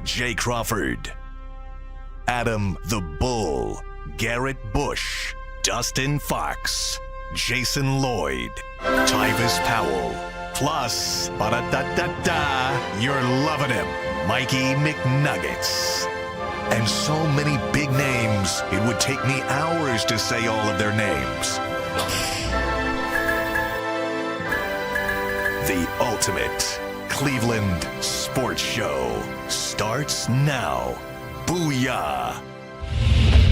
Jay Crawford, Adam the Bull, Garrett Bush, Dustin Fox, Jason Lloyd, Tyvis Powell, plus, ba-da-da-da-da, you're loving him, Mikey McNuggets. And so many big names, it would take me hours to say all of their names. The ultimate Cleveland sports show starts now. Booyah!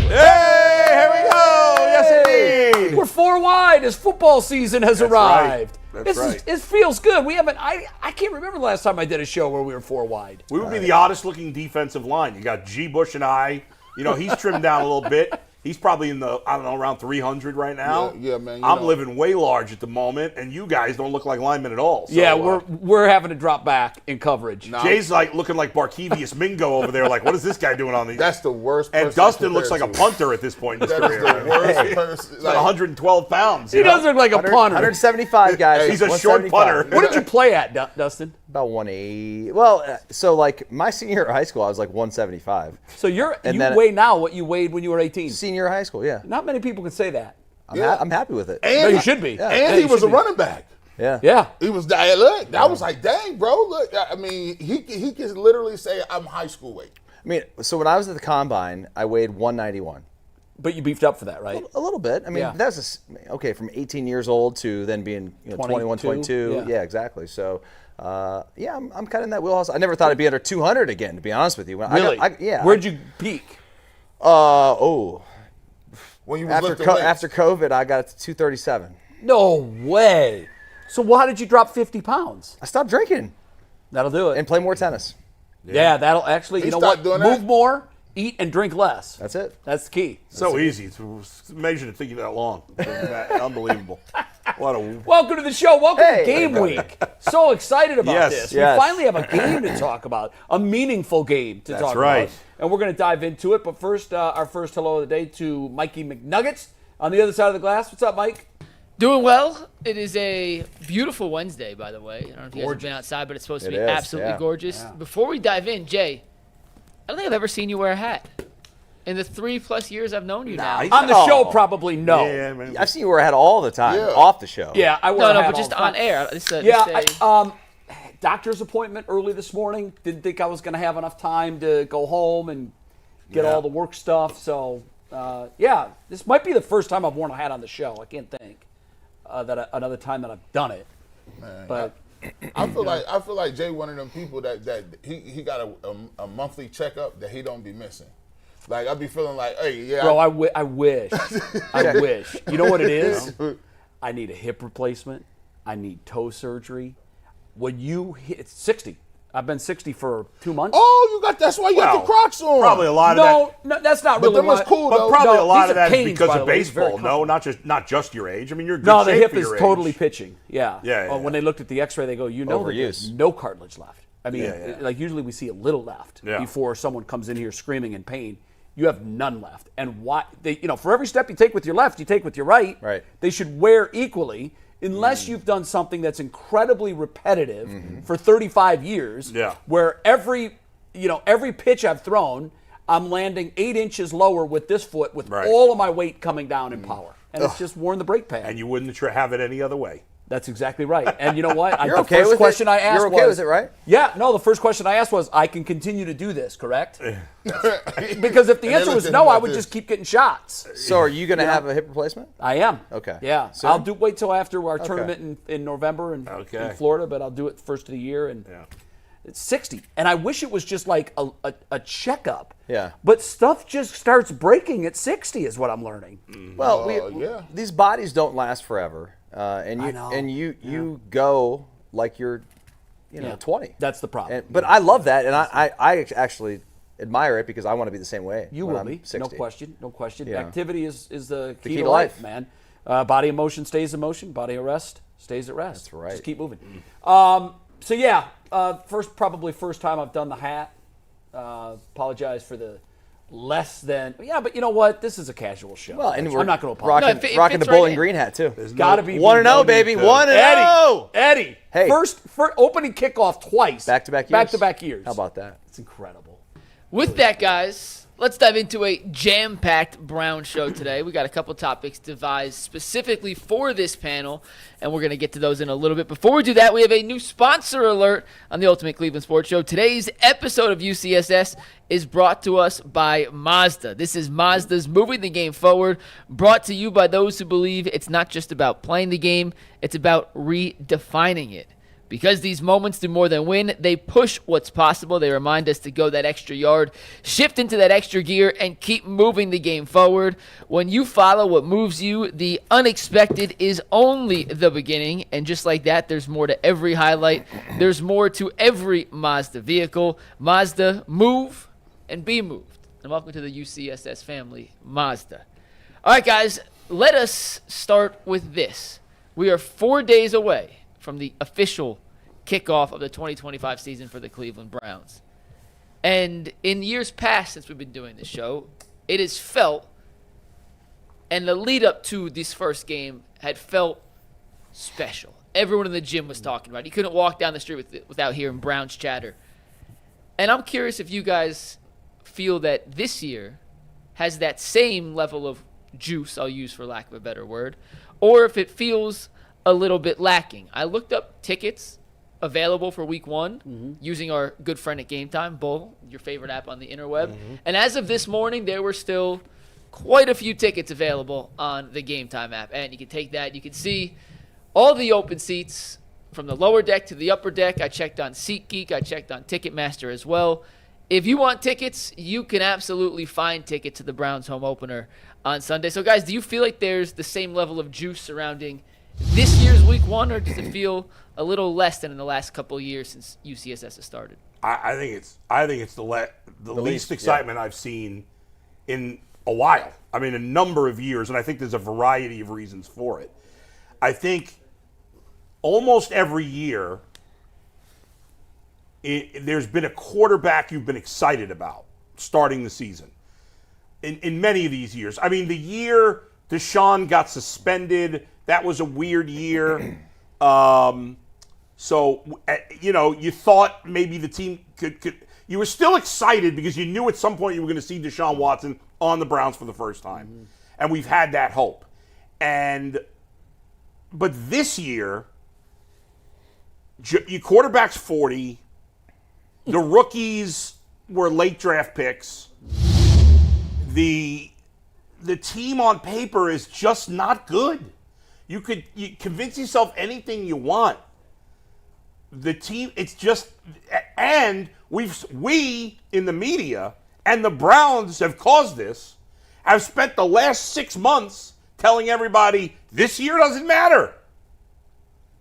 Hey, here we go! Yes, indeed! We're 4 wide as football season has arrived. That's right. It feels good. We haven't. I can't remember the last time I did a show where we were 4 wide. We would be the oddest looking defensive line. You got G. Bush and I. You know, he's trimmed down a little bit. He's probably in the, I don't know, around 300 right now. Yeah, man. I'm living way large at the moment, and you guys don't look like linemen at all. So, Yeah, we're having to drop back in coverage. Jay's like looking like Barkevius Mingo over there. Like, what is this guy doing on these? That's the worst person. And Dustin to looks like a compare to. punter at this point in his That is career. the worst person. He's like 112 pounds. He does look like a punter. 175 guys. He's a short 175. punter. What did you play at, Dustin? About 180. Well, so like my senior year of high school, I was like 175. So you then- weigh now what you weighed when you were 18. Senior year of high school, yeah. Not many people can say that. I'm happy with it. No, you should be. Yeah. And he was a running back. Yeah. Yeah. He was, look, I was like, dang, bro, look. I mean, he can literally say I'm high school weight. I mean, so when I was at the combine, I weighed 191. But you beefed up for that, right? A little bit. I mean, Yeah. that's okay from 18 years old to then being 21, 22. Yeah. Yeah, exactly. So, yeah, I'm kind of in that wheelhouse. I never thought I'd be under 200 again, to be honest with you. When Really? Yeah. Where'd you peak? When you was lifting weights. After COVID, I got it to 237. No way. So how did you drop 50 pounds? I stopped drinking That'll do it. and play more tennis. Yeah, that'll actually, He you know stopped what? doing Move that? more, eat, and drink less. That's it. That's the key. So easy. It's amazing to think you that long. Unbelievable. What a Welcome to the show. Welcome to Hey. Game Week. So excited about Yes. this. Yes. We finally have a game to talk about, a meaningful game to talk right. about. And we're going to dive into it. But first, our first hello of the day to Mikey McNuggets on the other side of the glass. What's up, Mike? Doing well. It is a beautiful Wednesday, by the way. I don't know if you guys have been outside, but it's supposed to be It is, absolutely yeah. gorgeous. Yeah. Before we dive in, Jay, I don't think I've ever seen you wear a hat. In the 3+ years I've known you now. On the show, probably no. Yeah, man. I've seen you wear a hat all the time, Yeah. off the show. Yeah, I wear a No, hat but just all the on time. air. Yeah, doctor's appointment early this morning. Didn't think I was going to have enough time to go home and get all the work stuff. So, yeah, this might be the first time I've worn a hat on the show. I can't think another time that I've done it. Man, But I feel like Jay one of them people that he got a monthly checkup that he don't be missing. Like I be feeling like, hey, yeah, bro, I wish. I wish. You know what it is? I need a hip replacement. I need toe surgery. When you hit 60, I've been 60 for 2 months. Oh, that's why you got the Crocs on. Probably a lot of that. No, that's not But really them was why- cool But though. probably No, a lot these of are that is canes, because by of the way. It's very baseball. No, not just your age. I mean, you're in good No, the shape hip for is your totally age. pitching. Yeah. Yeah. When they looked at the X-ray, they go, that there's Overuse. no cartilage left. I mean, Yeah. like usually we see a little left Yeah. before someone comes in here screaming in pain. You have none left. And why? For every step you take with your left, you take with your right. Right. They should wear equally, unless you've done something that's incredibly repetitive for 35 years. Yeah. Where every pitch I've thrown, I'm landing 8 inches lower with this foot with Right. all of my weight coming down in power. And it's just worn the brake pad. And you wouldn't have it any other way. That's exactly right. And you know what? You're the okay first with question it? I asked You're okay was, with it, right? Yeah, no, the first question I asked was, I can continue to do this, correct? Because if the they answer looked was at no, him I like would this. just keep getting shots. So are you going to have a hip replacement? I am. Okay. Yeah. Soon? I'll wait till after our tournament in November in Florida, but I'll do it first of the year. And it's 60. And I wish it was just like a checkup. Yeah. But stuff just starts breaking at 60 is what I'm learning. Well, yeah. these bodies don't last forever, and I know. you go like you're, 20. That's the problem. But I love that, and I actually admire it because I want to be the same way. You when will I'm be, 60. no question, no question. Yeah. Activity is the key key to to life, life. man. Body in motion stays in motion. Body at rest stays at rest. That's right. Just keep moving. So yeah, probably first time I've done the hat. Apologize for the less than. Yeah, but you know what? This is a casual show. Well, and I'm not going to apologize. rocking, it rocking the fits right bowling in. green hat too. Got to be 1-0, baby. 1-0. Eddie. Hey. First opening kickoff twice. Back-to-back years. Back-to-back years. How about that? It's incredible. With that, guys, let's dive into a jam-packed Brown show today. We got a couple topics devised specifically for this panel, and we're going to get to those in a little bit. Before we do that, we have a new sponsor alert on the Ultimate Cleveland Sports Show. Today's episode of UCSS is brought to us by Mazda. This is Mazda's Moving the Game Forward, brought to you by those who believe it's not just about playing the game, it's about redefining it. Because these moments do more than win, they push what's possible. They remind us to go that extra yard, shift into that extra gear, and keep moving the game forward. When you follow what moves you, the unexpected is only the beginning. And just like that, there's more to every highlight. There's more to every Mazda vehicle. Mazda, move and be moved. And welcome to the UCSS family, Mazda. All right, guys, let us start with this. We are 4 days away from the official kickoff of the 2025 season for the Cleveland Browns. And in years past, since we've been doing this show, it has felt, and the lead up to this first game had felt special. Everyone in the gym was talking about it. You couldn't walk down the street without hearing Browns chatter. And I'm curious if you guys feel that this year has that same level of juice, I'll use for lack of a better word, or if it feels a little bit lacking. I looked up tickets available for week one using our good friend at Game Time, Bull, your favorite app on the interweb. And as of this morning, there were still quite a few tickets available on the Game Time app. And you can take that. You can see all the open seats from the lower deck to the upper deck. I checked on SeatGeek. I checked on Ticketmaster as well. If you want tickets, you can absolutely find tickets to the Browns home opener on Sunday. So, guys, do you feel like there's the same level of juice surrounding this year's week one, or does it feel a little less than in the last couple of years since UCSS has started? I think it's the least excitement I've seen in a while. I mean, a number of years, and I think there's a variety of reasons for it. I think almost every year there's been a quarterback you've been excited about starting the season. In many of these years. I mean, the year Deshaun got suspended, that was a weird year. So, you thought maybe the team could. You were still excited because you knew at some point you were going to see Deshaun Watson on the Browns for the first time. And we've had that hope. But this year, your quarterback's 40. The rookies were late draft picks. The team on paper is just not good. You convince yourself anything you want. The team, it's just, and we in the media and the Browns have caused this, have spent the last 6 months telling everybody this year doesn't matter.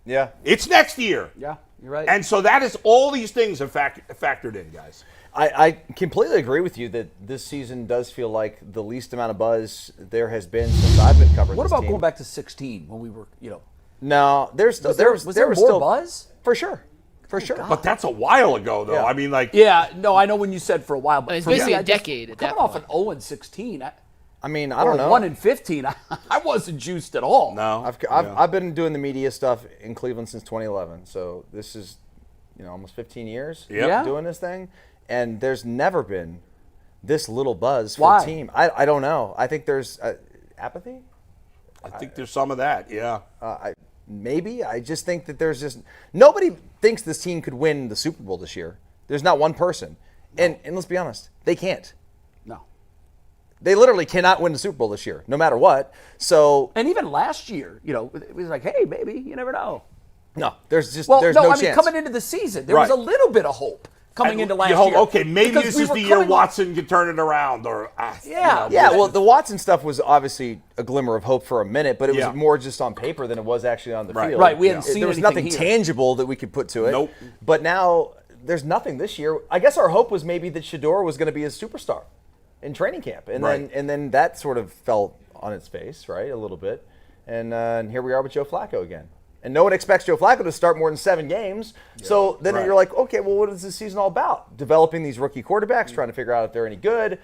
Yeah. It's next year. Yeah, you're right. And so that is all these things have factored in, guys. I completely agree with you that this season does feel like the least amount of buzz there has been since I've been covering What this about team. going back to 16 when we were, No, there's still was there was more still buzz? For sure. But that's a while ago, though. Yeah. I mean, Yeah, no, I know when you said for a while, but It's for me, basically a I just- decade at that coming off an point. 0-16, I mean, I don't know. 1-15, I wasn't juiced at all. No. I've been doing the media stuff in Cleveland since 2011, so this is almost 15 years Yeah. doing this thing, and there's never been this little buzz for Why? a team. I don't know. I think there's apathy. I think there's some of that, yeah. Maybe. I just think that there's just nobody thinks this team could win the Super Bowl this year. There's not one person, and let's be honest, they can't. No. They literally cannot win the Super Bowl this year, no matter what. So And even last year, it was like, hey, maybe, you never know. no, there's Well, no no, I chance. mean, coming into the season, there was a little bit of hope coming into last You hope, year. okay, maybe Because this we is were the year coming- Watson can turn it around. Or Yeah. Yeah, well, the Watson stuff was obviously a glimmer of hope for a minute, but it was Yeah. more just on paper than it was actually on the Right. field. Right, we hadn't seen There was anything nothing here. tangible that we could put to it. Nope. But now there's nothing this year. I guess our hope was maybe that Shador was going to be a superstar in training camp, and Right. then that sort of fell on its face, right, a little bit, and here we are with Joe Flacco again. And no one expects Joe Flacco to start more than 7 games. So then Right. you're like, okay, well, what is this season all about? Developing these rookie quarterbacks, trying to figure out if they're any good,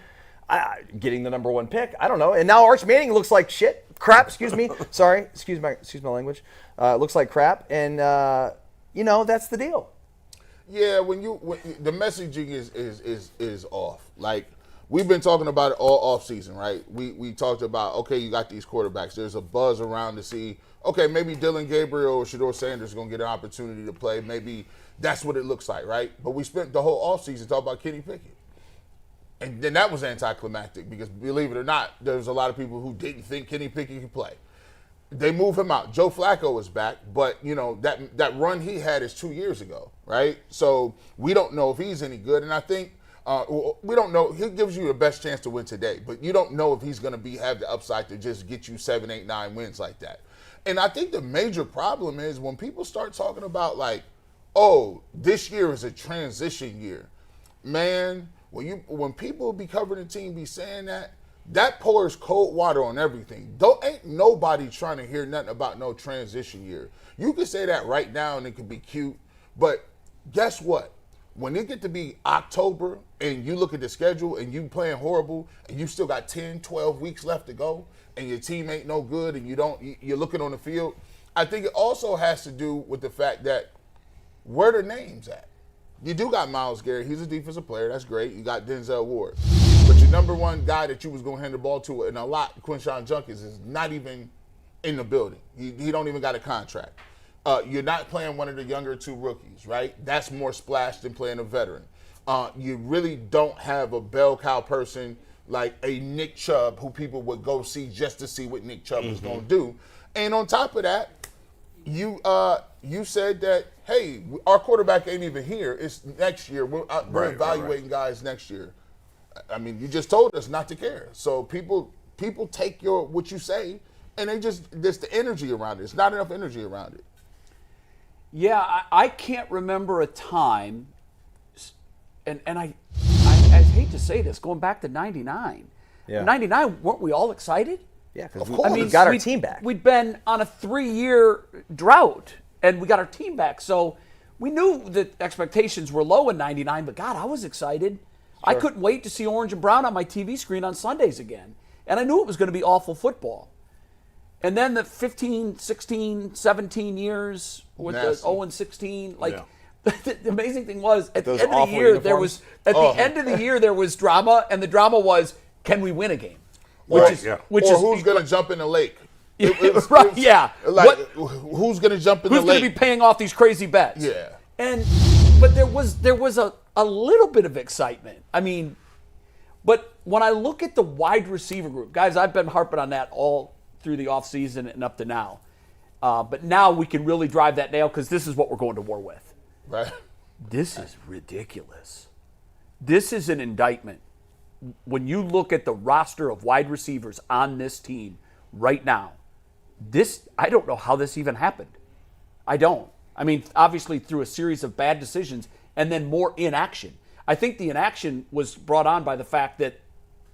getting the number 1 pick. I don't know. And now Arch Manning looks like shit. Crap, excuse me. Sorry, excuse my language. Looks like crap. And, that's the deal. Yeah, when the messaging is off. Like we've been talking about it all off season, right? We talked about, okay, you got these quarterbacks. There's a buzz around to see, okay, maybe Dylan Gabriel or Shedeur Sanders are going to get an opportunity to play. Maybe that's what it looks like, right? But we spent the whole offseason talking about Kenny Pickett. And then that was anticlimactic because, believe it or not, there was a lot of people who didn't think Kenny Pickett could play. They move him out. Joe Flacco is back, but, you know, that run he had is 2 years ago, right? So we don't know if he's any good. And I think we don't know. He gives you the best chance to win today, but you don't know if he's going to have the upside to just get you 7, 8, 9 wins like that. And I think the major problem is when people start talking about like, oh, this year is a transition year. Man, when people be covering the team be saying that pours cold water on everything. Ain't nobody trying to hear nothing about no transition year. You can say that right now and it can be cute, but guess what? When it get to be October and you look at the schedule and you playing horrible and you still got 10, 12 weeks left to go and your team ain't no good and you're looking on the field, I think it also has to do with the fact that where the names at? You do got Myles Garrett. He's a defensive player. That's great. You got Denzel Ward. But your number one guy that you was going to hand the ball to and a lot, Quinshawn Judkins, is not even in the building. He don't even got a contract. You're not playing one of the younger two rookies, right? That's more splash than playing a veteran. You really don't have a bell cow person like a Nick Chubb who people would go see just to see what Nick Chubb is going to do. And on top of that, you said that, hey, our quarterback ain't even here. It's next year. We're evaluating guys next year. I mean, you just told us not to care. So people take what you say, and there's the energy around it. It's not enough energy around it. Yeah, I can't remember a time, and I hate to say this, going back to 99. Yeah. 99, weren't we all excited? Yeah, because we got our team back. We'd been on a 3-year drought, and we got our team back. So we knew that expectations were low in 99, but God, I was excited. Sure. I couldn't wait to see orange and brown on my TV screen on Sundays again. And I knew it was going to be awful football. And then the 15, 16, 17 years with the 0-16, the amazing thing was at the end of the year there was drama, and the drama was, can we win a game? Who's going to jump in the lake? Who's going to jump in the lake? Who's going to be paying off these crazy bets? Yeah. But there was a little bit of excitement. I mean, but when I look at the wide receiver group, guys, I've been harping on that all through the offseason and up to now. But now we can really drive that nail because this is what we're going to war with. Right. This is ridiculous. This is an indictment. When you look at the roster of wide receivers on this team right now, I don't know how this even happened. I don't. I mean, obviously through a series of bad decisions and then more inaction. I think the inaction was brought on by the fact that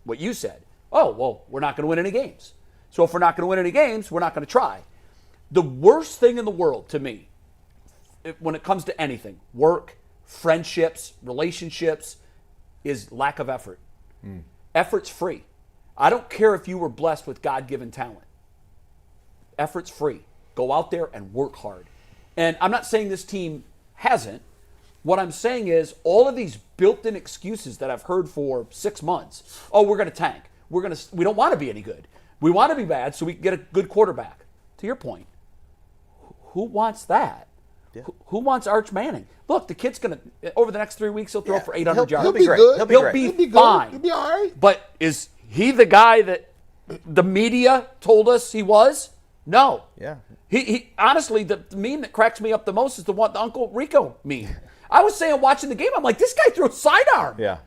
what you said, oh, well, we're not going to win any games. So if we're not going to win any games, we're not going to try. The worst thing in the world to me, when it comes to anything, work, friendships, relationships, is lack of effort. Effort's free. I don't care if you were blessed with God-given talent. Effort's free. Go out there and work hard. And I'm not saying this team hasn't. What I'm saying is all of these built-in excuses that I've heard for 6 months. Oh, we're going to tank. We don't want to be any good. We want to be bad so we can get a good quarterback. To your point, who wants that? Yeah. Who wants Arch Manning? Look, the kid's going to, over the next 3 weeks, he'll throw for 800 yards. He'll be great. He'll be fine. He'll be all right. But is he the guy that the media told us he was? No. Yeah. He honestly, the meme that cracks me up the most is the Uncle Rico meme. I was saying watching the game, I'm like, this guy throws sidearm. Yeah.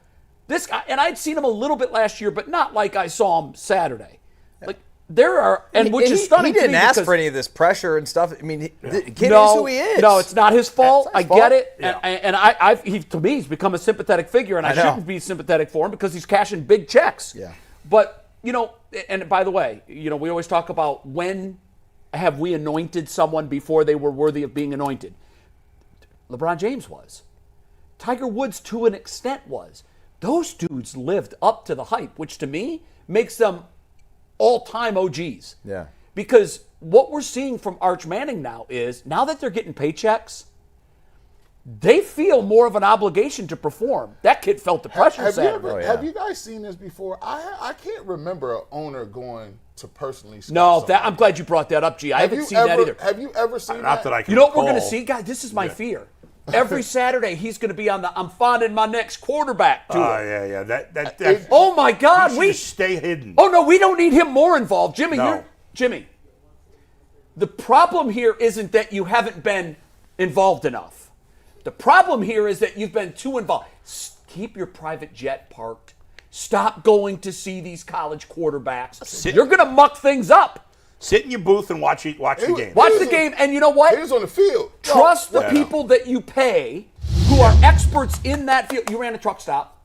This guy, and I'd seen him a little bit last year, but not like I saw him Saturday. Like there are, which is stunning. He didn't ask for any of this pressure and stuff. I mean, kid is who he is. No, it's not his fault. Not his I fault. get it, Yeah. and to me, he's become a sympathetic figure, and I shouldn't be sympathetic for him because he's cashing big checks. Yeah. But and by the way, we always talk about when have we anointed someone before they were worthy of being anointed. LeBron James was. Tiger Woods, to an extent, was. Those dudes lived up to the hype, which to me makes them all-time OGs. Yeah. Because what we're seeing from Arch Manning now is, now that they're getting paychecks, they feel more of an obligation to perform. That kid felt the pressure Have Saturday. have you guys seen this before? I can't remember an owner going to personally scout No, somebody. I'm glad you brought that up, G. I haven't seen that either. Have you ever seen Not that I can You know what we're recall. going to see? Guys, this is my fear. Every Saturday, he's going to be on the I'm finding my next quarterback tour. Yeah. That Oh, my God. we should stay hidden. Oh, no, we don't need him more involved. Jimmy, No. Jimmy, the problem here isn't that you haven't been involved enough. The problem here is that you've been too involved. Keep your private jet parked. Stop going to see these college quarterbacks. You're going to muck things up. Sit in your booth and watch the game. Watch the game, and you know what? He was on the field. Trust the people that you pay who are experts in that field. You ran a truck stop.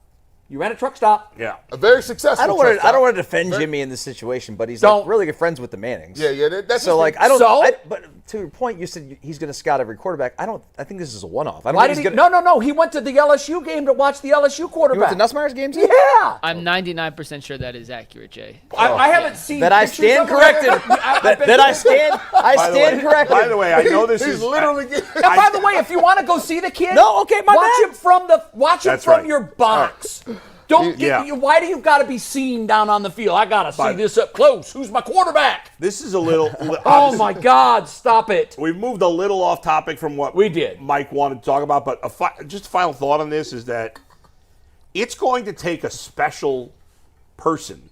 Yeah. A very successful. I don't want truck to stop. defend Jimmy in this situation, but he's Don't. like really good friends with the Mannings. Yeah. That's So like I don't. So? But to your point, you said he's going to scout every quarterback. I think this is a one-off. I don't Why think did he's he? gonna, No. He went to the LSU game to watch the LSU You quarterback. went to Nussmeier's games? Yeah. I'm 99% sure that is accurate, Jay. I haven't seen That I pictures stand of him. corrected. I've been- That I stand corrected. By the way, I know this He's is literally getting. And by the way, if you want to go see the kid, No, okay, my watch bad. him from That's right. your box. Don't Yeah. why do you got to be seen down on the field? I got to see But- this up close. Who's my quarterback? This is a little. Oh my God! Stop it. We've moved a little off topic from what We did. Mike wanted to talk about, but just a final thought on this is that it's going to take a special person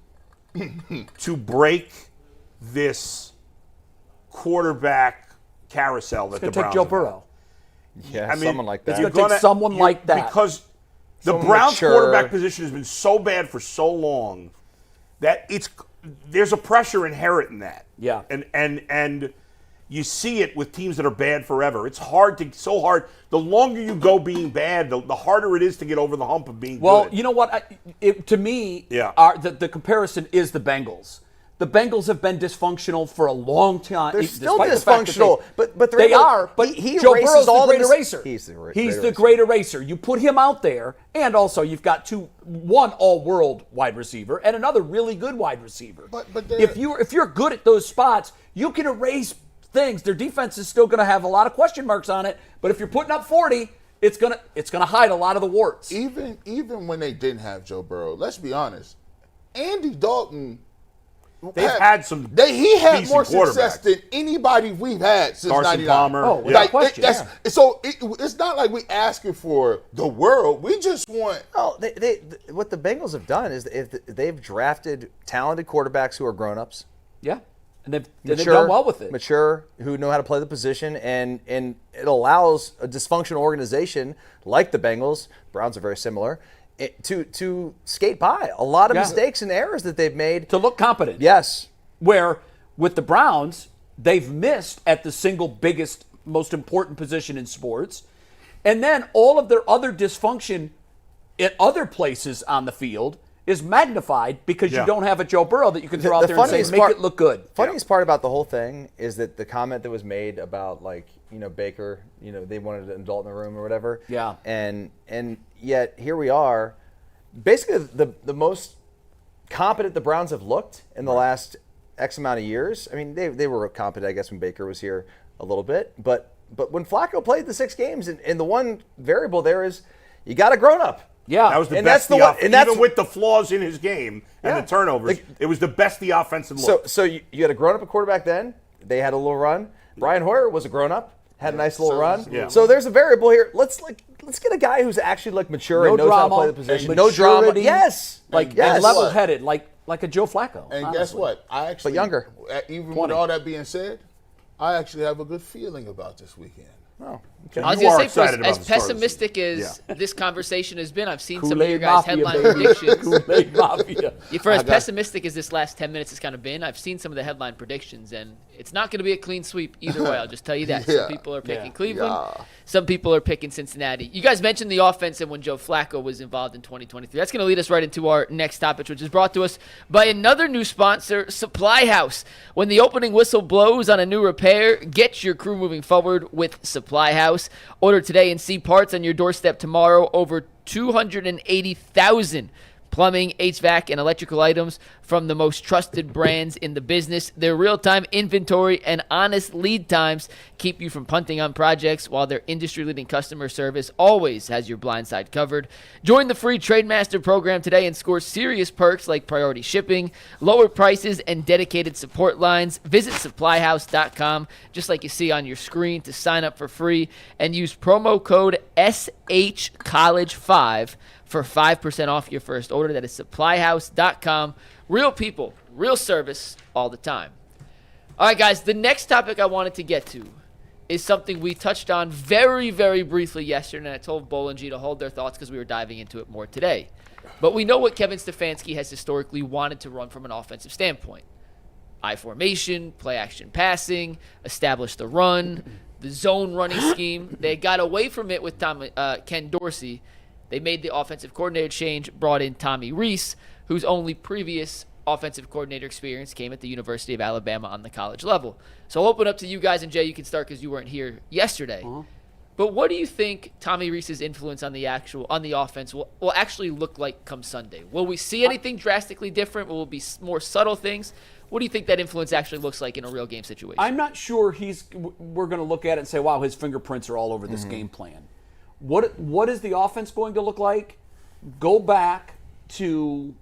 to break this quarterback carousel that It's the gonna Browns take Joe have. Burrow. Yeah, I mean, someone like it's that. gonna take someone like that. because the Someone Browns mature. quarterback position has been so bad for so long that there's a pressure inherent in that. Yeah. And you see it with teams that are bad forever. It's so hard. The longer you go being bad, the harder it is to get over the hump of being Well, good. you know what? To me, Yeah. the comparison is the Bengals. The Bengals have been despfunctional for a long time. They're still despite the fact that dysfunctional, but they're they able- are. But he Joe erases Burrow's all the the great eraser. He's the great He's the eraser. great eraser. You put him out there, and also you've got one all-world wide receiver and another really good wide receiver. But if you're good at those spots, you can erase things. Their defense is still going to have a lot of question marks on it. But if you're putting up 40, it's gonna hide a lot of the warts. Even when they didn't have Joe Burrow, let's be honest, Andy Dalton. They've had some He had decent more success quarterbacks. than anybody we've had since Carson 99. Palmer. Oh, Yeah. without question. So it's not like we asking for the world. We just want. Well, what the Bengals have done is they've drafted talented quarterbacks who are grown-ups. Yeah, and they've done well with it. Mature, who know how to play the position, and it allows a dysfunctional organization like the Bengals, Browns are very similar, to skate by a lot of mistakes and errors that they've made. To look competent. Yes. Where with the Browns, they've missed at the single biggest, most important position in sports. And then all of their other dysfunction at other places on the field is magnified because you don't have a Joe Burrow that you can throw out there and say, make it look good. Funniest part about the whole thing is that the comment that was made about Baker, they wanted an adult in the room or whatever. Yeah. And yet here we are, basically the most competent the Browns have looked in the last X amount of years. I mean, they were competent, I guess, when Baker was here a little bit, but when Flacco played the 6 games, and the one variable there is you got a grown up. Yeah. That was the And best. that's the one- and that's- Even with the flaws in his game and the turnovers, it was the best the offensive looked. So you had a grown up quarterback then. They had a little run. Brian Hoyer was a grown up, had a nice little run. Yeah. So there's a variable here. Let's get a guy who's actually mature and knows how to play the position. No drama. maturity, Yes. And guess level-headed, like a Joe Flacco. And honestly. guess what? I actually, But younger. Even 20. with all that being said, I actually have a good feeling about this weekend. Oh, okay. I was You are going to say, excited for as about the start of the pessimistic season. as this conversation has been, I've seen some of your Kool-Aid guys' Mafia, headline baby. predictions. Kool-Aid Mafia. For as pessimistic as this last 10 minutes has kind of been, I've seen some of the headline predictions, and it's not going to be a clean sweep either way. I'll just tell you that. Yeah. Some people are picking Yeah. Cleveland. Some people are picking Cincinnati. You guys mentioned the offense and when Joe Flacco was involved in 2023. That's going to lead us right into our next topic, which is brought to us by another new sponsor, Supply House. When the opening whistle blows on a new repair, get your crew moving forward with Supply House. Order today and see parts on your doorstep tomorrow. Over 280,000 Plumbing, HVAC, and electrical items from the most trusted brands in the business. Their real-time inventory and honest lead times keep you from punting on projects, while their industry-leading customer service always has your blind side covered. Join the free TradeMaster program today and score serious perks like priority shipping, lower prices, and dedicated support lines. Visit supplyhouse.com, just like you see on your screen, to sign up for free and use promo code SHCollege5 for 5% off your first order. That is supplyhouse.com. Real people, real service, all the time. All right, guys, the next topic I wanted to get to is something we touched on very, very briefly yesterday, and I told Bowl and G to hold their thoughts because we were diving into it more today. But we know what Kevin Stefanski has historically wanted to run from an offensive standpoint. I formation, play action passing, establish the run, the zone running scheme. They got away from it with Ken Dorsey. They made the offensive coordinator change, brought in Tommy Rees, whose only previous offensive coordinator experience came at the University of Alabama on the college level. So I'll open up to you guys, and Jay, you can start because you weren't here yesterday. But what do you think Tommy Rees's influence on the offense will actually look like come Sunday? Will we see anything drastically different? Will it be more subtle things? What do you think that influence actually looks like in a real game situation? I'm not sure we're going to look at it and say, wow, his fingerprints are all over this game plan. What is the offense going to look like? Go back to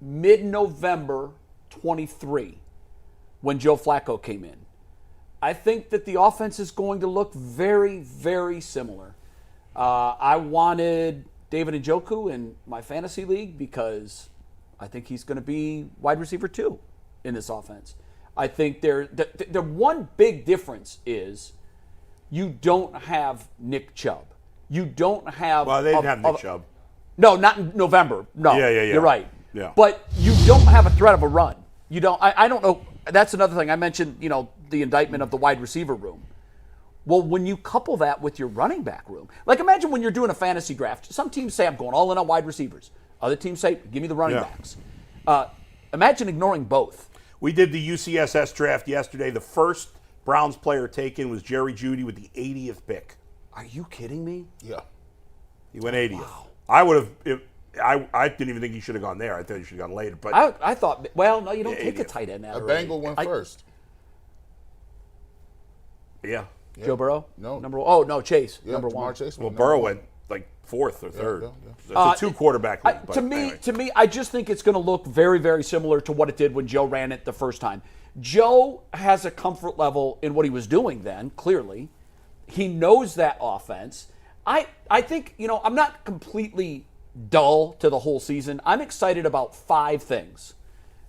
mid-November 23 when Joe Flacco came in. I think that the offense is going to look very, very similar. I wanted David Njoku in my fantasy league because I think he's going to be wide receiver 2 in this offense. I think the one big difference is you don't have Nick Chubb. You don't have... Well, they didn't have Nick Chubb. No, not in November. No, Yeah. You're right. Yeah. But you don't have a threat of a run. You don't. I don't know. That's another thing. I mentioned, the indictment of the wide receiver room. Well, when you couple that with your running back room, like imagine when you're doing a fantasy draft, some teams say, I'm going all in on wide receivers. Other teams say, give me the running backs. Imagine ignoring both. We did the UCSS draft yesterday. The first Browns player taken was Jerry Jeudy with the 80th pick. Are you kidding me? Yeah. He went 80th. Wow. I would have... I didn't even think he should have gone there. I thought he should have gone later. But I thought, well, no, you don't take a tight end that A early. Bengal went first. yeah. Joe Burrow? No. No, Chase. Yeah, number Jamar 1. Chase Well, went Burrow number went like 4th or 3rd. yeah. It's a 2-quarterback league. but To me, I just think it's going to look very, very similar to what it did when Joe ran it the first time. Joe has a comfort level in what he was doing then, clearly. He knows that offense. I think, I'm not completely dull to the whole season. I'm excited about 5 things.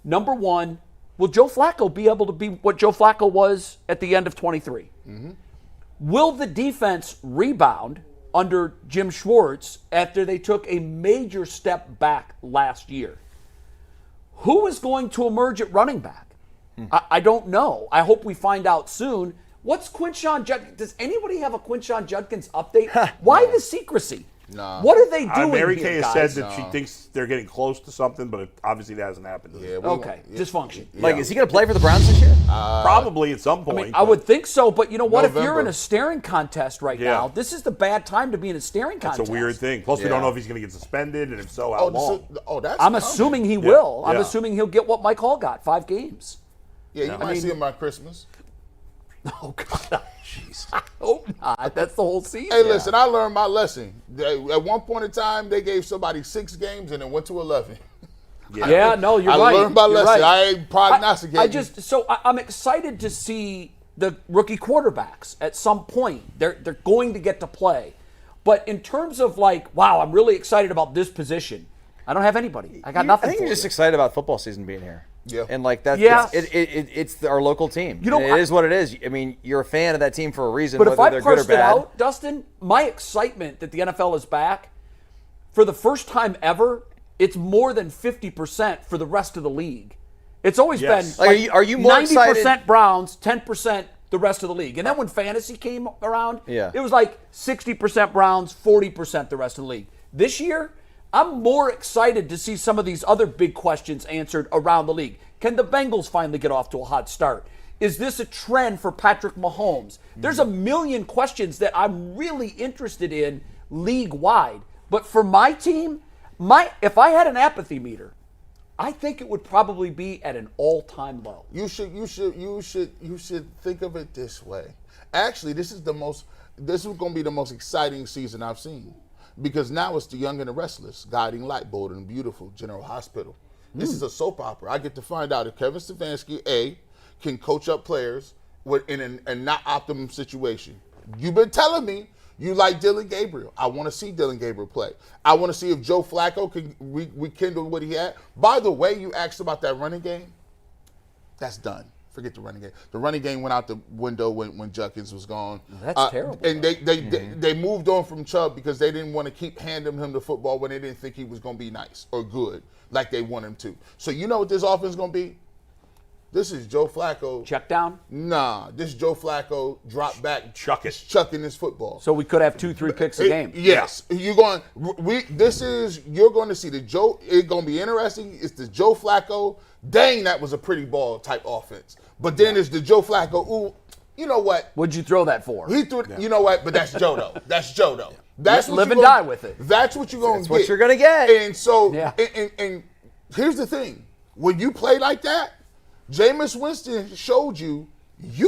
Number 1, will Joe Flacco be able to be what Joe Flacco was at the end of 23? Mm-hmm. Will the defense rebound under Jim Schwartz after they took a major step back last year? Who is going to emerge at running back? I don't know. I hope we find out soon. What's Quinshon Judkins? Does anybody have a Quinshon Judkins update? Why the secrecy? No. What are they doing Mary here, Kay has guys? said that she thinks they're getting close to something, but obviously that hasn't happened. Yeah, Okay, dysfunction. Like, is he going to play for the Browns this year? Probably at some point. I would think so, but you know what? If you're November. in a staring contest right now, this is the bad time to be in a staring contest. It's a weird thing. Plus, we don't know if he's going to get suspended, and if so, how long. That's I'm coming. assuming he will. I'm Yeah. assuming he'll get what Mike Hall got, 5 games. Yeah, you might see him by Christmas. Oh, God. Jeez. I hope not. That's the whole season. Hey, listen, I learned my lesson. At one point in time, they gave somebody 6 games and then went to 11. Yeah, no, you're I right. learned my You're lesson. right. I ain't prognosticating. I'm excited to see the rookie quarterbacks at some point. They're going to get to play. But in terms of wow, I'm really excited about this position. I don't have anybody. I got nothing. I think for you're just you. excited about football season being here. Yeah. And that's Yeah. it's our local team. You know, And it is what it is. I mean, you're a fan of that team for a reason, But if whether I they're good or parsed it bad. out, Dustin, my excitement that the NFL is back, for the first time ever, it's more than 50% for the rest of the league. It's always Yes. been Like, are you more 90% excited- Browns, 10% the rest of the league. And then when fantasy came around, Yeah. it was like 60% Browns, 40% the rest of the league. This year, I'm more excited to see some of these other big questions answered around the league. Can the Bengals finally get off to a hot start? Is this a trend for Patrick Mahomes? There's a million questions that I'm really interested in league-wide. But for my team, If I had an apathy meter, I think it would probably be at an all-time low. You should think of it this way. Actually, this is going to be the most exciting season I've seen, because now it's the young and the restless, guiding light, bold and beautiful, General Hospital. This is a soap opera. I get to find out if Kevin Stefanski, can coach up players in a not optimum situation. You've been telling me you like Dylan Gabriel. I want to see Dylan Gabriel play. I want to see if Joe Flacco can rekindle what he had. By the way, you asked about that running game. That's done. Forget the running game. The running game went out the window when Judkins was gone. That's terrible. And they moved on from Chubb because they didn't want to keep handing him the football when they didn't think he was going to be nice or good like they want him to. So you know what this offense is going to be? This is Joe Flacco. Check down? Nah, this is Joe Flacco drop back, chucking his football. So we could have 2-3 picks a game. Yes, you're going to see the Joe. It's going to be interesting. It's the Joe Flacco. Dang, that was a pretty ball type offense. But then it's the Joe Flacco. Ooh, you know what? What'd you throw that for? He threw. You know what? But that's Joe though. That's Joe though. That's live and die with it. That's what you're going to get. That's what you're going to get. And so, Yeah. and here's the thing: when you play like that, Jameis Winston showed you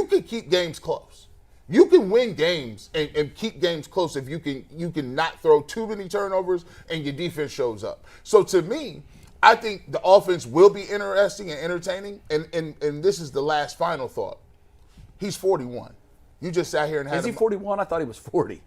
can keep games close. You can win games and keep games close if you can not throw too many turnovers and your defense shows up. So to me, I think the offense will be interesting and entertaining. And this is the last final thought. He's 41. You just sat here and had Is he him. 41? I thought he was 40.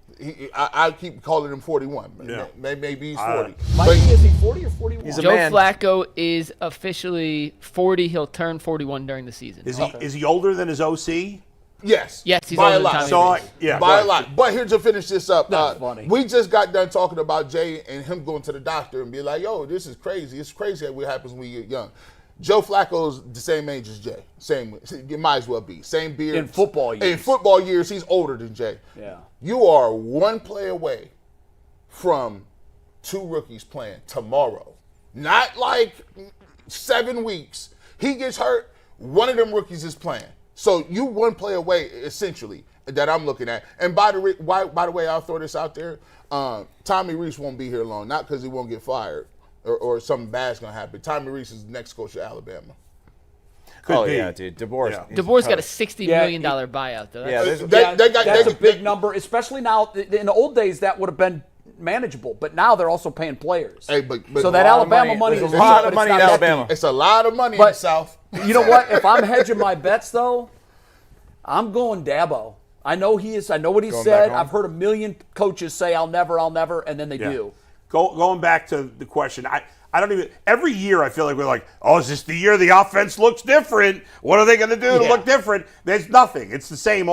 I keep calling him 41. Yeah. Maybe he's 40. Mikey, is he 40 or 41? He's a Joe man. Flacco is officially 40. He'll turn 41 during the season. Is he older than his OC? Yes. Yes, he's by older a than lot. Tommy So, Rees. yeah, By go a ahead. lot. But here to finish this up, That's funny. we just got done talking about Jay and him going to the doctor and be like, yo, this is crazy. It's crazy what happens when you're young. Joe Flacco's the same age as Jay. Same, it might as well be. Same beard. In football years. In football years, he's older than Jay. Yeah. You are one play away from 2 rookies playing tomorrow. Not like 7 weeks. He gets hurt, one of them rookies is playing. So you one play away, essentially, that I'm looking at. And by the way, I'll throw this out there. Tommy Rees won't be here long, not because he won't get fired or something bad's going to happen. Tommy Rees is the next coach of Alabama. Could be. Yeah, dude. DeBoer's. Yeah. he's DeBoer's got a toast. $60 million buyout, though. That's- Yeah, That's a big number, especially now. In the old days, that would have been manageable, but now they're also paying players. Hey, but so that lot of Alabama money- money there's is a lot but of it's money not in that Alabama. deep. It's a lot of money in But the South. You know what? If I'm hedging my bets, though, I'm going Dabo. I know he is. I know what he Going said. back home? I've heard a million coaches say, I'll never, and then they Yeah. do. Going back to the question, I don't even. Every year I feel like we're like, oh, is this the year the offense looks different? What are they going to do to look different? There's nothing. It's the same,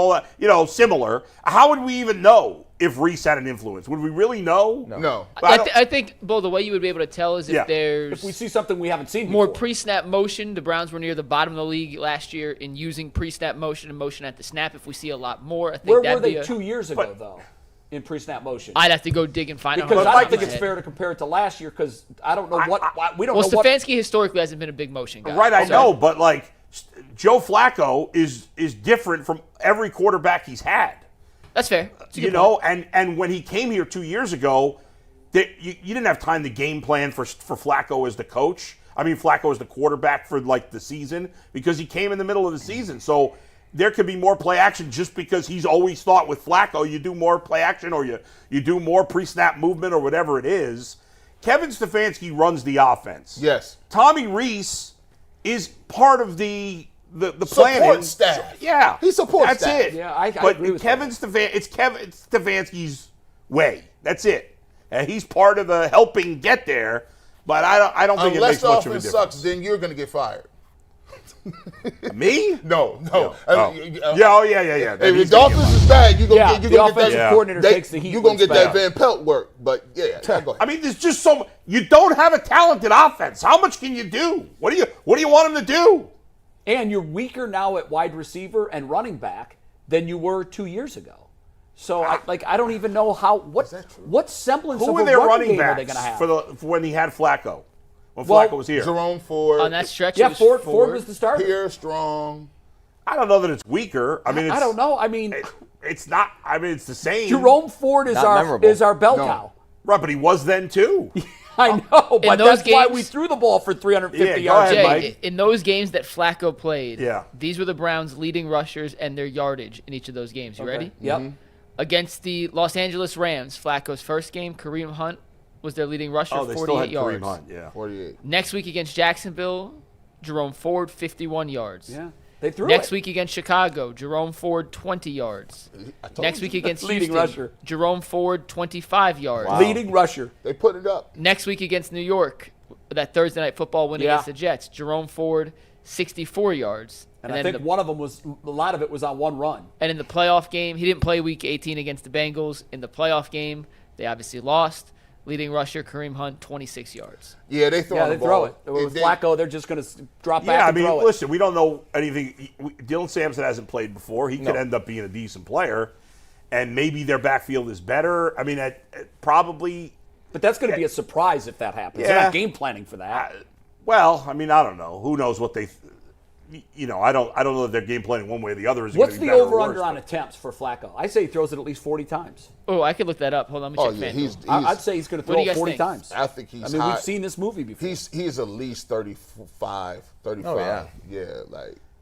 similar. How would we even know if Rees had an influence? Would we really know? No. I think, Bo, the way you would be able to tell is if Yeah. there's If we see something we haven't seen more before. pre-snap motion. The Browns were near the bottom of the league last year in using pre-snap motion and motion at the snap. If we see a lot more, I think Where were that'd they be 2 years ago, though, in pre-snap motion? I'd have to go dig and find Because out. I don't think it's fair to compare it to last year because I don't know we don't Well, know what. Stefanski historically hasn't been a big motion guy. Right, I So- know, but like Joe Flacco is different from every quarterback he's had. That's fair. That's a good You know, and when he came here 2 years ago, you didn't have time to game plan for Flacco as the coach. I mean, Flacco as the quarterback for like the season because he came in the middle of the season. So there could be more play action just because he's always thought with Flacco you do more play action or you do more pre-snap movement or whatever it is. Kevin Stefanski runs the offense. Yes. Tommy Rees is part of the planning. Support staff. Yeah. He supports That's that. it. Yeah, I but agree with Kevin Stefanski's way. That's it. And he's part of the helping get there, but I don't think Unless it makes the much of a offense difference. sucks, then you're going to get fired. Me? No. No. Yeah. Then If he's the gonna get offense fired. is bad, you're going Yeah, to the get offensive that. coordinator takes the heat You're going to when get it's that bad. Van Pelt work. But yeah, go ahead. I mean, there's just you don't have a talented offense. How much can you do? What do you want him to do? And you're weaker now at wide receiver and running back than you were 2 years ago. So I don't even know what semblance Who of were a their running running game are they backs going to have? for when he had Flacco? When Well, Flacco was here. Jerome Ford. On that stretch, Yeah, it was Ford was the starter. Pierre Strong. I don't know that it's weaker. I mean, I don't know. I mean, It's not. I mean, it's the same. Jerome Ford is Not our memorable. bell No. cow. Right, but he was then too. I know, but those that's why games- we threw the ball for 350 Yeah, go yards. ahead, Jay, Mike. in those games that Flacco played, Yeah. these were the Browns' leading rushers and their yardage in each of those games. You ready? Yep. Against the Los Angeles Rams, Flacco's first game, Kareem Hunt was their leading rusher, Oh, they 48 still had yards. Kareem Hunt, yeah. 48. Next week against Jacksonville, Jerome Ford, 51 yards. Yeah. They threw Next it. week against Chicago, Jerome Ford, 20 yards. I told Next you. week against Leading Houston, rusher. Jerome Ford, 25 yards. Leading rusher. They put it up. Next week against New York, that Thursday night football win Yeah. against the Jets, Jerome Ford, 64 yards. And I then think one of them was, a lot of it was on one run. And in the playoff game, he didn't play week 18 against the Bengals. In the playoff game, they obviously lost. Leading rusher, Kareem Hunt, 26 yards. Yeah, they throw Yeah, the they throw ball. it. With Flacco, they're just going to drop back Yeah, I and mean, throw it. listen, we don't know anything. Dylan Sampson hasn't played before. He could end up being a decent player, and maybe their backfield is better. I mean, probably. But that's going to be a surprise if that happens. They're Yeah. not game planning for that. Well, I mean, I don't know. Who knows what they? I don't know if they're game planning one way or the other. Is it What's gonna be the better or over-under worse, on but- attempts for Flacco? I say he throws it at least 40 times. Oh, I could look that up. Hold on, let me Oh, check yeah, FanDuel. I'd say he's going to What do throw you it guys 40 think? times. I think he's I mean, high. we've seen this movie before. He's at least 35. Oh, yeah.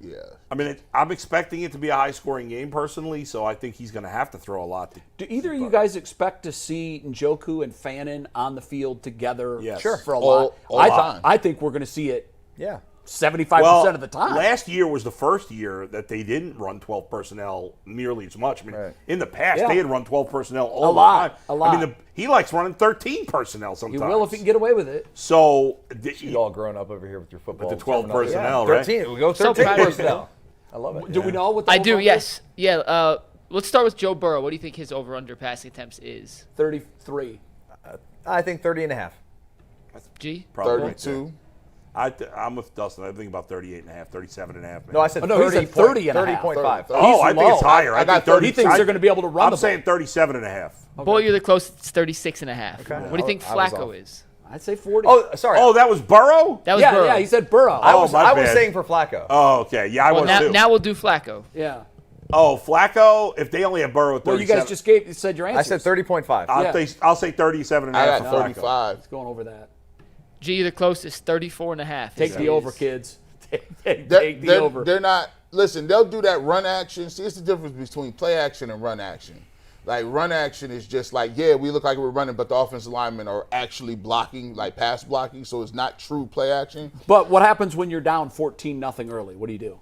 Yeah. I mean, I'm expecting it to be a high-scoring game personally, so I think he's going to have to throw a lot. Do either of you guys expect to see Njoku and Fannin on the field together Yes. Sure. for a All- lot? all I, time. I think we're going to see it Yeah. 75% of the time. Last year was the first year that they didn't run 12 personnel nearly as much. I mean, Right. in the past, Yeah. they had run 12 personnel all lot, the time. a lot. I mean, he likes running 13 personnel He sometimes. will if he can get away with it. So, You're all grown up over here with your football. With the 12 terminology. personnel, right? 13. We go So 13 proud of you, personnel. I love it. Do we know what the I do, over-under yes. Yeah, let's start with Joe Burrow. What do you think his over-under passing attempts is? is? 33. I think 30 and a half. G? probably 32. I'm with Dustin. I think about 38.5, 37.5. Maybe. No, I said Oh, no, he 30. said 30 and a half. 30.5. Oh, I think low. it's higher. I got think 30. He thinks they're going to be able to run I'm the ball. saying 37.5. Boy, you're the closest. It's 36.5. Okay. What do you think I was Flacco off. is? I'd say 40. Oh, sorry. Oh, that was Burrow? That was yeah, Burrow. yeah, he said Burrow. I Oh, was, my I was bad. saying for Flacco. Oh, okay. Yeah, I Well, was too. now we'll do Flacco. yeah. Oh, Flacco, if they only have Burrow at 37. Well, you guys just said your I answers. said 30.5. I'll say 37.5 I for got Flacco. 35. Going over that. G, you're the closest. 34.5. Take is the his. over, kids. Take the over. They're not. Listen, they'll do that run action. See, it's the difference between play action and run action. Like, run action is just like, yeah, we look like we're running, but the offensive linemen are actually blocking, like pass blocking, so it's not true play action. But what happens when you're down 14-0 early? What do you do?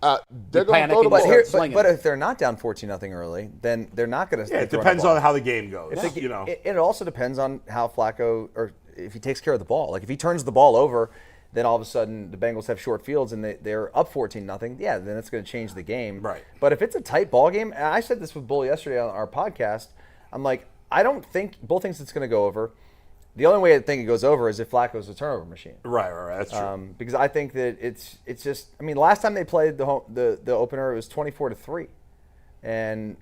They're going to panic throw the and ball. start Here, slinging. but if they're not down 14-0 early, then they're not going to. Yeah, it depends on how the game goes. It also depends on how Flacco, or if he takes care of the ball. Like if he turns the ball over, then all of a sudden the Bengals have short fields and they're up 14-0. Yeah, then it's going to change the game. Right. But if it's a tight ball game, and I said this with Bull yesterday on our podcast, I'm like, I don't think Bull thinks it's going to go over. The only way I think it goes over is if Flacco's a turnover machine. Right, that's true. Because I think that it's just. I mean, last time they played the opener, it was 24-3, and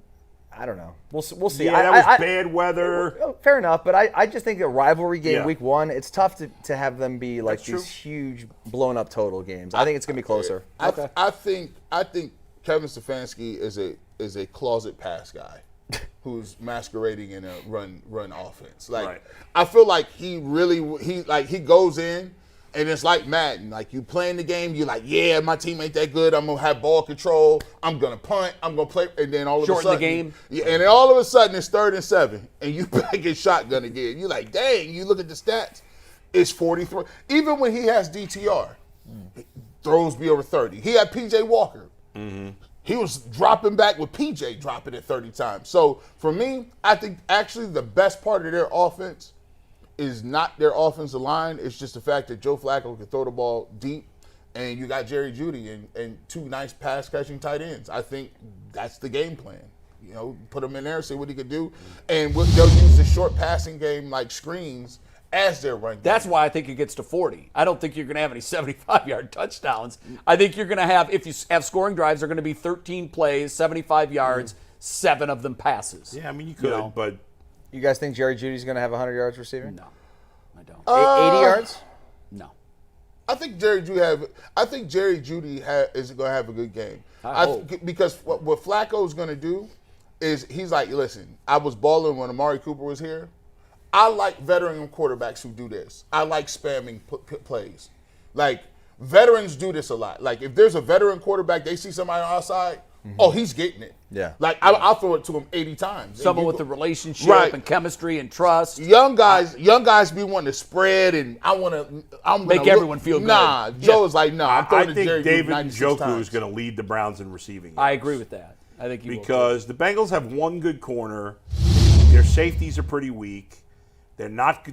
I don't know. We'll see. Yeah, that was bad weather. Fair enough, but I just think a rivalry game, Yeah. week one, it's tough to have them be like That's these true. huge blown up total games. I think it's gonna be closer. I think Kevin Stefanski is a closet pass guy who's masquerading in a run offense. Like Right. I feel like he goes in and it's like Madden. Like you playing the game, you're like, yeah, my team ain't that good. I'm gonna have ball control. I'm gonna punt. I'm gonna play, and then all of Shorten a the sudden, game. Yeah, and then all of a sudden it's 3rd and 7, and you back in shotgun again. You're like, dang. You look at the stats, it's 43. Even when he has DTR, throws be over 30. He had PJ Walker. He was dropping back with PJ dropping it 30 times. So for me, I think actually the best part of their offense is not their offensive line. It's just the fact that Joe Flacco can throw the ball deep, and you got Jerry Jeudy and two nice pass catching tight ends. I think that's the game plan. You know, put him in there, see what he could do, and they'll use the short passing game like screens as their run game. That's why I think it gets to 40. I don't think you're going to have any 75-yard touchdowns. I think you're going to have, if you have scoring drives, they're going to be 13 plays, 75 yards, 7 of them passes. Yeah, I mean, you could, but You guys think Jerry Judy's gonna have 100 yards receiving? No, I don't. 80 yards? No. I think Jerry Jeudy is going to have a good game. I hope. Because what Flacco's going to do is he's like, listen, I was balling when Amari Cooper was here. I like veteran quarterbacks who do this. I like spamming plays. Like, veterans do this a lot. Like, if there's a veteran quarterback, they see somebody on the outside, oh, he's getting it. Yeah. Like, I'll throw it to him 80 times. Someone with the relationship and chemistry and trust. Young guys be wanting to spread, and I'm gonna make everyone feel good. Nah, Joe's like, nah. I'm throwing I to think Jerry David Judy 96 Njoku is times. going to lead the Browns in receiving. I agree with that. I think he will. Because the Bengals have one good corner. Their safeties are pretty weak. They've not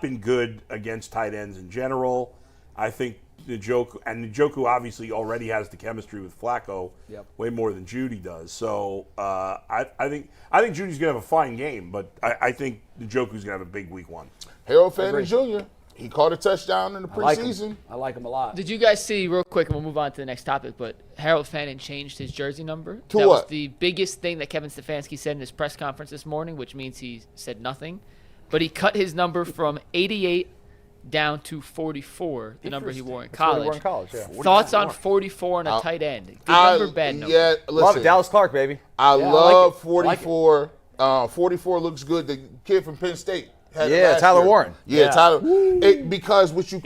been good against tight ends in general. I think Njoku obviously already has the chemistry with Flacco, way more than Judy does. So I think Judy's gonna have a fine game, but I think Njoku's gonna have a big week one. Harold Fanning Jr. He caught a touchdown in the preseason. I like him a lot. Did you guys see, real quick, and we'll move on to the next topic, but Harold Fanning changed his jersey number? To that what? was the biggest thing that Kevin Stefanski said in his press conference this morning, which means he said nothing. But he cut his number from 88 down to 44, the number he wore in college. Thoughts on 44 on a tight end? Good number, bad number? Yeah, Love listen. it. Dallas Clark, baby. I love I like it. 44. 44 looks good. The kid from Penn State. Had it Yeah, last Tyler year. Warren. Yeah, Tyler. Because what you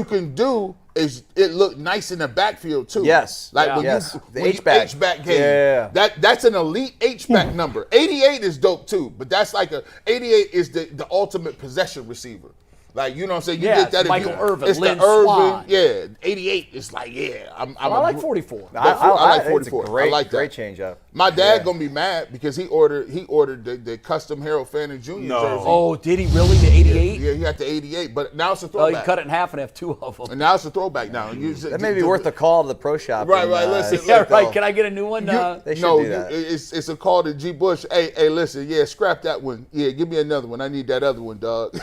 can do is it look nice in the backfield too. Yes. Like when Yes. you The when you H-back. H-back game. Yeah. That's an elite H-back number. 88 is dope too, but that's like 88 is the ultimate possession receiver. Like, you know what I'm saying? You Yeah, get that it's if Michael you, Irvin, it's Lynn the Irvin. Swann. Yeah. 88 is like, I like 44. I like think it's a 44. great, I like that. great change up. My dad gonna be mad because he ordered the custom Harold Fanning Jr. No. jersey. Oh, did he really? The 88? Yeah, he got the 88, but now it's a Oh, he throwback. cut it in half and have two of them. And now it's a throwback now. That may be worth a call to the pro shop. Right, and, right, listen. Yeah, Look, right. Can I get a new one? They should no, do that. it's a call to G. Bush. Hey, listen, scrap that one. Yeah, give me another one. I need that other one, dog.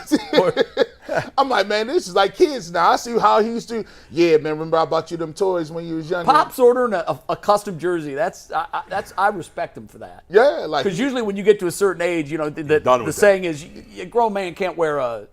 I'm like, man, this is like kids now. I see how he used to. Yeah, man, remember I bought you them toys when you was younger? Pop's ordering a custom jersey. I respect him for that. Yeah, like Because usually when you get to a certain age, you know, done the with saying is a grown man can't wear a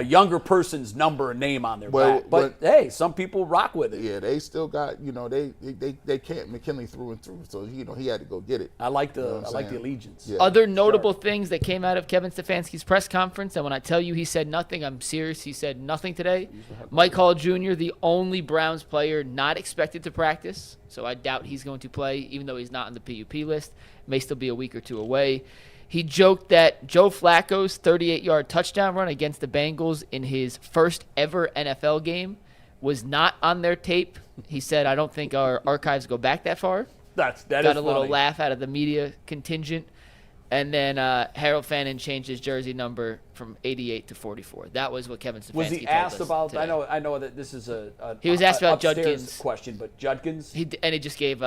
younger person's number and name on their Well, back. But hey, some people rock with it. yeah, they still got, they can't McKinley through and through. So, he had to go get it. I like the what I'm saying? allegiance. Yeah. Other notable things that came out of Kevin Stefanski's press conference, and when I tell you he said nothing, I'm serious. He said nothing today. Mike Hall Jr., the only Browns player not expected to practice, so I doubt he's going to play, even though he's not on the PUP list. May still be a week or two away. He joked that Joe Flacco's 38-yard touchdown run against the Bengals in his first ever NFL game was not on their tape. He said, I don't think our archives go back that far. That Got is a little funny. laugh out of the media contingent. And then Harold Fanning changed his jersey number from 88 to 44. That was what Kevin Stefanski Was he told asked us about? today. I know that this is a He was asked about upstairs Judkins. question, but Judkins. He just gave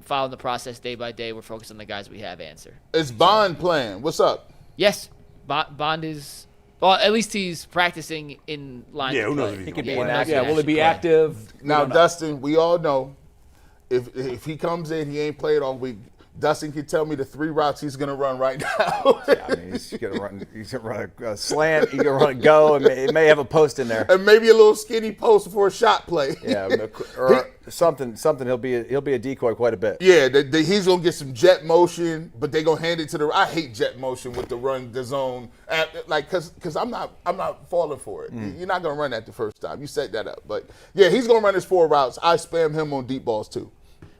following the process day by day. We're focused on the guys we have answer. It's Bond playing. What's up? Yes, Bond is. Well, at least he's practicing in line. Yeah, to who knows play. if he He can could be play. inactive. Yeah, Yeah, will he be play. active? We Now, don't know. Dustin, we all know if he comes in, he ain't played all week. Dustin can tell me the 3 routes he's going to run right now. I mean, he's gonna run a slant. He's gonna run a go, and it may have a post in there. And maybe a little skinny post for a shot play. Yeah, or something. He'll be a decoy quite a bit. Yeah, he's going to get some jet motion, but they're going to hand it to I hate jet motion with the zone. Because I'm not falling for it. You're not going to run that the first time. You set that up. But, yeah, he's going to run his 4 routes. I spam him on deep balls, too.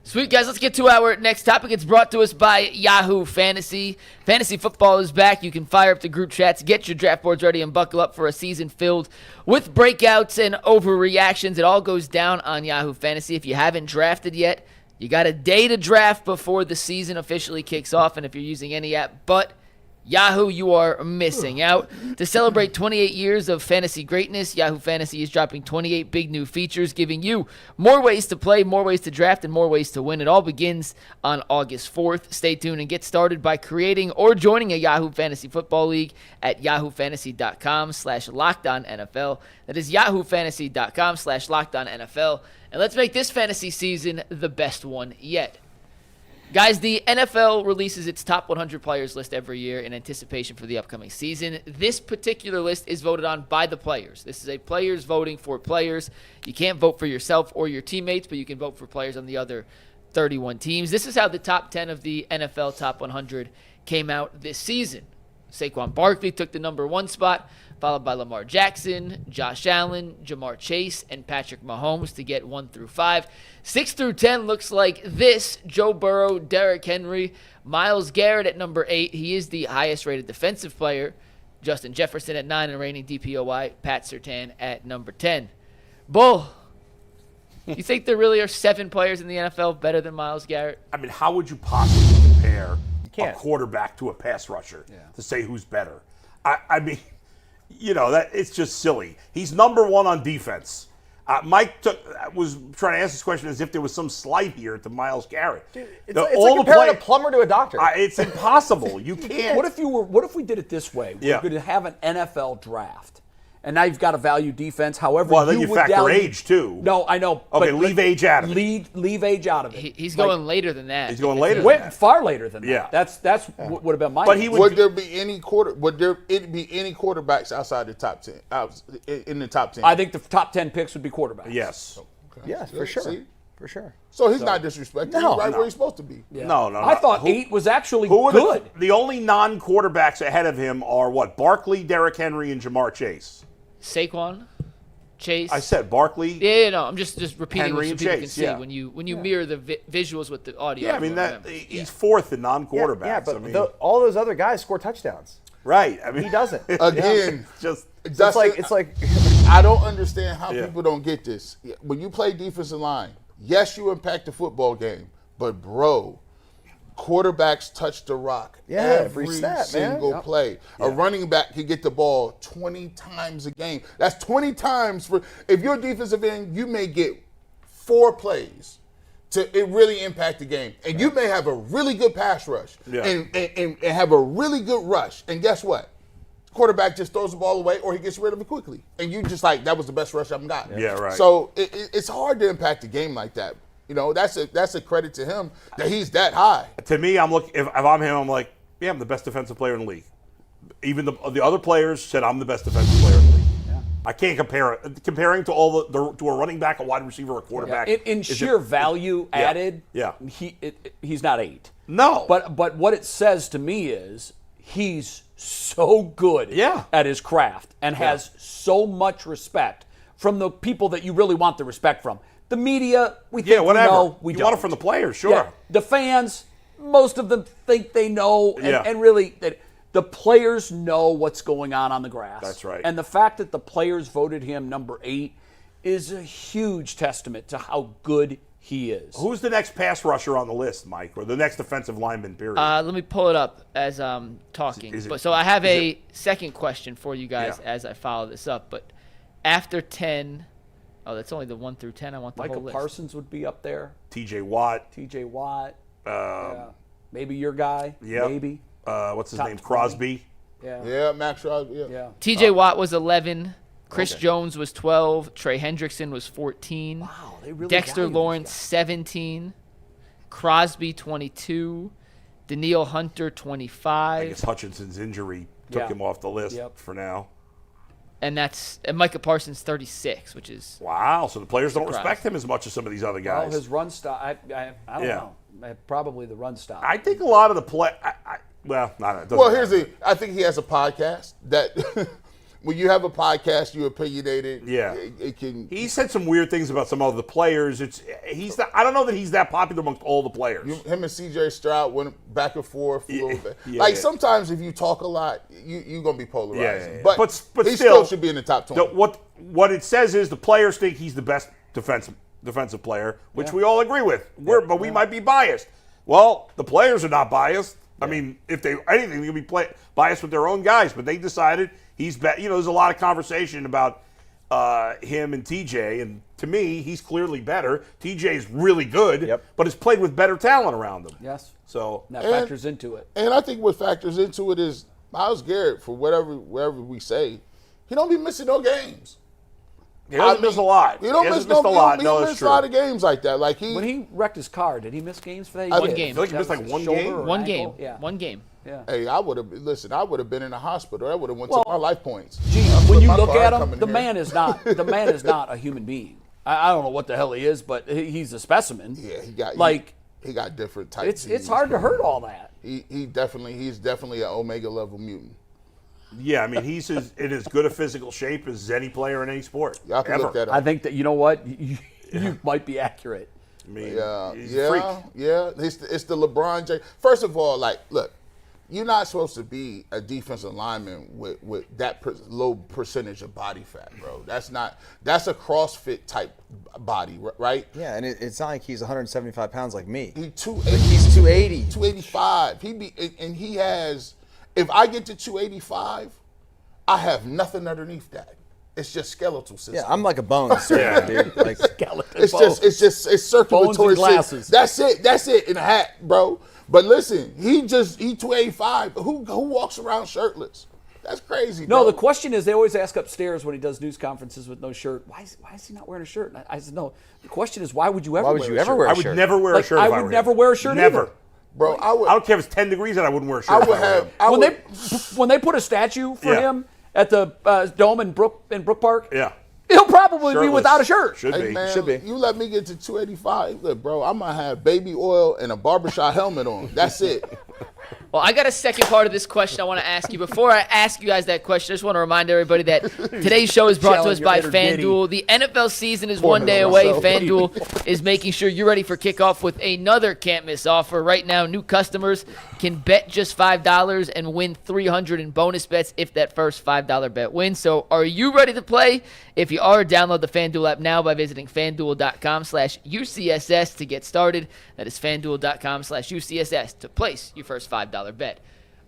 Sweet, guys. Let's get to our next topic. It's brought to us by Yahoo Fantasy. Fantasy football is back. You can fire up the group chats, get your draft boards ready, and buckle up for a season filled with breakouts and overreactions. It all goes down on Yahoo Fantasy. If you haven't drafted yet, you got a day to draft before the season officially kicks off. And if you're using any app but Yahoo, you are missing out. To celebrate 28 years of fantasy greatness, Yahoo Fantasy is dropping 28 big new features, giving you more ways to play, more ways to draft, and more ways to win. It all begins on August 4th. Stay tuned and get started by creating or joining a Yahoo Fantasy Football League at yahoofantasy.com/LockedOnNFL. That is yahoofantasy.com/LockedOnNFL. And let's make this fantasy season the best one yet. Guys, the NFL releases its top 100 players list every year in anticipation for the upcoming season. This particular list is voted on by the players. This is a players voting for players. You can't vote for yourself or your teammates, but you can vote for players on the other 31 teams. This is how the top 10 of the NFL top 100 came out this season. Saquon Barkley took the number 1 spot, followed by Lamar Jackson, Josh Allen, Jamar Chase, and Patrick Mahomes to get 1 through 5. 6 through 10 looks like this: Joe Burrow, Derrick Henry, Myles Garrett at number 8. He is the highest-rated defensive player. Justin Jefferson at 9 and reigning DPOY. Pat Surtain at number 10. Bull, you think there really are 7 players in the NFL better than Myles Garrett? I mean, how would you possibly compare a can't. quarterback to a pass rusher to say who's better? I mean, that it's just silly. He's number 1 on defense. Mike was trying to ask this question as if there was some slight here to Myles Garrett. It's like comparing a plumber to a doctor. It's impossible. You can't. What if we did it this way? We're going to have an NFL draft, and now you've got to value defense. However, well, then you factor age too. No, I know. Okay, leave age out of it. Leave age out of it. He's going later than that. He's going later. Than that. Far later than that. Yeah. That's what would have been my. But he would there be any quarterbacks outside the top 10? In the top 10, I think the top 10 picks would be quarterbacks. Yes. Okay. Yeah, for sure. See? For sure. So he's not disrespecting. No, he's right no. where he's supposed to be. Yeah. No. I thought 8 was actually good. The only non-quarterbacks ahead of him are what? Barkley, Derrick Henry, and Jamar Chase. Saquon, Chase. I said Barkley. Yeah, no, I'm just repeating Henry so and people Chase, can see yeah. when you mirror the visuals with the audio. Yeah, I mean everyone that remembers. he's 4th in non-quarterbacks. Yeah, but I mean, all those other guys score touchdowns. right. I mean, He doesn't. Again, just Dustin, It's like I don't understand how Yeah. people don't get this. When you play defensive line, yes, you impact the football game, but bro, quarterbacks touch the rock every snap, man. single Yep. play. A running back can get the ball 20 times a game. That's 20 times if you're a defensive end, you may get 4 plays to really impact the game. And you may have a really good pass rush and have a really good rush. And guess what? Quarterback just throws the ball away or he gets rid of it quickly. And you just like, that was the best rush I've got. Yeah, right. So it's hard to impact the game like that. That's a credit to him that he's that high. to me, I'm looking. If I'm him, I'm like, yeah, I'm the best defensive player in the league. Even the other players said I'm the best defensive player in the league. Yeah. I can't compare it. Comparing to to a running back, a wide receiver, a quarterback. In sheer value added, he's not 8. No. But what it says to me is he's so good at his craft and has so much respect from the people that you really want the respect from. The media, we think whatever. we know, we you don't. want it from the players, sure. Yeah. The fans, most of them think they know, Yeah. and really, the players know what's going on the grass. That's right. And the fact that the players voted him number 8 is a huge testament to how good he is. Who's the next pass rusher on the list, Mike, or the next defensive lineman? Period. Let me pull it up as I'm talking. So I have a second question for you guys as I follow this up. But after 10, that's only the 1 through 10. I want the Michael whole list. Parsons would be up there. T.J. Watt. T.J. Watt. Maybe your guy. Yeah. Maybe. What's his Top name? 20. Crosby. Yeah, Max Crosby. Yeah. T.J. Watt was 11. Chris Jones was 12. Trey Hendrickson was 14. Wow, they really Dexter value these Lawrence, guys. 17. Crosby, 22. Daniil Hunter, I 25. guess Hutchinson's injury took Yeah. him off the list Yep. for now. And Micah Parsons, 36, which is Wow. So the players don't Surprise. respect him as much as some of these other guys. Well, his run stop, I don't know. Probably the run stop. I think a lot of the play. Well, not. It doesn't Well, matter. I think he has a podcast that when you have a podcast, you opinionated. Yeah. It can. He said some weird things about some of the players. I don't know that he's that popular amongst all the players. Him and C.J. Stroud went back and forth a little bit. Yeah. Sometimes if you talk a lot, you're going to be polarizing. Yeah. But he still should be in the top 20. What it says is the players think he's the best defensive player, which we all agree with. But we might be biased. Well, the players are not biased. I mean, if they anything, they'll be biased with their own guys. But they decided he's better. There's a lot of conversation about him and TJ, and to me, he's clearly better. TJ's really good, but has played with better talent around him. Yes. So that factors into it. And I think what factors into it is Myles Garrett, for wherever we say, he don't be missing no games. he doesn't miss a lot. He don't He miss hasn't missed a lot. He No, don't that's miss true. a lot of games like that. Like When he wrecked his car, did he miss games for that? One did. game. I feel like he missed That like was one shoulder game. or one ankle? game. Yeah. One game. Yeah. Hey, I would have been in the hospital. I would have went Well, to my life points. Gee, I when put you my look car at him, coming the here. man is not a human being. I don't know what the hell he is, but he's a specimen. Yeah, he got like he got different types. it's hard to hurt all that. he's definitely an Omega level mutant. Yeah, I mean, he's in as good a physical shape as any player in any sport. Y'all can look that up. I think that, you know what? You might be accurate. I mean, he's a yeah, freak. yeah. It's the LeBron James. First of all, like, look, you're not supposed to be a defensive lineman with that low percentage of body fat, bro. That's a CrossFit type body, right? Yeah, and it's not like he's 175 pounds like me. He's 280. He's 280. 285. He has. If I get to 285, I have nothing underneath that. It's just skeletal system. Yeah, I'm like a bone, dude. Like, Skeleton It's bones. it's circulatory. Bones and system. That's it in a hat, bro. But listen, he 285. Who walks around shirtless? That's crazy. No, bro. the question is, they always ask upstairs when he does news conferences with no shirt, why is he not wearing a shirt? And I said, no. The question is, why would you ever Why wear would a you ever shirt? wear a I would shirt? never wear a Like, shirt. I if would were never him. wear a shirt Never. either. Bro, I don't care if it's 10 degrees and I wouldn't wear a shirt. When they put a statue for Yeah. him at the Dome in Brook Park, Yeah. he'll probably be Shirtless. without a shirt. Should Hey be. man, Should be. you let me get to 285, look, bro, I'm gonna have baby oil and a barbershop helmet on. That's it. Well, I got a second part of this question I want to ask you. Before I ask you guys that question, I just want to remind everybody that today's show is brought to us Challenge by your inner Diddy. FanDuel. The NFL season is one day away. So FanDuel is making sure you're ready for kickoff with another can't-miss offer. Right now, new customers can bet just $5 and win $300 in bonus bets if that first $5 bet wins. So are you ready to play? If you are, download the FanDuel app now by visiting FanDuel.com/UCSS to get started. That is FanDuel.com/UCSS to place your first $5 bet.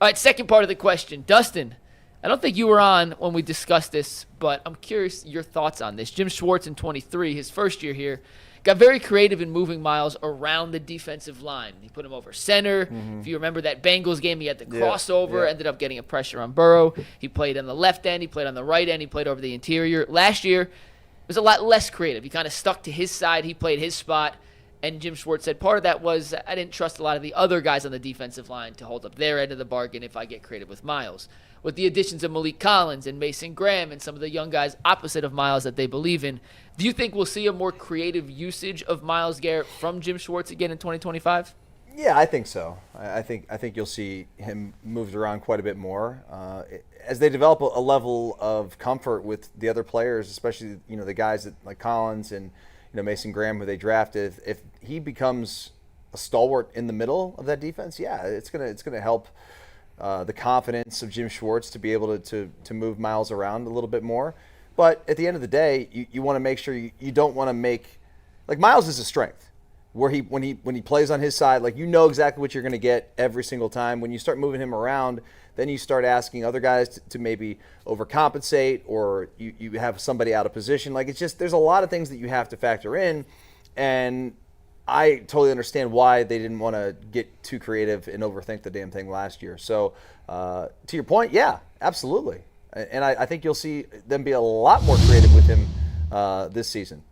All right, second part of the question. Dustin, I don't think you were on when we discussed this, but I'm curious your thoughts on this. Jim Schwartz in 23, his first year here, got very creative in moving Myles around the defensive line. He put him over center. If you remember that Bengals game, he had the crossover, ended up getting a pressure on Burrow. He played on the left end. He played on the right end. He played over the interior. Last year, it was a lot less creative. He kind of stuck to his side. He played his spot. And Jim Schwartz said part of that was I didn't trust a lot of the other guys on the defensive line to hold up their end of the bargain if I get creative with Myles. With the additions of Malik Collins and Mason Graham and some of the young guys opposite of Myles that they believe in, do you think we'll see a more creative usage of Myles Garrett from Jim Schwartz again in 2025? Yeah, I think so. I think you'll see him moved around quite a bit more as they develop a level of comfort with the other players, especially the guys that like Collins and Mason Graham, who they drafted. If he becomes a stalwart in the middle of that defense, yeah, it's gonna help the confidence of Jim Schwartz to be able to move Myles around a little bit more. But at the end of the day, you want to make sure you don't want to make like Myles is a strength. Where when he plays on his side, like exactly what you're going to get every single time. When you start moving him around, then you start asking other guys to maybe overcompensate, or you have somebody out of position. Like, it's just there's a lot of things that you have to factor in, and I totally understand why they didn't want to get too creative and overthink the damn thing last year. So to your point, yeah, absolutely, and I think you'll see them be a lot more creative with him this season.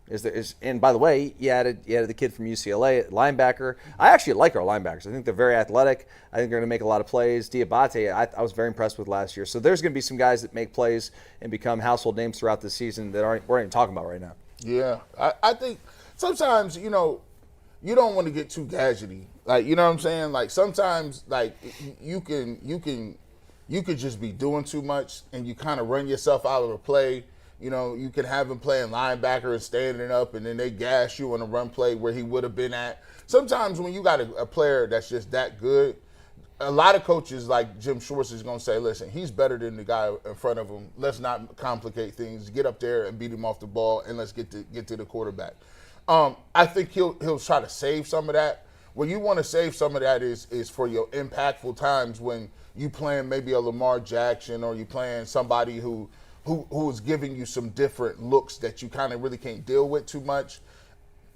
And by the way, you added the kid from UCLA, linebacker. I actually like our linebackers. I think they're very athletic. I think they're going to make a lot of plays. Diabate, I was very impressed with last year. So there's going to be some guys that make plays and become household names throughout the season that we're not even talking about right now. Yeah, I think sometimes you don't want to get too gadgety. Like, you know what I'm saying? Like, sometimes like you could just be doing too much and you kind of run yourself out of the play. You can have him playing linebacker and standing up, and then they gas you on a run play where he would have been at. Sometimes when you got a player that's just that good, a lot of coaches like Jim Schwartz is going to say, listen, he's better than the guy in front of him. Let's not complicate things. Get up there and beat him off the ball, and let's get to the quarterback. I think he'll try to save some of that. Where you want to save some of that is for your impactful times when you playing maybe a Lamar Jackson, or you playing somebody who is giving you some different looks that you kind of really can't deal with too much.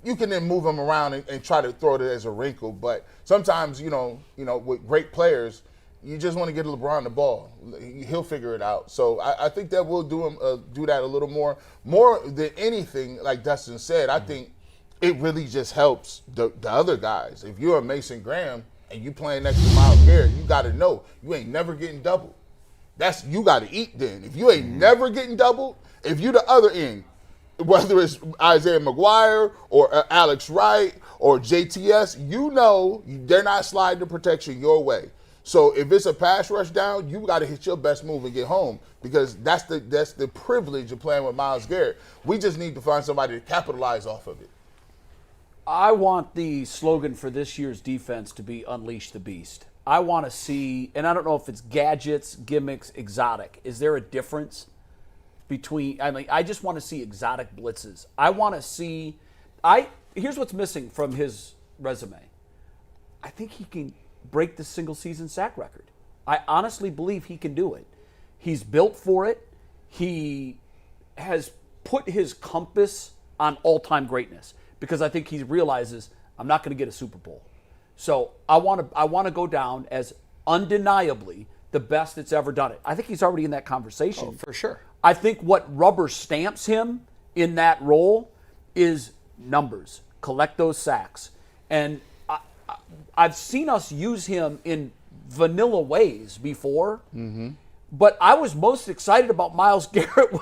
You can then move them around and try to throw it as a wrinkle. But sometimes, with great players, you just want to get LeBron the ball. He'll figure it out. So I think that we'll do that a little more. More than anything, like Dustin said, I think it really just helps the other guys. If you're a Mason Graham and you playing next to Myles Garrett, you got to know you ain't never getting doubled. You got to eat then. If you ain't never getting doubled, if you the other end, whether it's Isaiah McGuire or Alex Wright or JTS, they're not sliding the protection your way. So if it's a pass rush down, you got to hit your best move and get home because that's the privilege of playing with Myles Garrett. We just need to find somebody to capitalize off of it. I want the slogan for this year's defense to be Unleash the Beast. I want to see, and I don't know if it's gadgets, gimmicks, exotic. Is there a difference between, I just want to see exotic blitzes. I want to see, here's what's missing from his resume. I think he can break the single season sack record. I honestly believe he can do it. He's built for it. He has put his compass on all-time greatness because I think he realizes I'm not going to get a Super Bowl. So I want to go down as undeniably the best that's ever done it. I think he's already in that conversation. For sure. I think what rubber stamps him in that role is numbers. Collect those sacks. And I've seen us use him in vanilla ways before. Mm-hmm. But I was most excited about Myles Garrett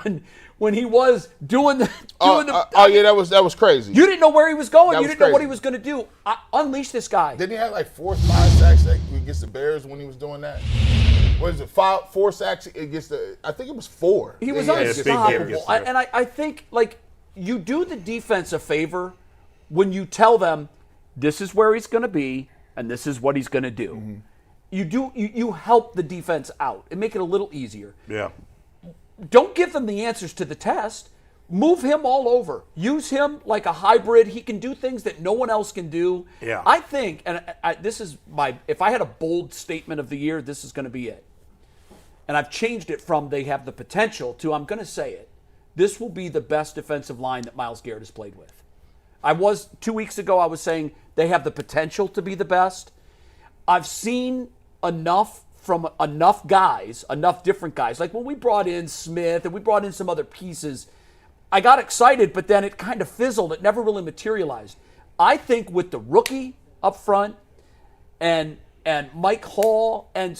when he was doing the. That was crazy. You didn't know where he was going. You didn't know what crazy. he was going to do. Unleash this guy. Didn't he have like 4 or 5 sacks against the Bears when he was doing that? What is it? 4 sacks against the? I think it was 4. He was big game unstoppable. against them. And I think like you do the defense a favor when you tell them this is where he's going to be and this is what he's going to do. Mm-hmm. You help the defense out and make it a little easier. Yeah. Don't give them the answers to the test. Move him all over. Use him like a hybrid. He can do things that no one else can do. Yeah. I think, and this is if I had a bold statement of the year, this is going to be it. And I've changed it from they have the potential to I'm going to say it. This will be the best defensive line that Myles Garrett has played with. 2 weeks ago, I was saying they have the potential to be the best. I've seen enough from enough different guys. Like when we brought in Smith and we brought in some other pieces, I got excited, but then it kind of fizzled. It never really materialized. I think with the rookie up front and Mike Hall and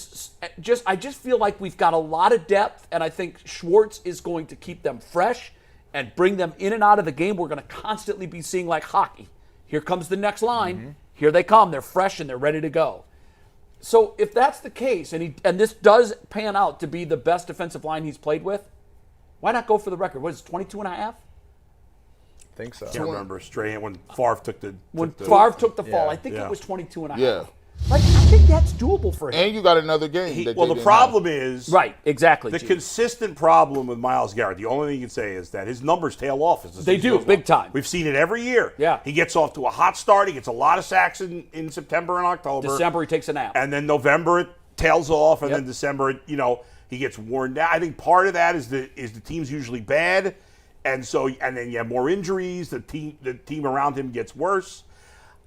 I just feel like we've got a lot of depth, and I think Schwartz is going to keep them fresh and bring them in and out of the game. We're going to constantly be seeing like hockey. Here comes the next line. Mm-hmm. Here they come. They're fresh and they're ready to go. So if that's the case, and this does pan out to be the best defensive line he's played with, why not go for the record? What is it, 22 and a half? I think so. I can't remember straight when Favre took the Favre took the fall. Yeah. I think it was 22 and a half. Yeah. Like, I think that's doable for him. And you got another game. The problem is right, exactly. the G. consistent problem with Myles Garrett. The only thing you can say is that his numbers tail off as the They season do, goes big on. time. We've seen it every year. Yeah. He gets off to a hot start. He gets a lot of sacks in September and October. December, he takes a nap. And then November it tails off, and Yep. then December, he gets worn down. I think part of that is the team's usually bad, and then you have more injuries. The team around him gets worse.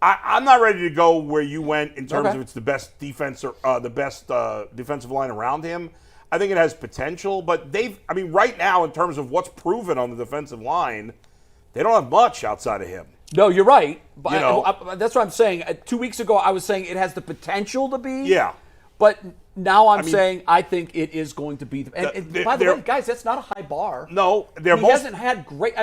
I'm not ready to go where you went in terms of it's the best defense or the best defensive line around him. I think it has potential, but right now in terms of what's proven on the defensive line, they don't have much outside of him. No, you're right. But that's what I'm saying. 2 weeks ago, I was saying it has the potential to be. Yeah. But now I'm saying I think it is going to be. And by the way, guys, that's not a high bar. No, he hasn't had great.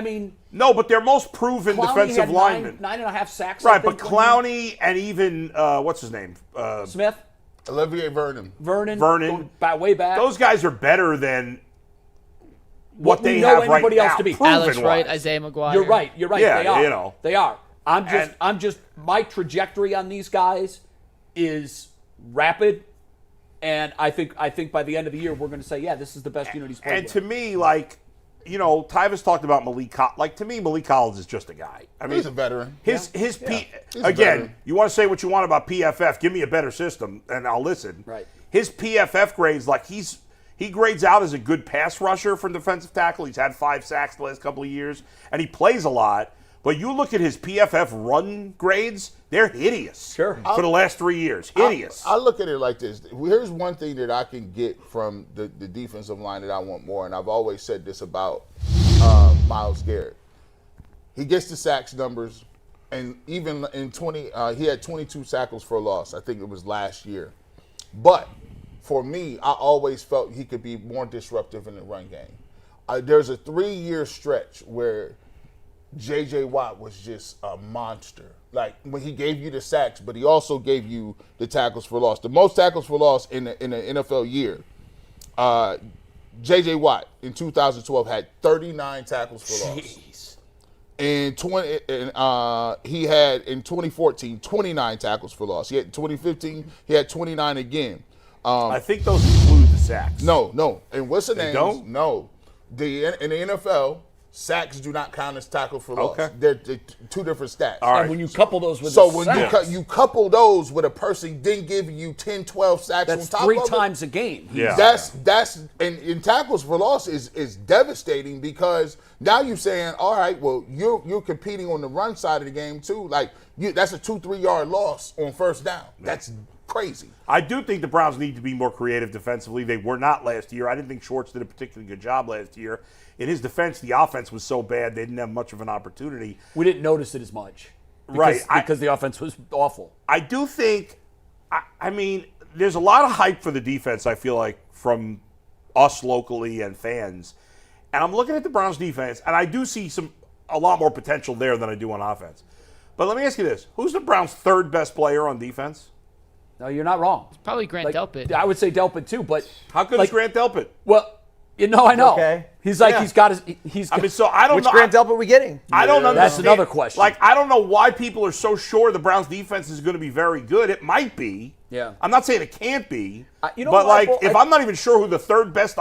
No, but they're most proven Clowney defensive had linemen. 9.5 sacks. Right, but Clowney and even what's his name? Smith, Olivier Vernon, going way back. Those guys are better than what they we know have right anybody now. else to be. Alex proven-wise. Wright, Isaiah McGuire. You're right. Yeah, they are. They are. And- I'm just. My trajectory on these guys is rapid. And I think by the end of the year, we're going to say, yeah, this is the best unit he's played And with. to me, Tyvis talked about Malik Collins. To me, Malik Collins is just a guy. he's a veteran. He's a again, veteran. you want to say what you want about PFF, give me a better system, and I'll listen. Right. His PFF grades, he grades out as a good pass rusher from defensive tackle. He's had 5 sacks the last couple of years, and he plays a lot. But you look at his PFF run grades, they're hideous. Sure. For the last 3 years. Hideous. I look at it like this. Here's one thing that I can get from the defensive line that I want more, and I've always said this about Myles Garrett. He gets the sacks numbers, and even in he had 22 tackles for a loss. I think it was last year. But for me, I always felt he could be more disruptive in the run game. There's a 3-year stretch where J.J. Watt was just a monster. Like, when he gave you the sacks, but he also gave you the tackles for loss. The most tackles for loss in the NFL year, J.J. Watt in 2012 had 39 tackles for loss. Jeez. He had in 2014 29 tackles for loss. He had in 2015 he had 29 again. I think those include the sacks. No. And what's the name? don't? No. In the NFL, sacks do not count as tackle for loss. Okay. They're two different stats. All right. And when you couple those with So the when sacks, you couple those with a person then giving you 10, 12 sacks that's on top 3 of it, times a game. Yeah. that's and in tackles for loss is devastating, because now you're saying, all right, well, you're competing on the run side of the game too. Like, that's a 2-3 yard loss on first down. That's crazy. I do think the Browns need to be more creative defensively. They were not last year. I didn't think Schwartz did a particularly good job last year. In his defense, the offense was so bad they didn't have much of an opportunity. We didn't notice it as much. Right. Because the offense was awful. I do think, I mean, there's a lot of hype for the defense, I feel like, from us locally and fans. And I'm looking at the Browns defense, and I do see a lot more potential there than I do on offense. But let me ask you this. Who's the Browns' third best player on defense? No, you're not wrong. Probably Grant Delpit. I would say Delpit too, but How good is Grant Delpit? well, I know. Okay. He's like Yeah. he's got his I mean, so I don't Which know. Grant Delpit we getting? I don't understand. That's another question. Like, I don't know why people are so sure the Browns defense is going to be very good. It might be. Yeah. I'm not saying it can't be. You know but, what, like, Bull, if I'm not even sure who the third best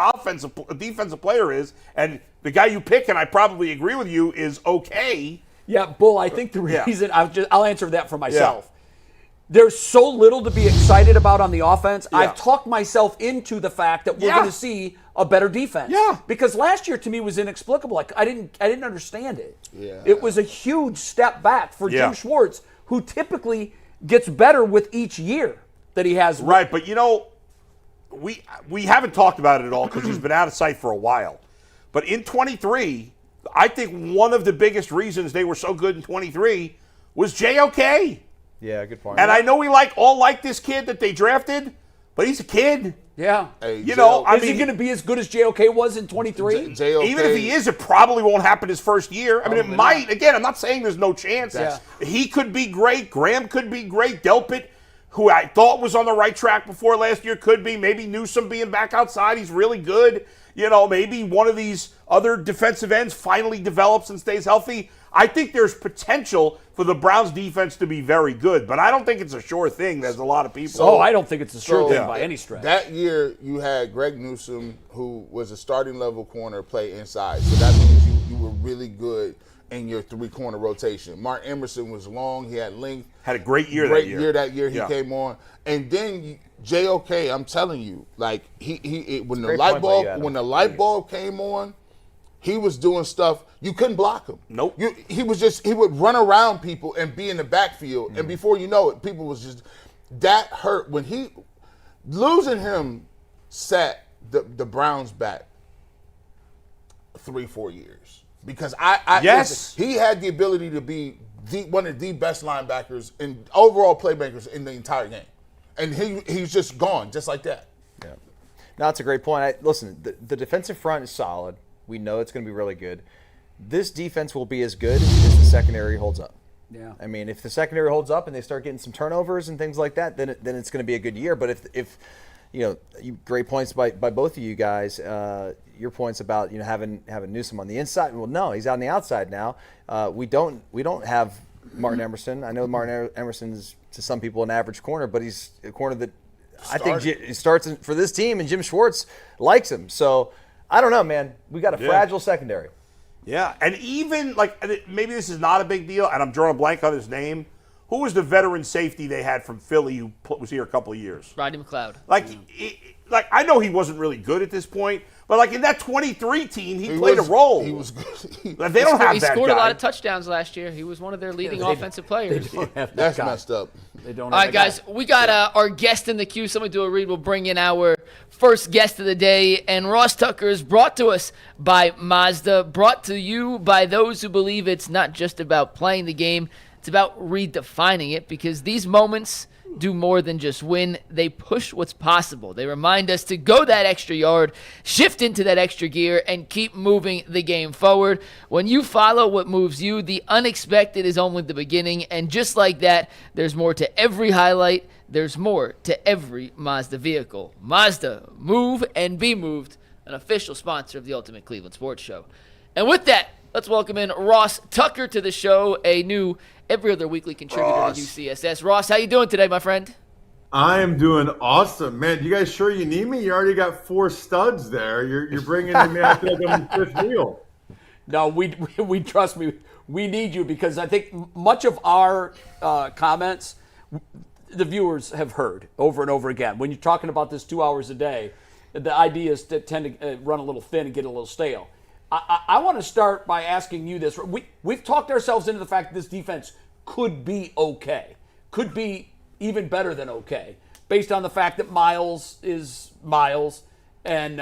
defensive player is, and the guy you pick, and I probably agree with you, is okay. Yeah, Bull, I think the Yeah. reason I'll answer that for myself. There's so little to be excited about on the offense. Yeah. I've talked myself into the fact that we're Yeah. going to see a better defense. Yeah. Because last year to me was inexplicable. Like I didn't understand it. Yeah. It was a huge step back for Yeah. Jim Schwartz, who typically gets better with each year that he has. Right, but, we haven't talked about it at all because he's been out of sight for a while. But in 23, I think one of the biggest reasons they were so good in 23 was JOK. Yeah, good point. And I know we like this kid that they drafted, but he's a kid. Yeah. Hey, You know, I Is he mean, going to be as good as JOK was in 23? JOK, even if he is, it probably won't happen his first year. I mean, it Probably might. not. Again, I'm not saying there's no chance. Yeah. He could be great. Graham could be great. Delpit, who I thought was on the right track before last year, could be. Maybe Newsome being back outside, he's really good. Maybe one of these other defensive ends finally develops and stays healthy. I think there's potential for the Browns defense to be very good, but I don't think it's a sure thing. There's a lot of people. I don't think it's a sure thing yeah. by any stretch. That year, you had Greg Newsome, who was a starting level corner, play inside. So that means you were really good in your 3-corner rotation. Mark Emerson was long. He had length. Had a great year Great that year. year that year he Yeah. came on. And then JOK, I'm telling you, like when the Great light point by bulb you, Adam. when the light bulb came on, he was doing stuff you couldn't block him. Nope. He would run around people and be in the backfield, and before you know it, people was just that hurt when losing him set the Browns back 3-4 years, because Yes. he had the ability to be one of the best linebackers and overall playmakers in the entire game, and he's just gone just like that. Yeah. No, that's a great point. Listen, the defensive front is solid. We know it's going to be really good. This defense will be as good as the secondary holds up. Yeah. I mean, if the secondary holds up and they start getting some turnovers and things like that, then it's going to be a good year. But if great points by both of you guys. Your points about having Newsome on the inside. Well, no, he's on the outside now. We don't have Martin Emerson. I know Martin Emerson is to some people an average corner, but he's a corner that I think he starts for this team, and Jim Schwartz likes him. So I don't know, man. We got a fragile secondary. Yeah, and even, maybe this is not a big deal, and I'm drawing a blank on his name. Who was the veteran safety they had from Philly who was here a couple of years? Rodney McLeod. I know he wasn't really good at this point, but in that 23 team, he played a role. He was good. They don't have He that scored guy. a lot of touchdowns last year. He was one of their leading offensive players. That's messed up. They don't All have right, a guy. guys, we got our guest in the queue. Somebody do a read. We'll bring in our first guest of the day. And Ross Tucker is brought to us by Mazda, brought to you by those who believe it's not just about playing the game, it's about redefining it, because these moments do more than just win. They push what's possible. They remind us to go that extra yard, shift into that extra gear, and keep moving the game forward. When you follow what moves you, the unexpected is only the beginning. And just like that, there's more to every highlight. There's more to every Mazda vehicle. Mazda, move and be moved, an official sponsor of the Ultimate Cleveland Sports Show. And with that, let's welcome in Ross Tucker to the show, a new every other weekly contributor to UCSS. Ross, how you doing today, my friend? I am doing awesome, man. You guys sure you need me? You already got 4 studs there. You're bringing me out like I'm the 5th wheel. No, we trust me. We need you because I think much of our comments the viewers have heard over and over again. When you're talking about this 2 hours a day, the ideas that tend to run a little thin and get a little stale. I want to start by asking you this. We've talked ourselves into the fact that this defense could be okay, could be even better than okay, based on the fact that Myles is Myles. And,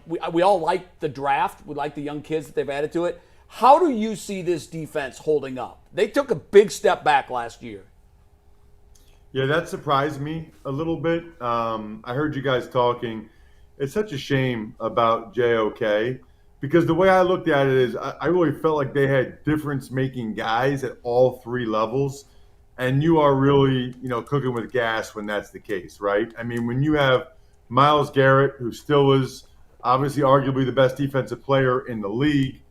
we all like the draft. We like the young kids that they've added to it. How do you see this defense holding up? They took a big step back last year. Yeah, that surprised me a little bit. I heard you guys talking. It's such a shame about JOK. Because the way I looked at it is I really felt like they had difference-making guys at all 3 levels, and you are really, cooking with gas when that's the case, right? I mean, when you have Myles Garrett, who still is obviously arguably the best defensive player in the league,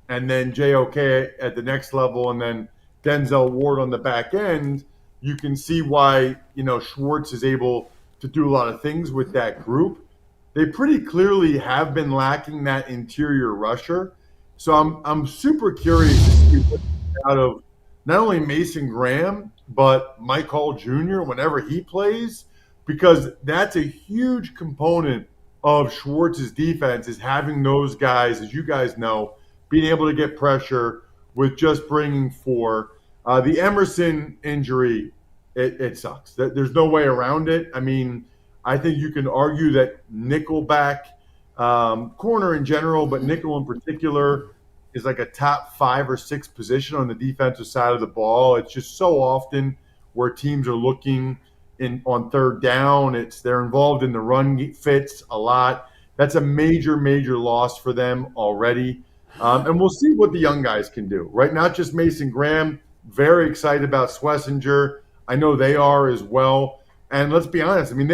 and then JOK at the next level, and then Denzel Ward on the back end, you can see why, Schwartz is able to do a lot of things with that group. They pretty clearly have been lacking that interior rusher. So I'm super curious to see what out of not only Mason Graham, but Mike Hall Jr. whenever he plays, because that's a huge component of Schwartz's defense is having those guys, as you guys know, being able to get pressure with just bringing 4. The Emerson injury, it sucks. There's no way around it. I mean, I think you can argue that nickelback, corner in general, but nickel in particular, is like a top 5 or 6 position on the defensive side of the ball. It's just so often where teams are looking on 3rd down. They're involved in the run fits a lot. That's a major, major loss for them already. And we'll see what the young guys can do, right? Not just Mason Graham. Very excited about Schlesinger. I know they are as well. And let's be honest. I mean,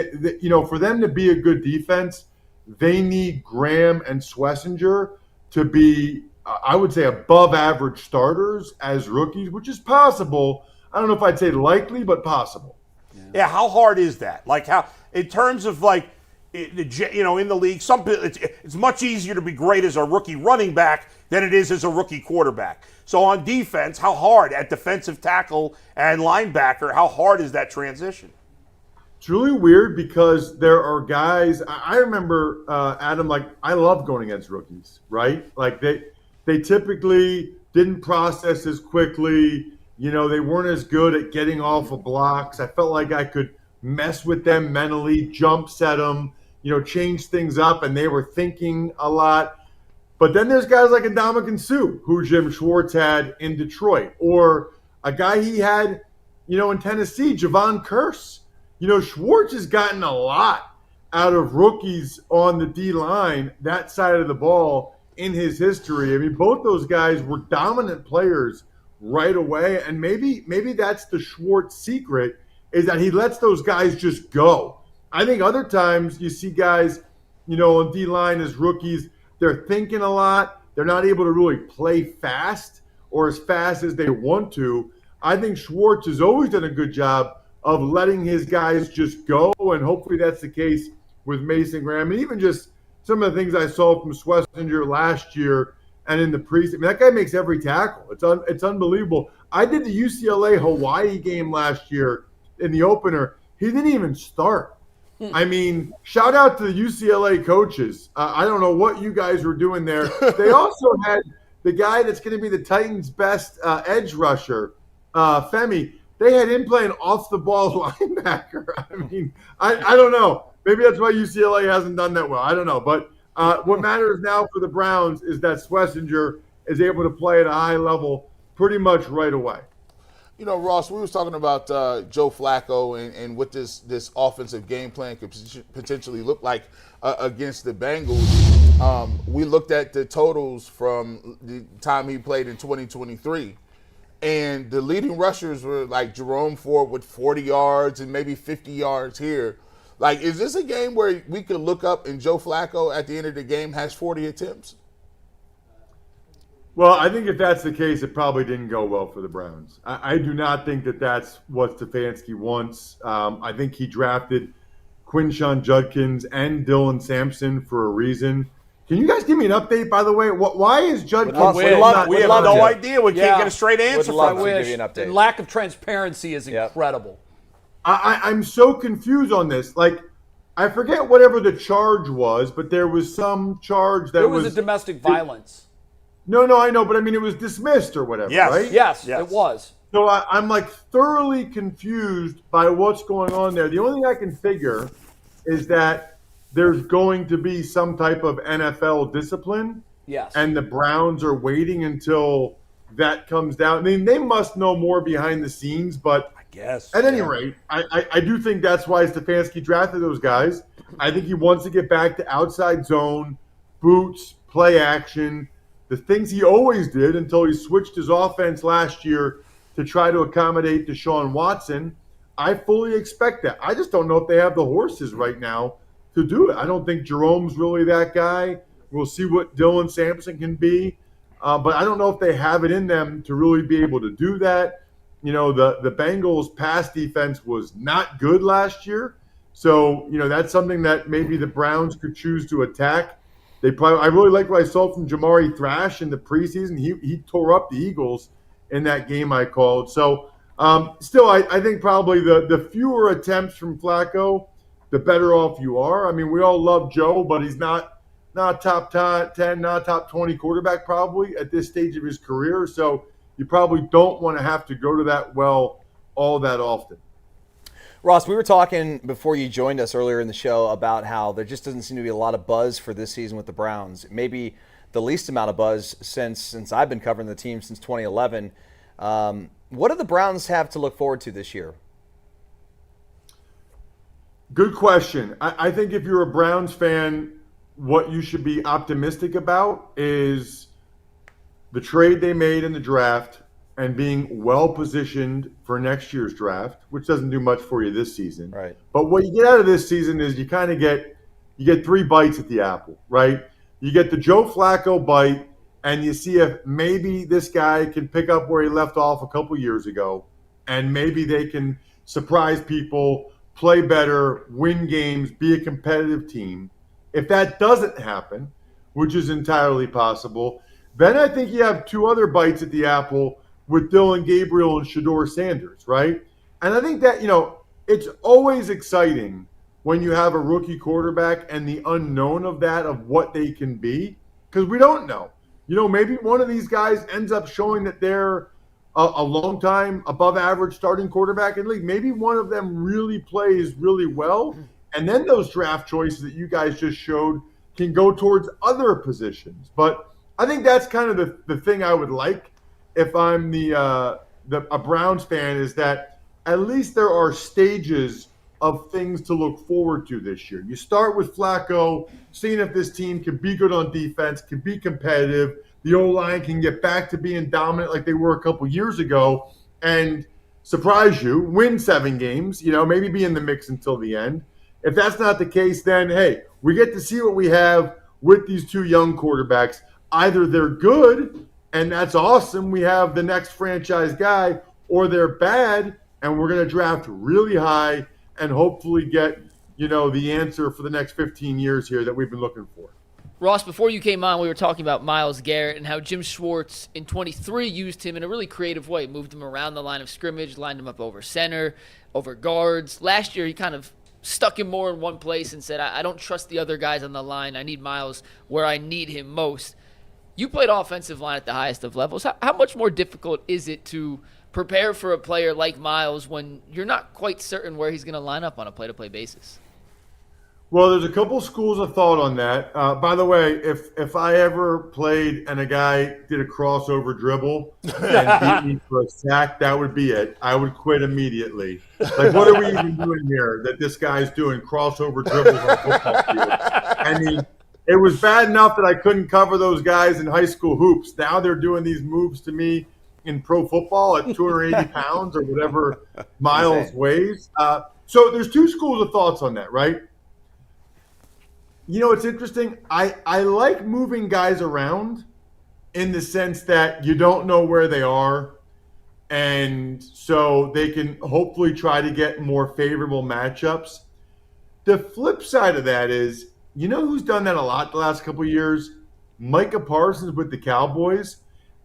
for them to be a good defense, they need Graham and Schlesinger to be, I would say, above average starters as rookies, which is possible. I don't know if I'd say likely, but possible. Yeah, how hard is that? Like how, in terms of like, in the league, it's much easier to be great as a rookie running back than it is as a rookie quarterback. So on defense, how hard at defensive tackle and linebacker, how hard is that transition? It's really weird because there are guys. I remember, Adam, like I love going against rookies, right? Like they typically didn't process as quickly. They weren't as good at getting off of blocks. I felt like I could mess with them mentally, jump set them, change things up, and they were thinking a lot. But then there's guys like Ndamukong Suh, who Jim Schwartz had in Detroit, or a guy he had, in Tennessee, Javon Curse. Schwartz has gotten a lot out of rookies on the D-line, that side of the ball, in his history. I mean, both those guys were dominant players right away, and maybe that's the Schwartz secret, is that he lets those guys just go. I think other times you see guys, on D-line as rookies, they're thinking a lot. They're not able to really play fast or as fast as they want to. I think Schwartz has always done a good job of letting his guys just go, and hopefully that's the case with Mason Graham. And even just some of the things I saw from Schlesinger last year and in the preseason. I mean, that guy makes every tackle. It's unbelievable. I did the UCLA-Hawaii game last year in the opener. He didn't even start. I mean, shout out to the UCLA coaches. I don't know what you guys were doing there. They also had the guy that's going to be the Titans' best edge rusher, Femi. They had him playing off-the-ball linebacker. I mean, I don't know. Maybe that's why UCLA hasn't done that well. I don't know. But what matters now for the Browns is that Schlesinger is able to play at a high level pretty much right away. You know, Ross, we was talking about Joe Flacco and what this offensive game plan could potentially look like against the Bengals. We looked at the totals from the time he played in 2023, and the leading rushers were like Jerome Ford with 40 yards and maybe 50 yards here. Like, is this a game where we could look up and Joe Flacco at the end of the game has 40 attempts? Well, I think if that's the case, it probably didn't go well for the Browns. I do not think that that's what Stefanski wants. I think he drafted Quinshon Judkins and Dylan Sampson for a reason. Can you guys give me an update, by the way? Why is Judkins We have no idea. We can't get a straight answer from him. Give you an update. The lack of transparency is incredible. I'm so confused on this. Like, I forget whatever the charge was, but there was some charge that It was a domestic violence. No, I know, but I mean, it was dismissed or whatever, Yes. right? Yes, it was. So I'm like thoroughly confused by what's going on there. The only thing I can figure is that there's going to be some type of NFL discipline. Yes. And the Browns are waiting until that comes down. I mean, they must know more behind the scenes, but I guess. at any rate, I do think that's why Stefanski drafted those guys. I think he wants to get back to outside zone, boots, play action, the things he always did until he switched his offense last year to try to accommodate Deshaun Watson. I fully expect that. I just don't know if they have the horses right now to do it. I don't think Jerome's really that guy. We'll see what Dylan Sampson can be. But I don't know if they have it in them to really be able to do that. You know, the Bengals' pass defense was not good last year. So, you know, that's something that maybe the Browns could choose to attack. I really like what I saw from Jamari Thrash in the preseason. He tore up the Eagles in that game I called. So, still, I think probably the fewer attempts from Flacco, the better off you are. I mean, we all love Joe, but he's not top 10, not top 20 quarterback probably at this stage of his career. So you probably don't want to have to go to that well all that often. Ross, we were talking before you joined us earlier in the show about how there just doesn't seem to be a lot of buzz for this season with the Browns. Maybe the least amount of buzz since I've been covering the team since 2011. What do the Browns have to look forward to this year? Good question. I think if you're a Browns fan, what you should be optimistic about is the trade they made in the draft and being well-positioned for next year's draft, which doesn't do much for you this season. Right. But what you get out of this season is you kind of get 3 bites at the apple, right? You get the Joe Flacco bite, and you see if maybe this guy can pick up where he left off a couple years ago, and maybe they can surprise people, play better, win games, be a competitive team. If that doesn't happen, which is entirely possible, then I think you have 2 other bites at the apple with Dylan Gabriel and Shedeur Sanders, right? And I think that, you know, it's always exciting when you have a rookie quarterback and the unknown of that, of what they can be, because we don't know. You know, maybe one of these guys ends up showing that they're a long time above average starting quarterback in the league. Maybe one of them really plays really well, and then those draft choices that you guys just showed can go towards other positions. But I think that's kind of the thing I would like if I'm a Browns fan, is that at least there are stages of things to look forward to this year. You start with Flacco, seeing if this team can be good on defense, can be competitive, the O-line can get back to being dominant like they were a couple years ago and surprise you, win 7 games, you know, maybe be in the mix until the end. If that's not the case, then, hey, we get to see what we have with these 2 young quarterbacks. Either they're good, and that's awesome, we have the next franchise guy, or they're bad, and we're going to draft really high and hopefully get, you know, the answer for the next 15 years here that we've been looking for. Ross, before you came on, we were talking about Myles Garrett and how Jim Schwartz in 23 used him in a really creative way, moved him around the line of scrimmage, lined him up over center, over guards. Last year, he kind of stuck him more in one place and said, I don't trust the other guys on the line. I need Myles where I need him most. You played offensive line at the highest of levels. How much more difficult is it to prepare for a player like Myles when you're not quite certain where he's going to line up on a play-to-play basis? Well, there's a couple schools of thought on that. By the way, if I ever played and a guy did a crossover dribble and beat me for a sack, that would be it. I would quit immediately. Like, what are we even doing here that this guy's doing crossover dribbles on a football field? I mean, it was bad enough that I couldn't cover those guys in high school hoops. Now they're doing these moves to me in pro football at 280 pounds or whatever Myles weighs. So there's two schools of thoughts on that, right? You know, it's interesting. I like moving guys around in the sense that you don't know where they are. And so they can hopefully try to get more favorable matchups. The flip side of that is, you know who's done that a lot the last couple of years? Micah Parsons with the Cowboys.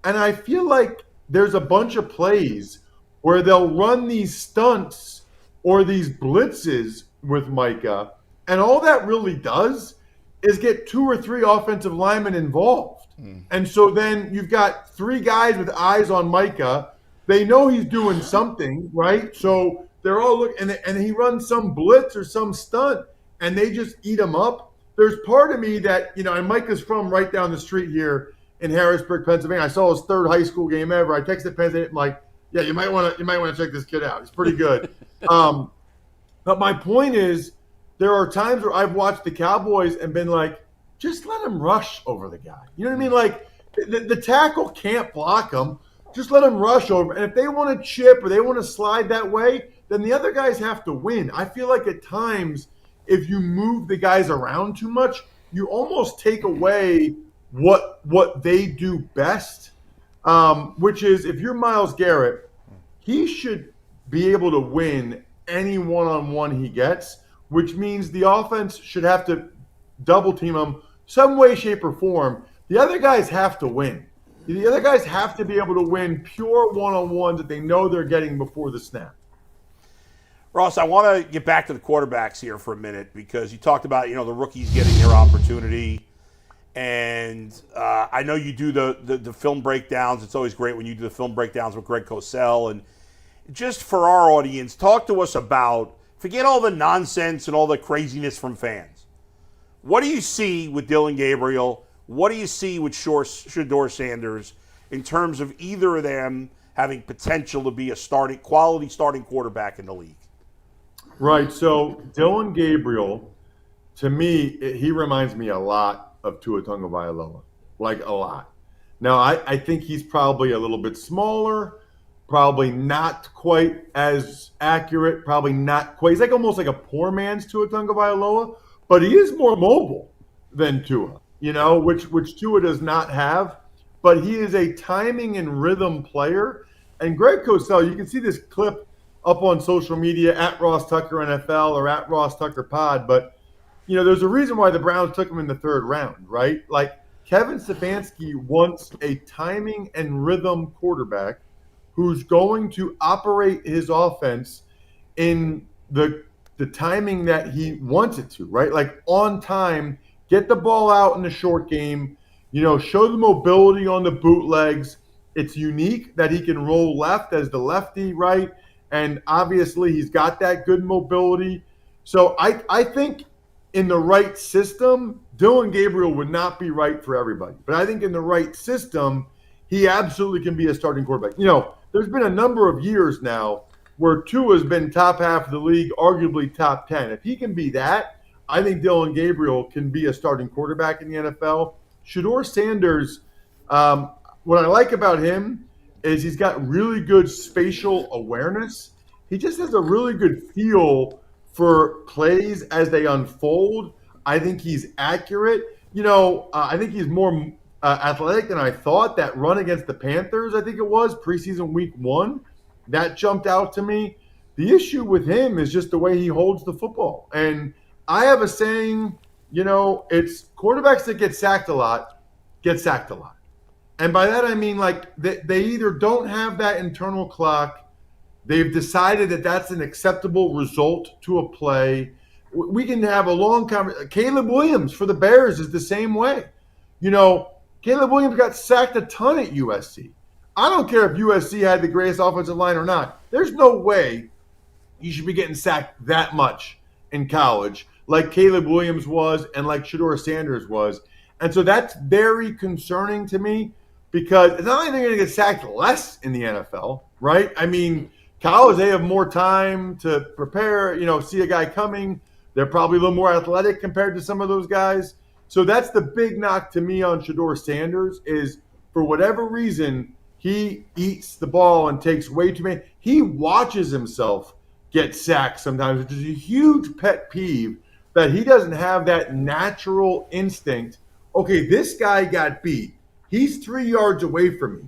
And I feel like there's a bunch of plays where they'll run these stunts or these blitzes with Micah. And all that really does is get 2 or 3 offensive linemen involved. And so then you've got 3 guys with eyes on Micah. They know he's doing something, right? So they're all looking, and he runs some blitz or some stunt, and they just eat him up. There's part of me that, you know, and Micah's from right down the street here in Harrisburg, Pennsylvania. I saw his 3rd high school game ever. I texted Penn State, I'm like, yeah, you might want to check this kid out. He's pretty good. But my point is, there are times where I've watched the Cowboys and been like, just let him rush over the guy. You know what I mean? Like, the tackle can't block him. Just let him rush over. And if they want to chip or they want to slide that way, then the other guys have to win. I feel like at times, if you move the guys around too much, you almost take away what they do best, which is if you're Myles Garrett, he should be able to win any one-on-one he gets, which means the offense should have to double team him some way, shape, or form. The other guys have to win. The other guys have to be able to win pure one-on-ones that they know they're getting before the snap. Ross, I want to get back to the quarterbacks here for a minute because you talked about, you know, the rookies getting their opportunity. And I know you do the film breakdowns. It's always great when you do the film breakdowns with Greg Cosell. And just for our audience, talk to us about, forget all the nonsense and all the craziness from fans. What do you see with Dillon Gabriel? What do you see with Shedeur Sanders in terms of either of them having potential to be a quality starting quarterback in the league? Right. So Dillon Gabriel, to me, he reminds me a lot of Tua Tagovailoa, like a lot. Now, I think he's probably a little bit smaller, probably not quite as accurate, probably not quite. He's like almost like a poor man's Tua Tagovailoa, but he is more mobile than Tua, you know, which Tua does not have. But he is a timing and rhythm player. And Greg Cosell, you can see this clip up on social media at Ross Tucker NFL or at Ross Tucker Pod, but you know, there's a reason why the Browns took him in the 3rd round, right? Like Kevin Stefanski wants a timing and rhythm quarterback who's going to operate his offense in the timing that he wants it to, right? Like on time, get the ball out in the short game, you know, show the mobility on the bootlegs. It's unique that he can roll left as the lefty, right? And obviously he's got that good mobility. So I think in the right system, Dillon Gabriel would not be right for everybody. But I think in the right system, he absolutely can be a starting quarterback. You know, there's been a number of years now where Tua has been top half of the league, arguably top 10. If he can be that, I think Dillon Gabriel can be a starting quarterback in the NFL. Shedeur Sanders, what I like about him is he's got really good spatial awareness. He just has a really good feel for plays as they unfold. I think he's accurate. You know, I think he's more athletic than I thought. That run against the Panthers, I think it was, preseason week 1, that jumped out to me. The issue with him is just the way he holds the football. And I have a saying, you know, it's quarterbacks that get sacked a lot get sacked a lot. And by that I mean, like, they either don't have that internal clock, they've decided that that's an acceptable result to a play. We can have a long conversation. Caleb Williams for the Bears is the same way. You know, Caleb Williams got sacked a ton at USC. I don't care if USC had the greatest offensive line or not. There's no way you should be getting sacked that much in college. like Caleb Williams was and like Shedeur Sanders was. And so that's very concerning to me because it's not like they're going to get sacked less in the NFL, right? I mean, college, they have more time to prepare, see a guy coming. They're probably a little more athletic compared to some of those guys. So that's the big knock to me on Shedeur Sanders is for whatever reason, he eats the ball and takes way too many. He watches himself get sacked sometimes, which is a huge pet peeve that he doesn't have that natural instinct. Okay, this guy got beat. He's 3 yards away from me.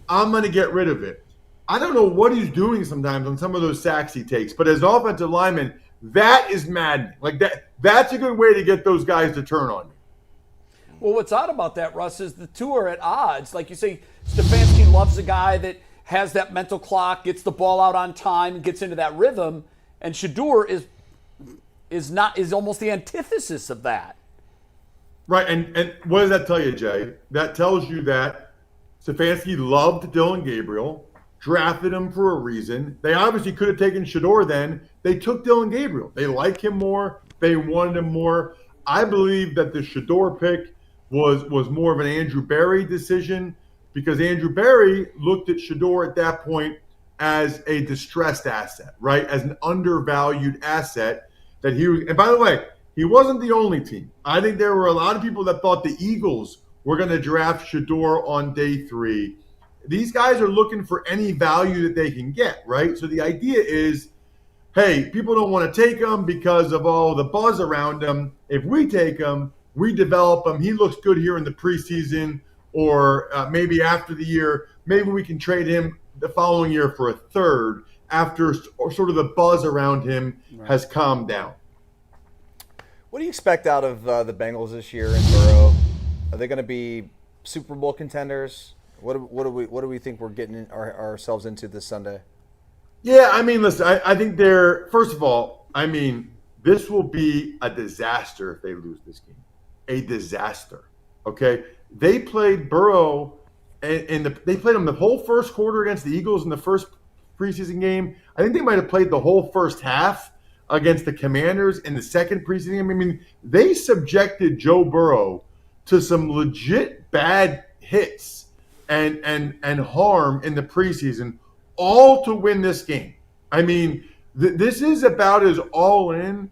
I'm going to get rid of it. I don't know what he's doing sometimes on some of those sacks he takes, but as an offensive lineman, that is maddening. Like that's a good way to get those guys to turn on you. Well, what's odd about that, Russ, is the two are at odds. Like you say, Stefanski loves a guy that has that mental clock, gets the ball out on time, gets into that rhythm, and Shedeur is almost the antithesis of that. Right, and what does that tell you, Jay? That tells you that Stefanski loved Dylan Gabriel, drafted him for a reason. They obviously could have taken Shedeur then. They took Dylan Gabriel. They like him more. They wanted him more. I believe that the Shedeur pick was more of an Andrew Berry decision because Andrew Berry looked at Shedeur at that point as a distressed asset, right? As an undervalued asset that he was. And by the way, he wasn't the only team. I think there were a lot of people that thought the Eagles were going to draft Shedeur on day 3. These guys are looking for any value that they can get, right? So the idea is, hey, people don't want to take him because of all the buzz around him. If we take him, we develop him, he looks good here in the preseason or maybe after the year, maybe we can trade him the following year for a third after sort of the buzz around him has calmed down. What do you expect out of the Bengals this year in Burrow? Are they going to be Super Bowl contenders? What do we think we're getting ourselves into this Sunday? Yeah, I mean, listen, I think first of all, I mean, this will be a disaster if they lose this game. A disaster. Okay? They played Burrow they played him the whole first quarter against the Eagles in the first preseason game. I think they might have played the whole first half against the Commanders in the second preseason game. I mean, they subjected Joe Burrow to some legit bad hits and harm in the preseason, all to win this game. I mean, this is about as all in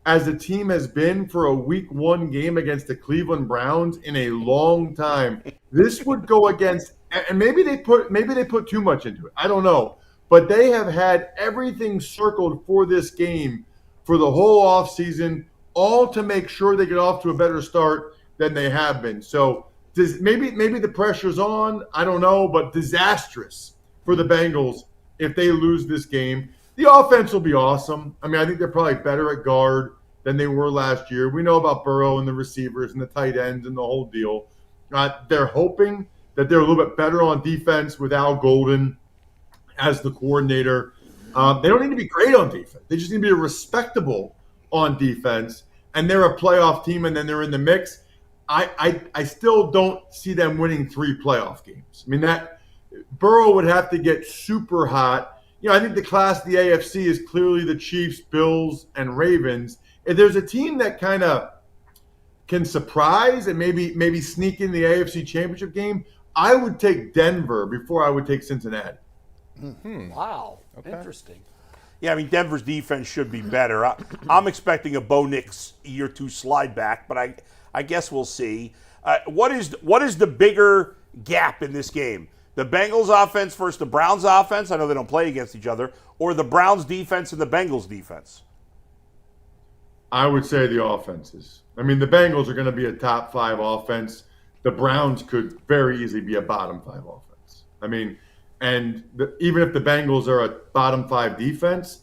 as the team has been for a week 1 game against the Cleveland Browns in a long time. This would go against, and maybe they put too much into it. I don't know. But they have had everything circled for this game for the whole offseason, all to make sure they get off to a better start than they have been. So maybe the pressure's on. I don't know, but disastrous for the Bengals if they lose this game. The offense will be awesome. I mean, I think they're probably better at guard than they were last year. We know about Burrow and the receivers and the tight ends and the whole deal. They're hoping that they're a little bit better on defense with Al Golden as the coordinator. They don't need to be great on defense. They just need to be respectable on defense. And they're a playoff team, and then they're in the mix. I still don't see them winning 3 playoff games. I mean, that Burrow would have to get super hot. I think the class of the AFC is clearly the Chiefs, Bills, and Ravens. If there's a team that kind of can surprise and maybe sneak in the AFC Championship game, I would take Denver before I would take Cincinnati. Mm-hmm. Wow. Okay. Interesting. Yeah, I mean, Denver's defense should be better. I'm expecting a Bo Nix year 2 slide back, but I guess we'll see. What is the bigger gap in this game? The Bengals offense versus the Browns offense? I know they don't play against each other. Or the Browns defense and the Bengals defense? I would say the offenses. I mean, the Bengals are going to be a top 5 offense. The Browns could very easily be a bottom 5 offense. I mean, and even if the Bengals are a bottom 5 defense,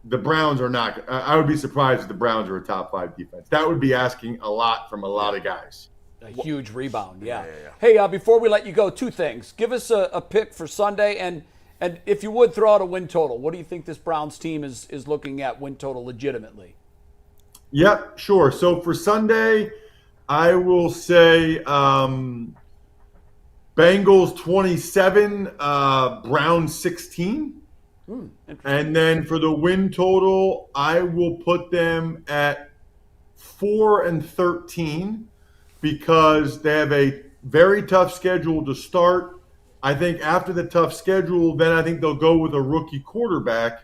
the Browns are not. I would be surprised if the Browns are a top 5 defense. That would be asking a lot from a lot of guys. A huge rebound, yeah. Hey, before we let you go, 2 things. Give us a pick for Sunday, and if you would, throw out a win total. What do you think this Browns team is looking at win total legitimately? Yep, sure. So for Sunday, I will say Bengals 27, Browns 16. And then for the win total, I will put them at 4-13 because they have a very tough schedule to start. I think after the tough schedule, then I think they'll go with a rookie quarterback.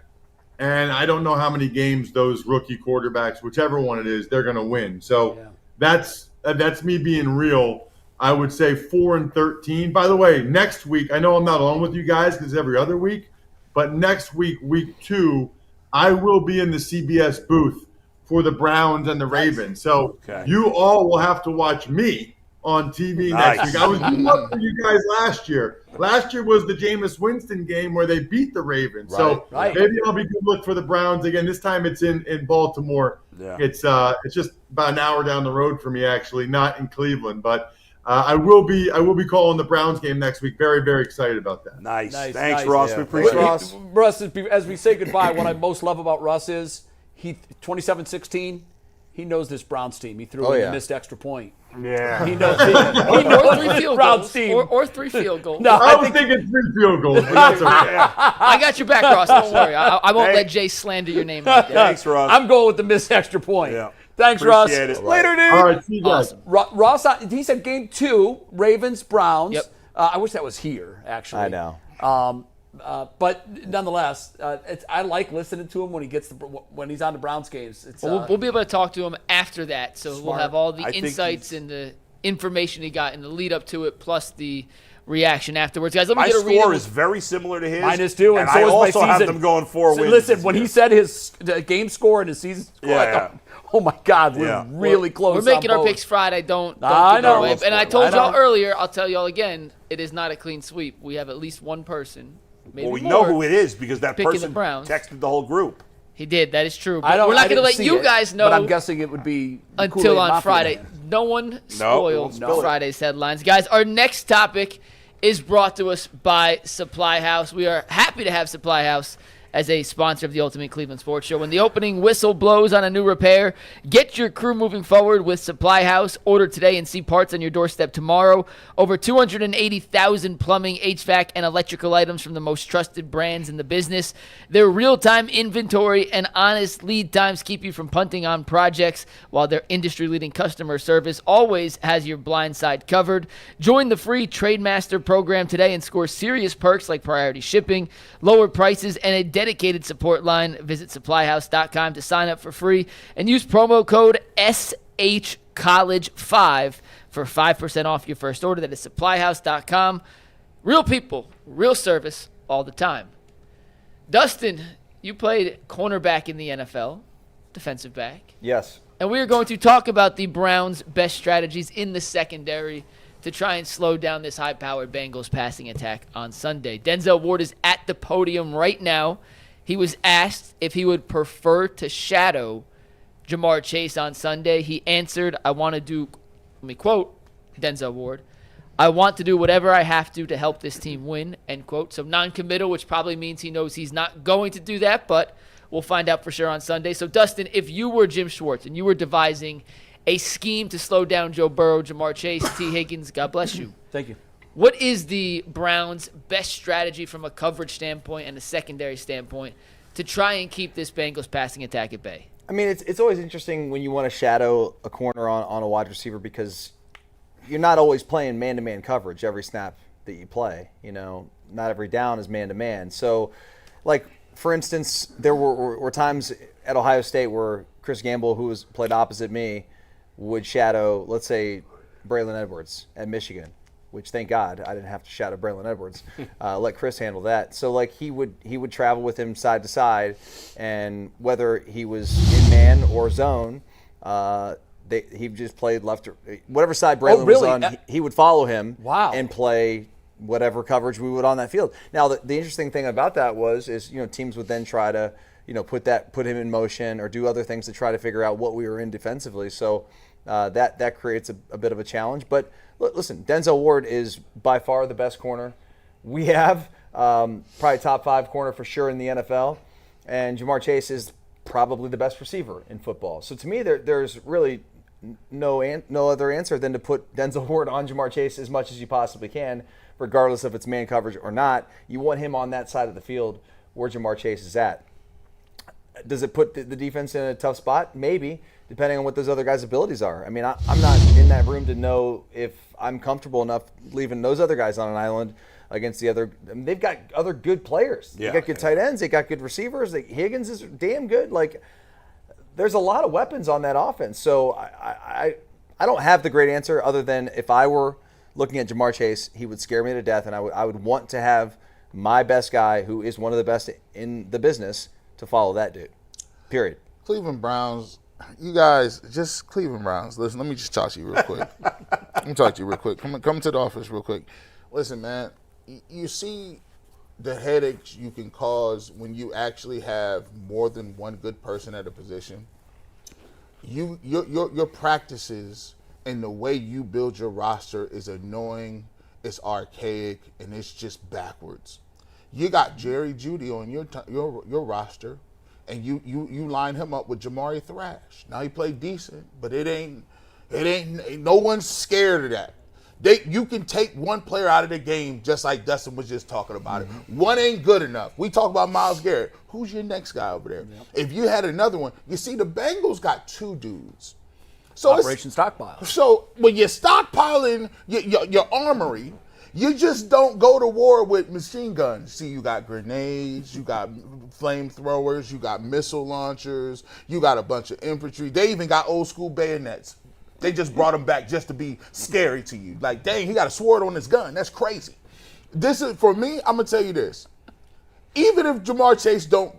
And I don't know how many games those rookie quarterbacks, whichever one it is, they're going to win. So that's me being real. I would say 4-13. By the way, next week, I know I'm not on with you guys because it's every other week, but next week, week 2, I will be in the CBS booth for the Browns and the Ravens. So you all will have to watch me on TV next week. I was doing up for you guys last year. Last year was the Jameis Winston game where they beat the Ravens. So maybe I'll be good look for the Browns again. This time it's in Baltimore. Yeah. It's just about an hour down the road for me, actually, not in Cleveland. But I will be calling the Browns game next week. Very, very excited about that. Nice. Thanks, Ross. Yeah. We appreciate it. Russ, as we say goodbye, what I most love about Russ is 27-16, he knows this Browns team. He threw in the missed extra point. Yeah. He knows or 3 field Browns goals. team. Or 3 field goals. No, I was thinking 3 field goals, but that's okay. I got your back, Ross. Don't worry. I won't let Jay slander your name like that. Thanks, Ross. I'm going with the missed extra point. Yeah. Thanks, Appreciate Russ. it. Later, dude. All right, see you guys. Awesome. Ross, he said game 2, Ravens, Browns. Yep. I wish that was here, actually. I know. But nonetheless, I like listening to him when he's on the Browns games. We'll be able to talk to him after that, so we'll have all the I think insights and the information he got in the lead up to it, plus the reaction afterwards. Guys, let me My get a read. score is very similar to his. Mine is too, and so I is my also have season. them going 4 wins. Listen, when he said his game score and his season score, I Yeah. thought, oh my God, we're really close. We're making on our both. picks Friday. Don't I give that know. away. And I told I y'all know. earlier, I'll tell y'all again, it is not a clean sweep. We have at least one person, maybe Well, we more. know who it is because that picking the person Browns. texted the whole group. He did. That is true. I But don't, we're not I going to didn't let see you it, guys know but I'm guessing it would be until Kool-Aid on Mafia. Friday. No one spoiled spill it. Friday's headlines. Guys, our next topic is brought to us by Supply House. We are happy to have Supply House as a sponsor of the Ultimate Cleveland Sports Show. When the opening whistle blows on a new repair, get your crew moving forward with Supply House. Order today and see parts on your doorstep tomorrow. Over 280,000 plumbing, HVAC, and electrical items from the most trusted brands in the business. Their real-time inventory and honest lead times keep you from punting on projects, while their industry-leading customer service always has your blind side covered. Join the free Trademaster program today and score serious perks like priority shipping, lower prices, and a dedicated support line. Visit supplyhouse.com to sign up for free and use promo code SHCollege5 for 5% off your first order. That is supplyhouse.com. Real people, real service all the time. Dustin, you played cornerback in the NFL, defensive back. Yes. And we are going to talk about the Browns' best strategies in the secondary to try and slow down this high-powered Bengals passing attack on Sunday. Denzel Ward is at the podium right now. He was asked if he would prefer to shadow Jamar Chase on Sunday. He answered, I want to do, let me quote Denzel Ward, I want to do whatever I have to help this team win, end quote. So non-committal, which probably means he knows he's not going to do that, but we'll find out for sure on Sunday. So, Dustin, if you were Jim Schwartz and you were devising a scheme to slow down Joe Burrow, Jamar Chase, T. Higgins, God bless you. Thank you. What is the Browns' best strategy from a coverage standpoint and a secondary standpoint to try and keep this Bengals passing attack at bay? I mean, it's always interesting when you want to shadow a corner on a wide receiver because you're not always playing man-to-man coverage every snap that you play. You know, not every down is man-to-man. So, like, for instance, there were times at Ohio State where Chris Gamble, who played opposite me, would shadow, let's say, Braylon Edwards at Michigan, which thank God I didn't have to shadow Braylon Edwards. Let Chris handle that. So like he would travel with him side to side, and whether he was in man or zone, he just played left or whatever side Braylon was on. He would follow him and play whatever coverage we would on that field. Now the interesting thing about that is teams would then try to put him in motion or do other things to try to figure out what we were in defensively. So that creates a bit of a challenge. But listen, Denzel Ward is by far the best corner we have, probably top 5 corner for sure in the NFL, and Jamar Chase is probably the best receiver in football. So to me, there's really no other answer than to put Denzel Ward on Jamar Chase as much as you possibly can, regardless if it's man coverage or not. You want him on that side of the field where Jamar Chase is at. Does it put the defense in a tough spot? Maybe. depending on what those other guys' abilities are. I mean, I'm not in that room to know if I'm comfortable enough leaving those other guys on an island against the other. I mean, they've got other good players. Yeah. They got good tight ends. They got good receivers. Higgins is damn good. Like, there's a lot of weapons on that offense. So I don't have the great answer other than if I were looking at Jamar Chase, he would scare me to death, and I would want to have my best guy, who is one of the best in the business, to follow that dude. Period. Cleveland Browns, you guys, just Cleveland Browns. Listen, let me just talk to you real quick. Let me talk to you real quick. Come to the office real quick. Listen, man, you see the headaches you can cause when you actually have more than one good person at a position. Your practices and the way you build your roster is annoying, it's archaic, and it's just backwards. You got Jerry Jeudy on your roster, and you line him up with Jamari Thrash. Now he played decent, but it ain't no one's scared of that. You can take one player out of the game, just like Dustin was just talking about it. One ain't good enough. We talk about Myles Garrett. Who's your next guy over there? Yep. If you had another one, you see the Bengals got two dudes. So Operation Stockpile. So when you're stockpiling your armory, you just don't go to war with machine guns. See, you got grenades, you got flamethrowers, you got missile launchers, you got a bunch of infantry. They even got old school bayonets. They just brought them back just to be scary to you. Like, dang, he got a sword on his gun. That's crazy. This is, for me, I'm gonna tell you this. Even if Jamar Chase don't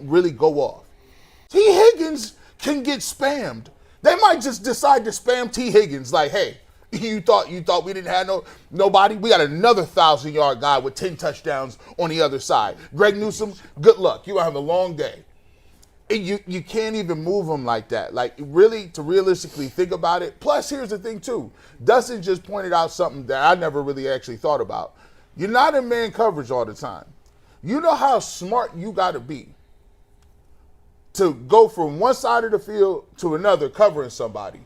really go off, T. Higgins can get spammed. They might just decide to spam T. Higgins. Like, hey, you thought we didn't have nobody? We got another 1,000-yard guy with 10 touchdowns on the other side. Greg Newsome, good luck. You're gonna have a long day. You can't even move them like that. Like, really, to realistically think about it. Plus, here's the thing, too. Dustin just pointed out something that I never really actually thought about. You're not in man coverage all the time. You know how smart you got to be to go from one side of the field to another covering somebody,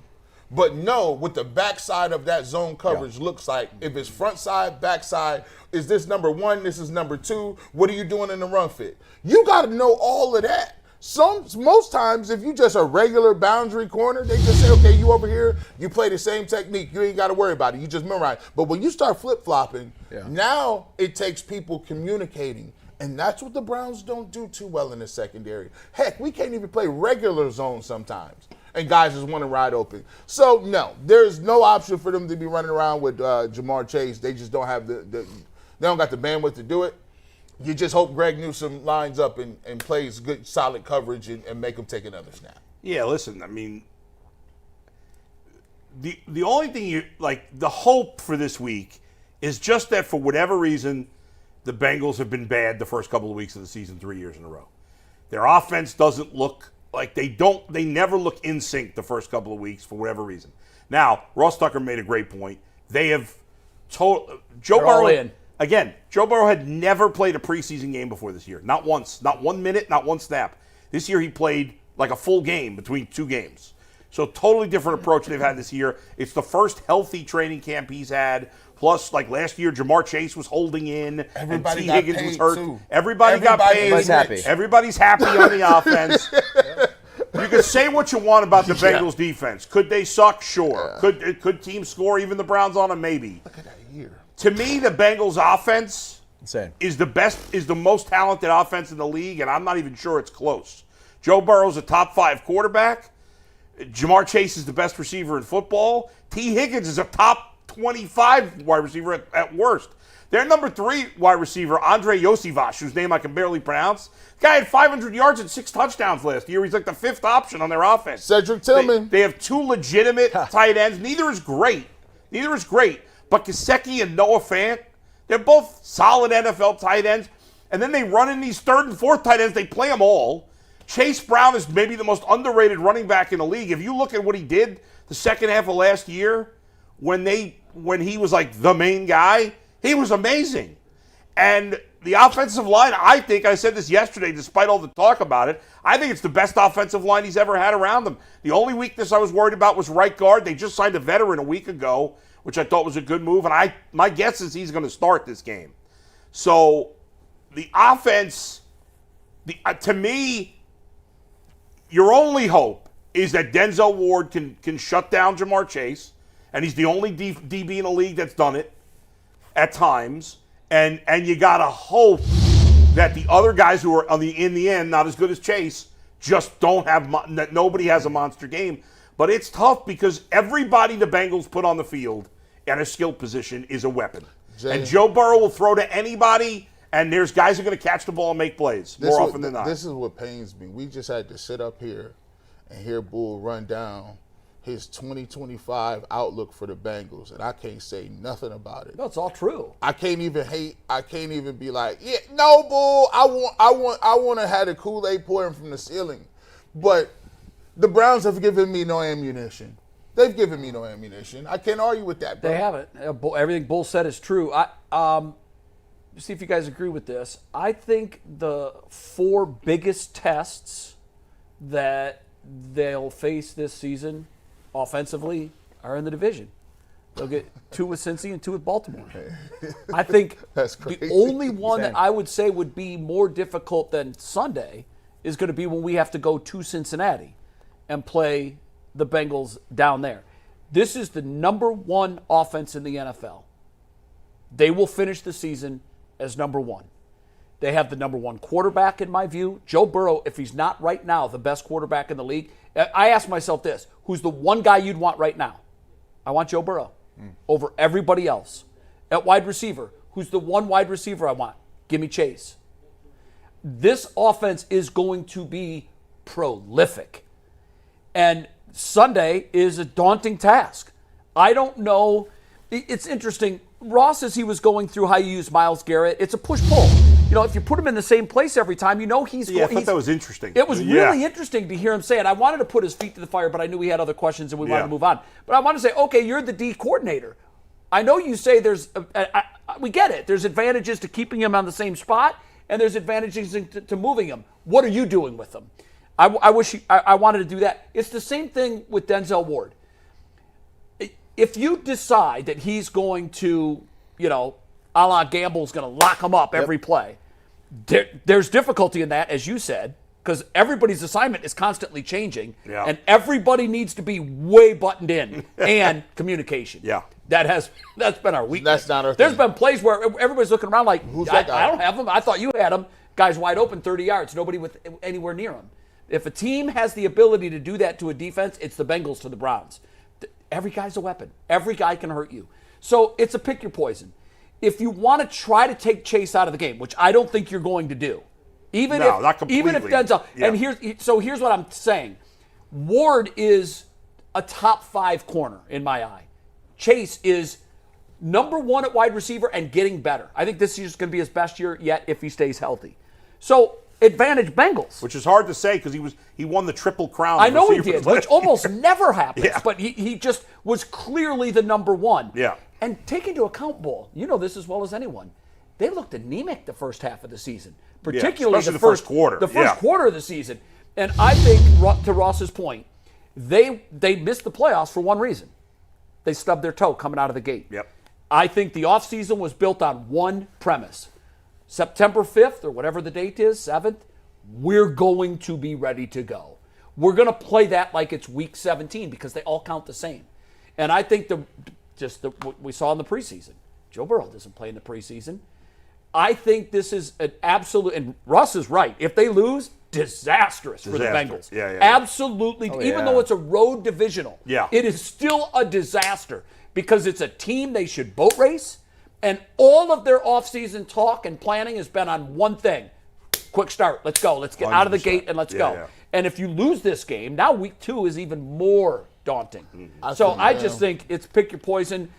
but know what the backside of that zone coverage looks like. If it's front side, back side, is this number one, this is number two, what are you doing in the run fit? You got to know all of that. Most times, if you just a regular boundary corner, they just say, okay, you over here, you play the same technique. You ain't got to worry about it. You just memorize. But when you start flip-flopping, now it takes people communicating. And that's what the Browns don't do too well in the secondary. Heck, we can't even play regular zone sometimes. And guys just want to ride open. So, no, there's no option for them to be running around with Jamar Chase. They just don't have they don't got the bandwidth to do it. You just hope Greg Newsome lines up and plays good, solid coverage and make him take another snap. Yeah, listen, I mean, the only thing the hope for this week is just that for whatever reason, the Bengals have been bad the first couple of weeks of the season 3 years in a row. Their offense doesn't look like they never look in sync the first couple of weeks for whatever reason. Now, Ross Tucker made a great point. They have Joe Burrow. Again, Joe Burrow had never played a preseason game before this year. Not once. Not 1 minute, not one snap. This year he played like a full game between two games. So totally different approach they've had this year. It's the first healthy training camp he's had. Plus, like last year, Jamar Chase was holding in, and T. Higgins was hurt. Too. Everybody got paid. Everybody's happy on the offense. You can say what you want about the Bengals defense. Could they suck? Sure. Could teams score even the Browns on them? Maybe. Look at that year. To me, the Bengals offense is the most talented offense in the league, and I'm not even sure it's close. Joe Burrow's a top 5 quarterback. Jamar Chase is the best receiver in football. T. Higgins is a top 25 wide receiver at worst. Their number 3 wide receiver, Andre Yosivas, whose name I can barely pronounce. The guy had 500 yards and 6 touchdowns last year. He's like the 5th option on their offense. Cedric Tillman. They have 2 legitimate tight ends. Neither is great. But Gesicki and Noah Fant, they're both solid NFL tight ends. And then they run in these 3rd and 4th tight ends. They play them all. Chase Brown is maybe the most underrated running back in the league. If you look at what he did the second half of last year, when he was like the main guy, he was amazing. And the offensive line, I said this yesterday, despite all the talk about it, I think it's the best offensive line he's ever had around him. The only weakness I was worried about was right guard. They just signed a veteran a week ago, which I thought was a good move. And my guess is he's going to start this game. So the offense, to me, your only hope is that Denzel Ward can shut down Jamar Chase, and he's the only DB in the league that's done it at times. And you got to hope that the other guys who are in the end not as good as Chase just don't have that nobody has a monster game. But it's tough because everybody the Bengals put on the field at a skill position is a weapon. Jay, and Joe Burrow will throw to anybody, and there's guys who are going to catch the ball and make plays more often than not. This is what pains me. We just had to sit up here and hear Bull run down his 2025 outlook for the Bengals, and I can't say nothing about it. No, it's all true. I can't even hate. I can't even be like, yeah, no, Bull. I want to have the Kool-Aid pouring from the ceiling, but the Browns have given me no ammunition. They've given me no ammunition. I can't argue with that, bro. They haven't. Everything Bull said is true. See if you guys agree with this. I think the 4 biggest tests that they'll face this season offensively are in the division. They'll get 2 with Cincy and 2 with Baltimore. I think That's crazy. the only one that I would say would be more difficult than Sunday is going to be when we have to go to Cincinnati and play the Bengals down there. This is the number 1 offense in the NFL. They will finish the season as number 1. They have the number 1 quarterback, in my view. Joe Burrow, if he's not right now the best quarterback in the league, I ask myself this, who's the one guy you'd want right now? I want Joe Burrow over everybody else. At wide receiver, who's the one wide receiver I want? Give me Chase. This offense is going to be prolific. And Sunday is a daunting task. I don't know. It's interesting. Ross, as he was going through how you use Myles Garrett, it's a push-pull. If you put him in the same place every time, he's I thought that was interesting. It was really interesting to hear him say it. I wanted to put his feet to the fire, but I knew he had other questions and we wanted to move on. But I want to say, okay, you're the D coordinator. I know you say we get it. There's advantages to keeping him on the same spot, and there's advantages to moving him. What are you doing with them? I wish I wanted to do that. It's the same thing with Denzel Ward. If you decide that he's going to, a la Gamble's going to lock him up every play, there's difficulty in that, as you said, because everybody's assignment is constantly changing, and everybody needs to be way buttoned in and communication. Yeah. That's been our weakness. That's not our There's thing. been plays where everybody's looking around like, Who's that guy? I don't have him. I thought you had him. Guy's wide open, 30 yards, nobody with anywhere near him. If a team has the ability to do that to a defense, it's the Bengals to the Browns. Every guy's a weapon. Every guy can hurt you. So it's a pick your poison. If you want to try to take Chase out of the game, which I don't think you're going to do, not completely. Even if Denzel, and here's what I'm saying. Ward is a top 5 corner in my eye. Chase is number 1 at wide receiver and getting better. I think this year's going to be his best year yet if he stays healthy. So advantage Bengals. Which is hard to say because he won the Triple Crown. I know he did, which almost never happens. Yeah. But he just was clearly the number 1. Yeah. And take into account, Bull, you know this as well as anyone. They looked anemic the first half of the season, particularly especially the first quarter. The first quarter of the season. And I think, to Ross's point, they missed the playoffs for one reason. They stubbed their toe coming out of the gate. Yep. I think the offseason was built on one premise. September 5th, or whatever the date is, 7th, we're going to be ready to go. We're going to play that like it's week 17 because they all count the same. And I think what we saw in the preseason, Joe Burrow doesn't play in the preseason. I think this is an absolute, and Russ is right. If they lose, disastrous for the Bengals. Yeah. Absolutely. Oh, even yeah. though it's a road divisional, Yeah. it is still a disaster because it's a team they should boat race. And all of their offseason talk and planning has been on one thing. Quick start. Let's go. Let's get out of the 100%. gate and let's go. Yeah. And if you lose this game, now week 2 is even more daunting. I just think it's pick your poison.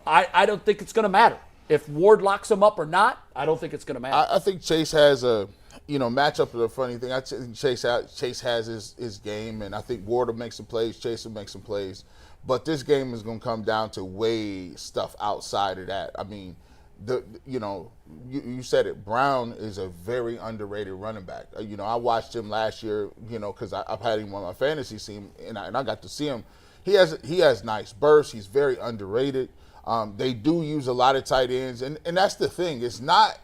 I don't think it's going to matter. If Ward locks him up or not, I don't think it's going to matter. I think Chase has a, matchup is a funny thing. I think Chase has his game, and I think Ward will make some plays, Chase will make some plays. But this game is going to come down to way stuff outside of that. I mean, you said it. Brown is a very underrated running back. I watched him last year, because I've had him on my fantasy team, and I got to see him. He has nice bursts. He's very underrated. They do use a lot of tight ends, and that's the thing. It's not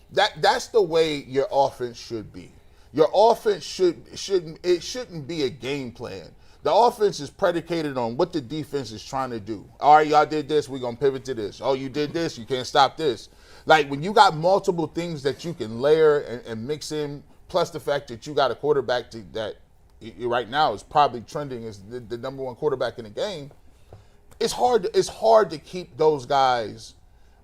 that's the way your offense should be. Your offense shouldn't be a game plan. The offense is predicated on what the defense is trying to do. All right, y'all did this, we're going to pivot to this. Oh, you did this, you can't stop this. Like, when you got multiple things that you can layer and mix in, plus the fact that you got a quarterback that right now is probably trending as the number one quarterback in the game, it's hard to keep those guys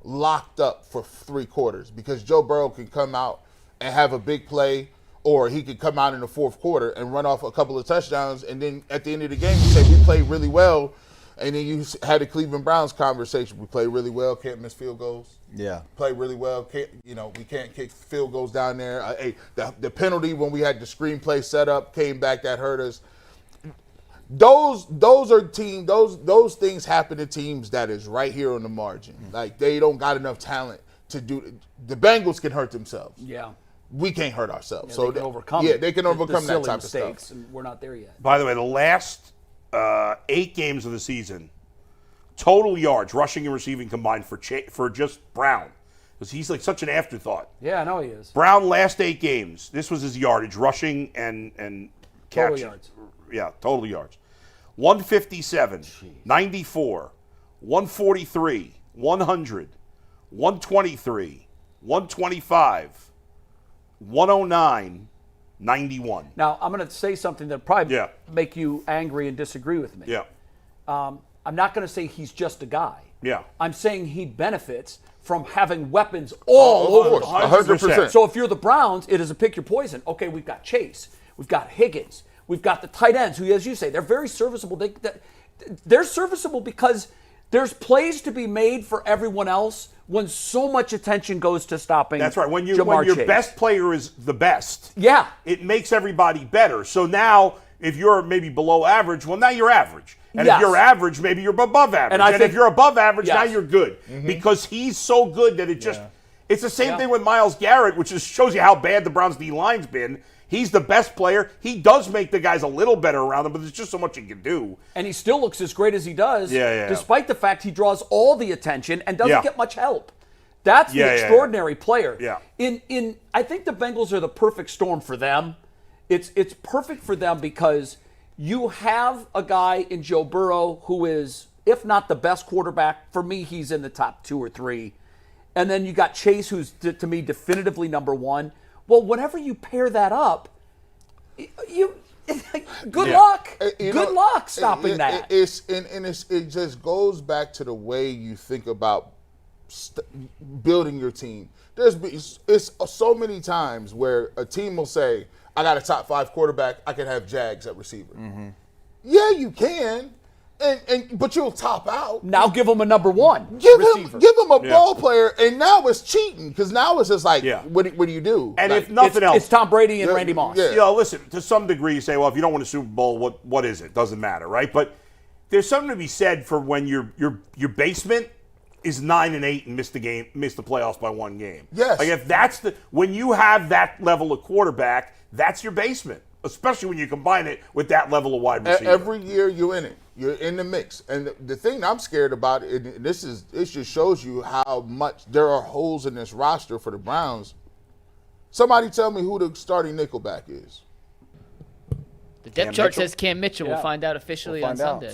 locked up for 3 quarters, because Joe Burrow can come out and have a big play, or he could come out in the 4th quarter and run off a couple of touchdowns, and then at the end of the game you say we played really well, and then you had the Cleveland Browns conversation. We played really well, can't miss field goals. Yeah. Play really well, we can't kick field goals down there. The penalty when we had the screenplay set up came back, that hurt us. Those things happen to teams that is right here on the margin. Like, they don't got enough talent to do. The Bengals can hurt themselves. Yeah. We can't hurt ourselves. Yeah, So they can overcome. Yeah, they can overcome the that type mistakes, of stuff. and we're not there yet. By the way, the last 8 games of the season, total yards, rushing and receiving combined for just Brown, because he's like such an afterthought. Yeah, I know he is. Brown, last 8 games, this was his yardage, rushing and Total catch. yards. Yeah, total yards. 157, 94, 143, 100, 123, 125, 109, 91. Now, I'm going to say something that probably Yeah. make you angry and disagree with me. Yeah, I'm not going to say he's just a guy. yeah. I'm saying he benefits from having weapons all over the place. 100%. So if you're the Browns, it is a pick your poison. Okay, we've got Chase. We've got Higgins. We've got the tight ends who, as you say, they're very serviceable. They're serviceable because there's plays to be made for everyone else when so much attention goes to stopping That's right. When your Chase. best player is the best, Yeah. it makes everybody better. So now, if you're maybe below average, well, now you're average. And Yes. if you're average, maybe you're above average. And I if think- you're above average, now Yes. you're good. Because he's so good that it's the same Yeah. thing with Myles Garrett, which just shows you how bad the Browns D-line's been. He's the best player. He does make the guys a little better around him, but there's just so much he can do. And he still looks as great as he does, Yeah. despite the fact he draws all the attention and doesn't Yeah. get much help. That's Yeah, the yeah, extraordinary player. Yeah. In I think the Bengals are the perfect storm for them. It's perfect for them because you have a guy in Joe Burrow who is, if not the best quarterback, for me he's in the top 2 or 3. And then you got Chase, who's to me definitively number 1. Well, whenever you pair that up, good luck. Good luck stopping that. It just goes back to the way you think about building your team. It's so many times where a team will say, I got a top 5 quarterback, I can have Jags at receiver. Yeah, you can, but you'll top out. Now give him a number 1 Give receiver. him a ball player, and now it's cheating, because now it's just like, what do you do? And Like, if nothing else, It's Tom Brady and Randy Moss. Yeah. listen, to some degree you say, well, if you don't win a Super Bowl, what is it? Doesn't matter, right? But there's something to be said for when your basement is 9-8 and miss the playoffs by 1 game. Yes. Like, if when you have that level of quarterback, that's your basement, especially when you combine it with that level of wide receiver. Every year you're in it. You're in the mix. And the thing I'm scared about, and it just shows you how much there are holes in this roster for the Browns. Somebody tell me who the starting nickelback is. The depth chart says Cam Mitchell. Yeah. We'll find out officially on We'll find out.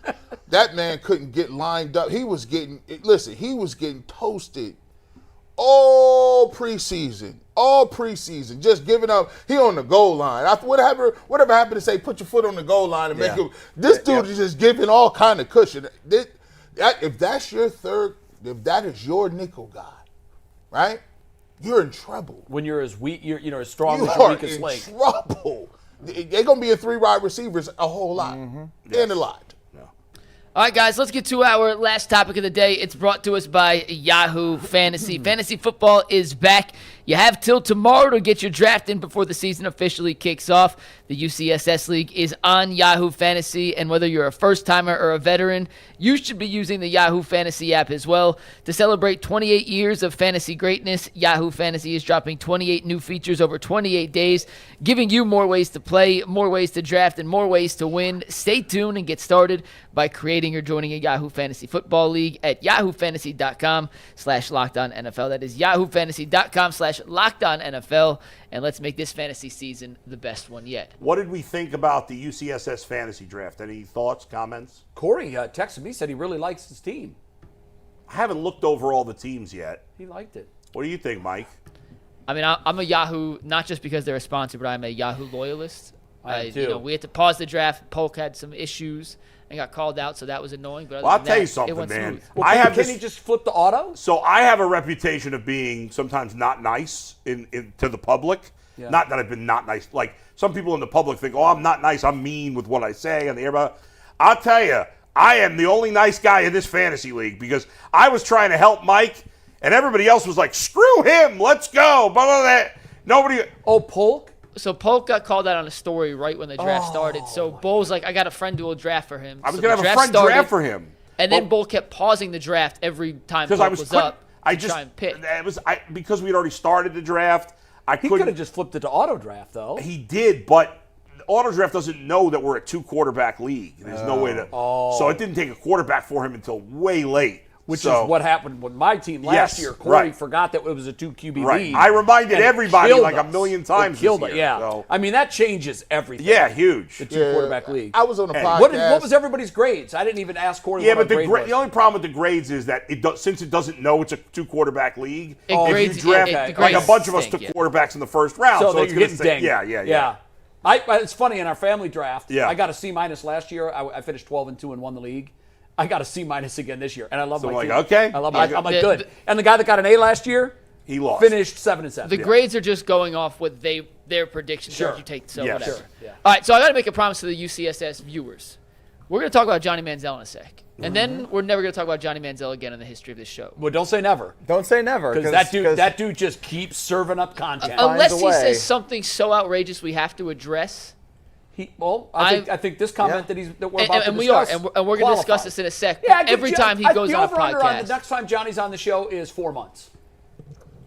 Sunday. That man couldn't get lined up. He was getting toasted all preseason. Just giving up. He on the goal line. Whatever happened to say, put your foot on the goal line and make him. This dude is just giving all kind of cushion. If that is your nickel guy, right? You're in trouble. When you're as weak, you're as strong You as your are weakest in link. trouble. They're gonna be in 3 wide receivers a whole lot, and a lot. All right, guys, let's get to our last topic of the day. It's brought to us by Yahoo Fantasy. Fantasy football is back. You have till tomorrow to get your draft in before the season officially kicks off. The UCSS League is on Yahoo Fantasy, and whether you're a first-timer or a veteran, you should be using the Yahoo Fantasy app as well. To celebrate 28 years of fantasy greatness, Yahoo Fantasy is dropping 28 new features over 28 days, giving you more ways to play, more ways to draft, and more ways to win. Stay tuned and get started by creating or joining a Yahoo Fantasy Football League at yahoofantasy.com/LockedOnNFL. That is yahoofantasy.com/ youtube.com/LockedOnNFL, and let's make this fantasy season the best one yet. What did we think about the UCSS fantasy draft? Any thoughts, comments? Corey texted me, said he really likes his team. I haven't looked over all the teams yet. He liked it. What do you think, Mike? I mean, I'm a Yahoo, not just because they're a sponsor, but I'm a Yahoo loyalist. I am too. We had to pause the draft. Polk had some issues and got called out, so that was annoying. But Well, I'll other tell than you that, something, it went man. smooth. Well, can he just flip the auto? So I have a reputation of being sometimes not nice to the public. Yeah. Not that I've been not nice. Like some people in the public think, oh, I'm not nice. I'm mean with what I say on the air. But I'll tell you, I am the only nice guy in this fantasy league because I was trying to help Mike, and everybody else was like, screw him. Let's go. Blah, blah, blah. Nobody. Oh, Polk? So Polk got called out on a story right when the draft started. So Bull's like, I got a friend who will draft for him. I was So going to the have a friend started, draft for him. And then Bull kept pausing the draft every time Polk was up to try and pick. Because we'd already started the draft, He could have just flipped it to auto draft, though. He did, but auto draft doesn't know that we're a 2-quarterback league. There's no way to. So it didn't take a quarterback for him until way late. Which is what happened with my team last year. Corey forgot that it was a 2 QB league. I reminded everybody like a million times. It killed this it, year, yeah. so. I mean, that changes everything. Yeah, huge. The 2-quarterback league. I was on a podcast. What was everybody's grades? I didn't even ask Corey. Yeah, what but my grade was. the only problem with the grades is that since it doesn't know it's a 2-quarterback league, grades, if you draft the like a grades bunch of us stink, took quarterbacks in the first round, So it's you're going to getting say, dinged. yeah. It's funny, in our family draft, Yeah. I got a C- last year. I finished 12-2 and won the league. I got a C- again this year, and I love my like, team. okay. I love Yeah. my I'm like, good. And the guy that got an A last year, He lost. finished 7-7. The grades are just going off what their predictions Sure. are. You take so Yeah, whatever. sure. Yeah. All right, so I got to make a promise to the UCSS viewers. We're going to talk about Johnny Manziel in a sec, and then we're never going to talk about Johnny Manziel again in the history of this show. Well, don't say never, Don't say never. because that dude just keeps serving up content. Unless he way. says something so outrageous we have to address. I think this comment that we're about to and we are, discuss and we're going to discuss qualifies. this in a sec. Yeah, Every time he goes the on a over-under on podcast, the next time Johnny's on the show is 4 months.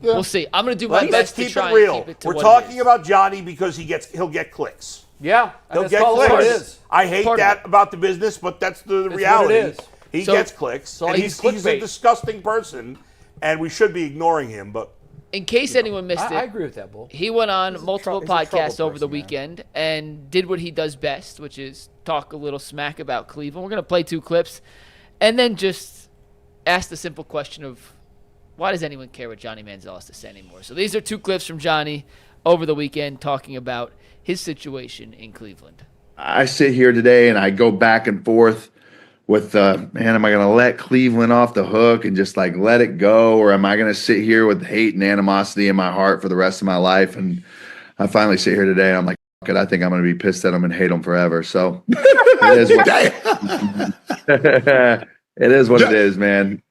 we'll see. I'm going to do my Let's best to keep try it real. and keep it to We're what talking it is. about Johnny because he'll get clicks. Yeah, He'll that's get what it clicks. is. I hate Part of that it. about the business, but that's the what it reality. is. He So- gets clicks, so and he's he's a clickbait. disgusting person, and we should be ignoring him. But In case anyone missed I it, agree with that, Bull. he went on multiple he's a trouble podcasts over the person, man. weekend and did what he does best, which is talk a little smack about Cleveland. We're going to play 2 clips and then just ask the simple question of why does anyone care what Johnny Manziel has to say anymore? So these are 2 clips from Johnny over the weekend talking about his situation in Cleveland. I sit here today and I go back and forth with, man, am I going to let Cleveland off the hook and just like let it go? Or am I going to sit here with hate and animosity in my heart for the rest of my life? And I finally sit here today and I'm like, fuck it, I think I'm going to be pissed at them and hate them forever. So it is it is what it is, man.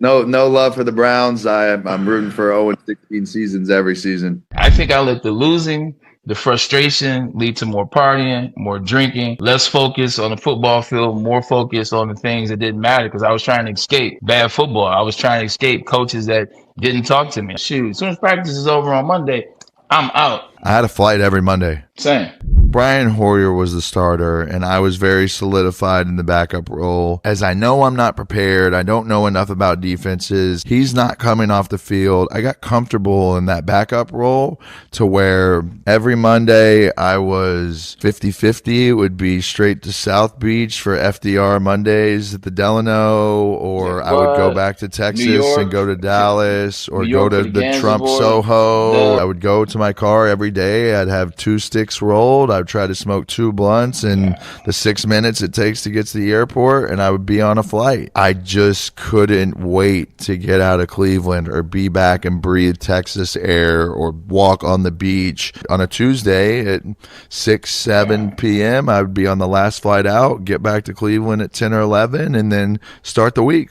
No love for the Browns. I'm rooting for 0-16 seasons every season. I think I let the losing, the frustration lead to more partying, more drinking, less focus on the football field, more focus on the things that didn't matter because I was trying to escape bad football. I was trying to escape coaches that didn't talk to me. Shoot, as soon as practice is over on Monday, I'm out. I had a flight every Monday. Same. Brian Hoyer was the starter, and I was very solidified in the backup role. As I know I'm not prepared, I don't know enough about defenses. He's not coming off the field. I got comfortable in that backup role to where every Monday I was 50-50. It would be straight to South Beach for FDR Mondays at the Delano, or I would go back to Texas York, and go to Dallas, or New go York to for the the Trump Gansevoort, Soho. the- I would go to my car every day. I'd have 2 sticks rolled. I'd try to smoke 2 blunts in the 6 minutes it takes to get to the airport, and I would be on a flight. I just couldn't wait to get out of Cleveland or be back and breathe Texas air or walk on the beach. On a Tuesday at 6-7 p.m., I would be on the last flight out, get back to Cleveland at 10 or 11, and then start the week.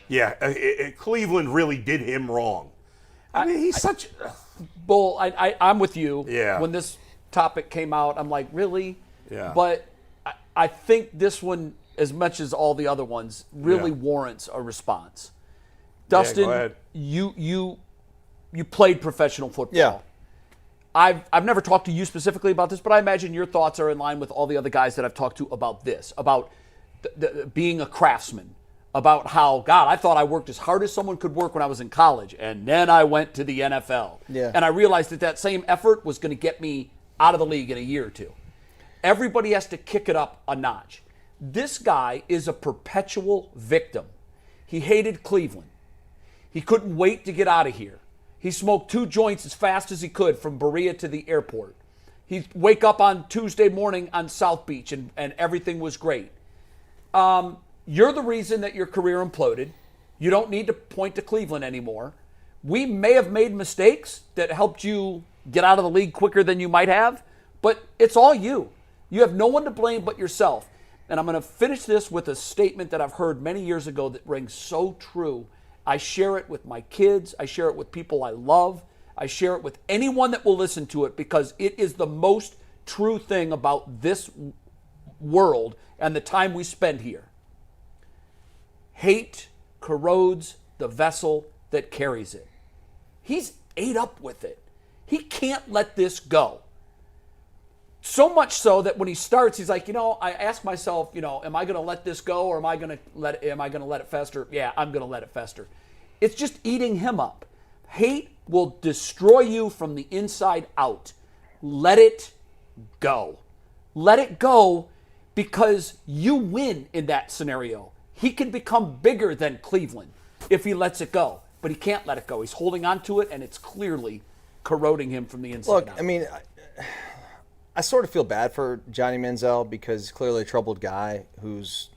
yeah, Cleveland really did him wrong. I mean, he's such. Bull, I'm with you. Yeah. When this topic came out, I'm like, really? Yeah. But I think this one, as much as all the other ones, really Yeah. warrants a response. go Dustin, ahead. you played professional football. Yeah. I've never talked to you specifically about this, but I imagine your thoughts are in line with all the other guys that I've talked to about this, about being a craftsman, about how, God, I thought I worked as hard as someone could work when I was in college, and then I went to the NFL. Yeah. And I realized that same effort was going to get me out of the league in a year or two. Everybody has to kick it up a notch. This guy is a perpetual victim. He hated Cleveland. He couldn't wait to get out of here. He smoked 2 joints as fast as he could from Berea to the airport. He'd wake up on Tuesday morning on South Beach and everything was great. You're the reason that your career imploded. You don't need to point to Cleveland anymore. We may have made mistakes that helped you get out of the league quicker than you might have, but it's all you. You have no one to blame but yourself. And I'm going to finish this with a statement that I've heard many years ago that rings so true. I share it with my kids. I share it with people I love. I share it with anyone that will listen to it because it is the most true thing about this world and the time we spend here. Hate corrodes the vessel that carries it. He's ate up with it. He can't let this go. So much so that when he starts, he's like, I ask myself, am I going to let this go or am I going to let it fester? Yeah, I'm going to let it fester. It's just eating him up. Hate will destroy you from the inside out. Let it go. Let it go because you win in that scenario. He can become bigger than Cleveland if he lets it go, but he can't let it go. He's holding on to it, and it's clearly corroding him from the inside out. I mean, I sort of feel bad for Johnny Manziel because he's clearly a troubled guy who's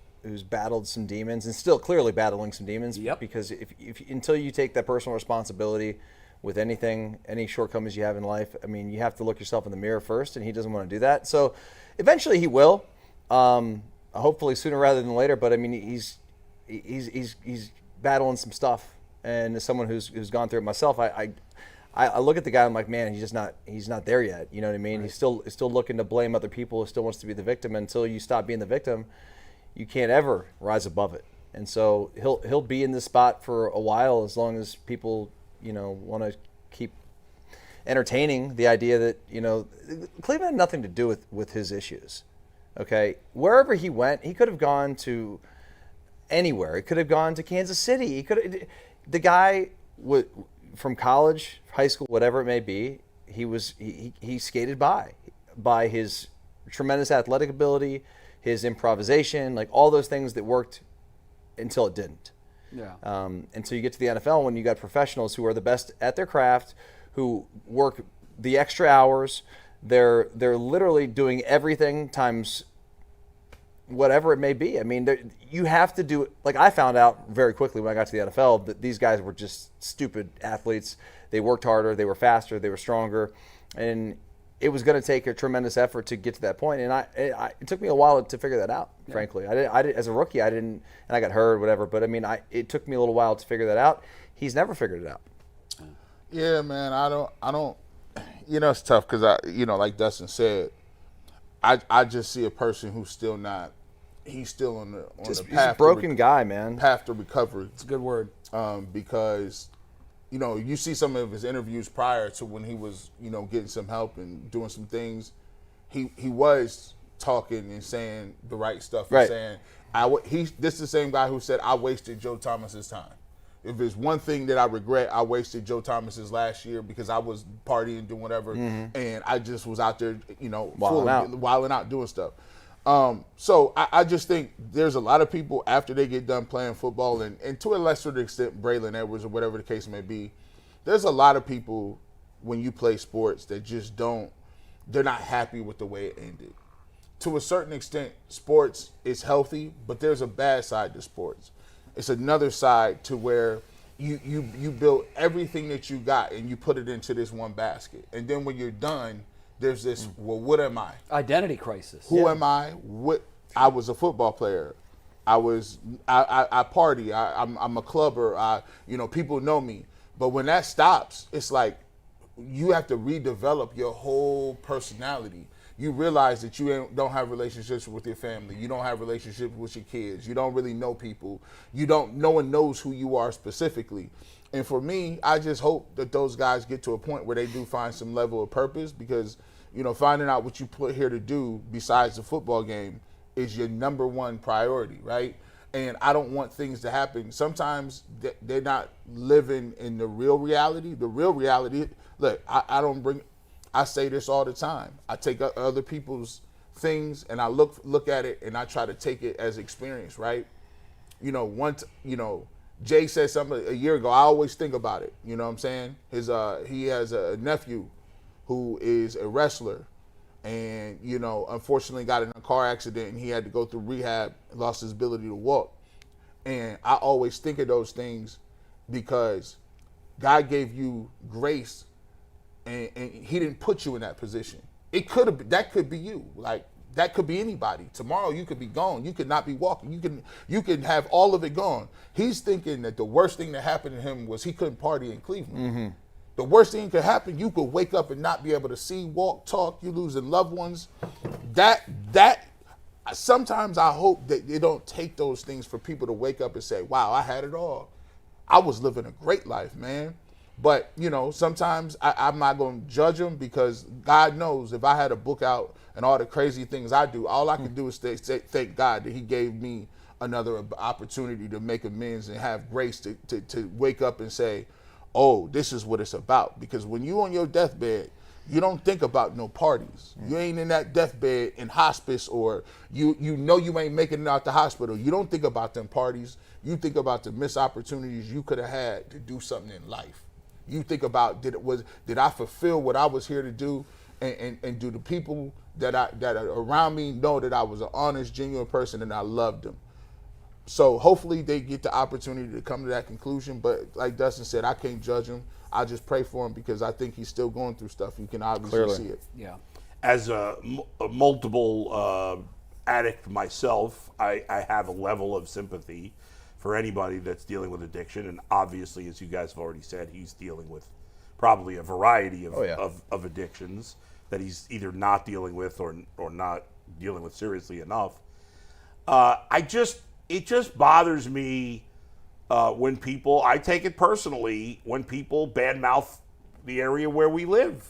battled some demons and still clearly battling some demons. Yep. Because if until you take that personal responsibility with anything, any shortcomings you have in life, I mean, you have to look yourself in the mirror first, and he doesn't want to do that. So eventually he will. Hopefully sooner rather than later. But I mean, he's battling some stuff, and as someone who's gone through it myself, I look at the guy. I'm like, man, he's not there yet. You know what I mean? Right. He's still looking to blame other people. He still wants to be the victim. Until you stop being the victim, you can't ever rise above it. And so he'll be in this spot for a while as long as people want to keep entertaining the idea that Cleveland had nothing to do with his issues. Okay, wherever he went, he could have gone to anywhere. He could have gone to Kansas City. The guy from college, high school, whatever it may be, he skated by his tremendous athletic ability, his improvisation, like all those things that worked until it didn't. Yeah. Until you get to the NFL, when you got professionals who are the best at their craft, who work the extra hours, they're literally doing everything times whatever it may be. I mean, you have to do it. Like I found out very quickly when I got to the NFL that these guys were just stupid athletes. They worked harder, they were faster, they were stronger, and it was going to take a tremendous effort to get to that point. And it took me a while to figure that out. Yeah. Frankly, I did as a rookie. I didn't, and I got hurt, whatever. But I mean, it took me a little while to figure that out. He's never figured it out. Yeah, man. I don't. It's tough because like Dustin said, I just see a person who's still not. He's still on the path. He's a broken guy, man. Path to recovery. It's a good word. Because, you see some of his interviews prior to when he was, getting some help and doing some things. He was talking and saying the right stuff. Right. And saying, this is the same guy who said, I wasted Joe Thomas's time. If there's one thing that I regret, I wasted Joe Thomas's last year because I was partying, doing whatever, and I just was out there, wilding out, doing stuff. So I just think there's a lot of people after they get done playing football, and to a lesser extent, Braylon Edwards or whatever the case may be, there's a lot of people when you play sports that just they're not happy with the way it ended. To a certain extent, sports is healthy, but there's a bad side to sports. It's another side to where you build everything that you got and you put it into this one basket. And then when you're done, there's this, well, what am I? Identity crisis. Who am I? I was a football player. I party. I'm a clubber. People know me. But when that stops, it's like you have to redevelop your whole personality. You realize that you don't have relationships with your family. You don't have relationships with your kids. You don't really know people. No one knows who you are specifically. And for me, I just hope that those guys get to a point where they do find some level of purpose because, finding out what you put here to do besides the football game is your number one priority, right? And I don't want things to happen. Sometimes they're not living in the real reality. The real reality, look, I say this all the time. I take other people's things and I look at it and I try to take it as experience, right? Jay said something a year ago. I always think about it. You know what I'm saying? He has a nephew who is a wrestler and, unfortunately got in a car accident and he had to go through rehab, lost his ability to walk. And I always think of those things because God gave you grace and he didn't put you in that position. That could be you. Like, that could be anybody. Tomorrow you could be gone. You could not be walking. You can have all of it gone. He's thinking that the worst thing that happened to him was he couldn't party in Cleveland. Mm-hmm. The worst thing could happen, you could wake up and not be able to see, walk, talk, you losing loved ones. That sometimes I hope that they don't take those things for people to wake up and say, wow, I had it all. I was living a great life, man. But, sometimes I'm not going to judge them because God knows if I had a book out and all the crazy things I do, all I can do is thank God that he gave me another opportunity to make amends and have grace to wake up and say, oh, this is what it's about. Because when you on your deathbed, you don't think about no parties. You ain't in that deathbed in hospice or you ain't making it out the hospital. You don't think about them parties. You think about the missed opportunities you could have had to do something in life. You think about did I fulfill what I was here to do, and do the people that are around me know that I was an honest, genuine person and I loved them. So hopefully they get the opportunity to come to that conclusion. But like Dustin said, I can't judge him. I just pray for him because I think he's still going through stuff. You can obviously see it. Yeah. As a multiple addict myself, I have a level of sympathy for anybody that's dealing with addiction. And obviously, as you guys have already said, he's dealing with probably a variety of addictions that he's either not dealing with or not dealing with seriously enough. It just bothers me when people, I take it personally, when people badmouth the area where we live.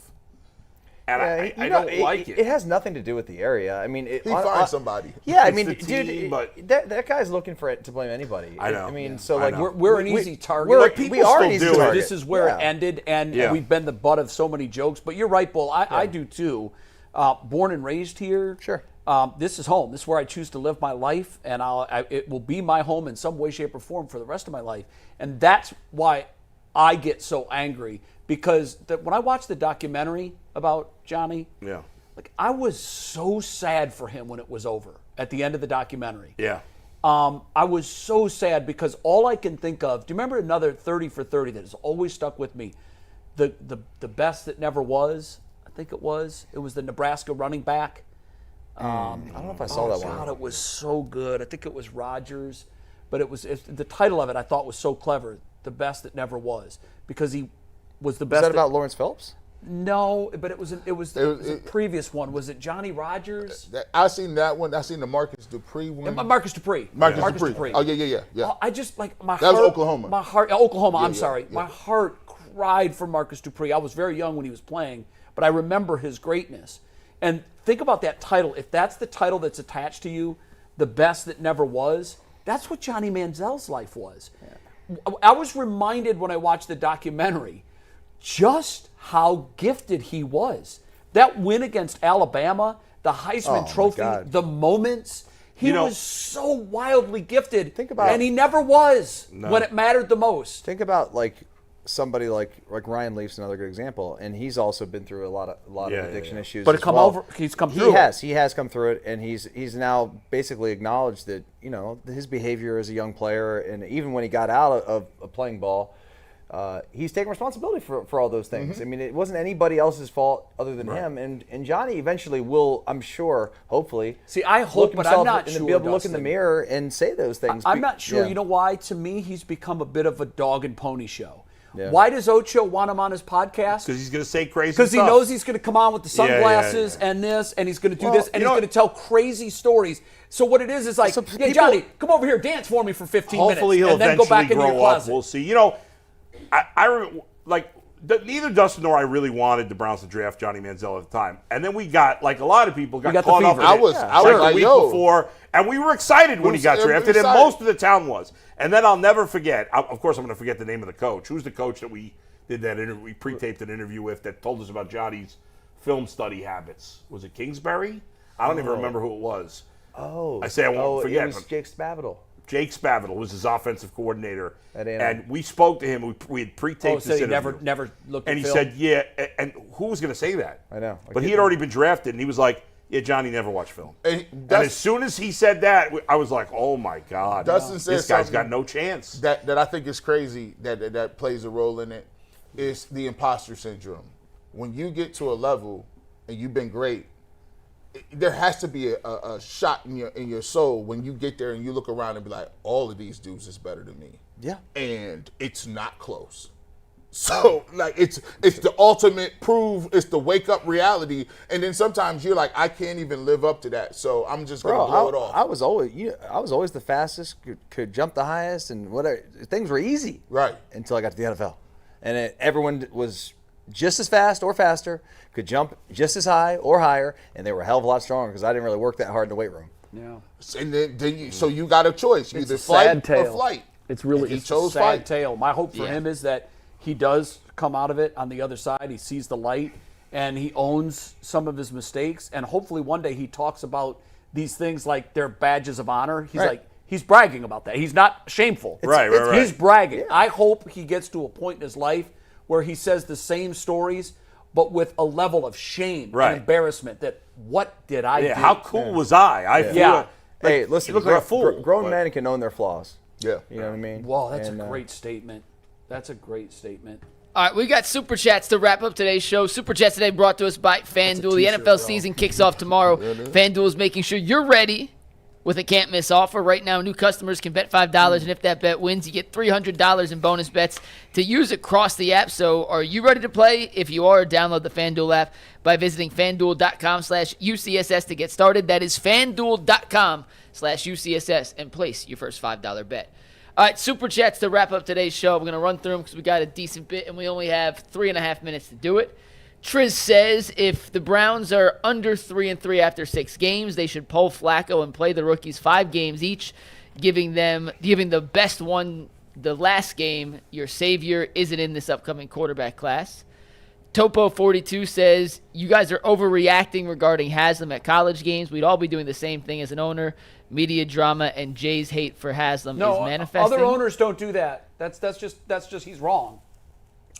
And I don't like it. It has nothing to do with the area. I mean, He finds somebody. Yeah, I It's mean, the team, dude, but- that guy's looking for it to blame anybody. I know. I mean, Yeah. so I like know. We're an easy target. We are an easy still do it. target. This is where it ended, and we've been the butt of so many jokes. But you're right, Bull. I do too. Born and raised here. Sure. This is home. This is where I choose to live my life, and it will be my home in some way, shape, or form for the rest of my life. And that's why I get so angry, because when I watched the documentary about Johnny, like, I was so sad for him when it was over at the end of the documentary. Yeah. I was so sad because all I can think of, do you remember another 30 for 30 that has always stuck with me? The best that never was, I think it was the Nebraska running back. I don't know if I saw that one. God, it was so good. I think it was Rodgers, but the title of it I thought was so clever. The best that never was, because he was the best. Is that about Lawrence Phillips? No, but it was a previous one. Was it Johnny Rodgers? I seen that one. I seen the Marcus Dupree one. Marcus Dupree. Marcus Dupree. Oh yeah. I just like my heart. That was Oklahoma. My heart, Oklahoma. I'm sorry. Yeah. My heart cried for Marcus Dupree. I was very young when he was playing, but I remember his greatness. And think about that title. If that's the title that's attached to you, the best that never was, that's what Johnny Manziel's life was. Yeah. I was reminded when I watched the documentary just how gifted he was. That win against Alabama, the Heisman Trophy, the moments, he was so wildly gifted. Think about, and he never was when it mattered the most. Think about like somebody like Ryan Leaf's another good example, and he's also been through a lot of addiction issues. But he's come through. He has come through it, and he's now basically acknowledged that his behavior as a young player, and even when he got out of playing ball, he's taking responsibility for all those things. Mm-hmm. I mean, it wasn't anybody else's fault other than him. And Johnny eventually will, I'm sure, hopefully, I hope, but I'm not sure. Be able to look in the mirror and say those things. I'm not sure. Yeah. You know why? To me, he's become a bit of a dog and pony show. Yeah. Why does Ocho want him on his podcast? Because he's going to say crazy stuff. Because he knows he's going to come on with the sunglasses and this, and he's going to do this, and he's going to tell crazy stories. So what it is like, Johnny, come over here, dance for me for 15 Hopefully minutes, he'll and then go back into your grow closet. up. We'll see. I like neither Dustin nor I really wanted the Browns to draft Johnny Manziel at the time. And then we got, like a lot of people, got got the caught up fever. in I it. was like, a week yo. before, and we were excited when he got drafted, and most of the town was. And then I'll never forget, of course I'm going to forget the name of the coach. Who's the coach that we did that interview, we pre-taped an interview with that told us about Johnny's film study habits? Was it Kingsbury? I don't even remember who it was. Oh. I say I won't forget. It was but Jake Spavital. Jake Spavital was his offensive coordinator. And we spoke to him. We had pre-taped this he interview. never looked at And he film? said, yeah. And who was going to say that? I know. But he had already been drafted, and he was like, yeah, Johnny never watched film. And And as soon as he said that, I was like, oh, my God. Dustin said this guy's something got no chance. that I think is crazy that plays a role in it is the imposter syndrome. When you get to a level and you've been great, there has to be a shot in your soul when you get there and you look around and be like, all of these dudes is better than me. Yeah. And it's not close. So like it's the ultimate proof, it's the wake up reality. And then sometimes you're like, I can't even live up to that. So I'm just gonna blow it off. I was always the fastest, could jump the highest, and whatever. Things were easy. Right. Until I got to the NFL. And everyone was just as fast or faster, could jump just as high or higher, and they were a hell of a lot stronger because I didn't really work that hard in the weight room. Yeah. And then so you got a choice, It's either a flight sad tale. or flight. It's really And he it's chose a sad flight. tale. My hope for him is that he does come out of it on the other side. He sees the light and he owns some of his mistakes. And hopefully one day he talks about these things like they're badges of honor. He's like, he's bragging about that. He's not shameful. Right. He's bragging. Yeah. I hope he gets to a point in his life where he says the same stories, but with a level of shame and embarrassment that what did I do? How cool was I? Hey, listen, you look like a fool. Grown men can own their flaws. Yeah. You know what I mean? Wow, that's a great statement. That's a great statement. All right, we got Super Chats to wrap up today's show. Super Chats today brought to us by FanDuel. The NFL season kicks off tomorrow. FanDuel is making sure you're ready with a can't-miss offer. Right now, new customers can bet $5, and if that bet wins, you get $300 in bonus bets to use across the app. So are you ready to play? If you are, download the FanDuel app by visiting FanDuel.com/UCSS to get started. That is FanDuel.com/UCSS, and place your first $5 bet. All right, Super Chats to wrap up today's show. We're going to run through them because we got a decent bit, and we only have 3.5 minutes to do it. Triz says if the Browns are under 3-3 after 6 games, they should pull Flacco and play the rookies 5 games each, giving the best one the last game. Your savior isn't in this upcoming quarterback class. Topo42 says you guys are overreacting regarding Haslam at college games. We'd all be doing the same thing as an owner. Media drama and Jay's hate for Haslam is manifesting. Other owners don't do that. That's just he's wrong.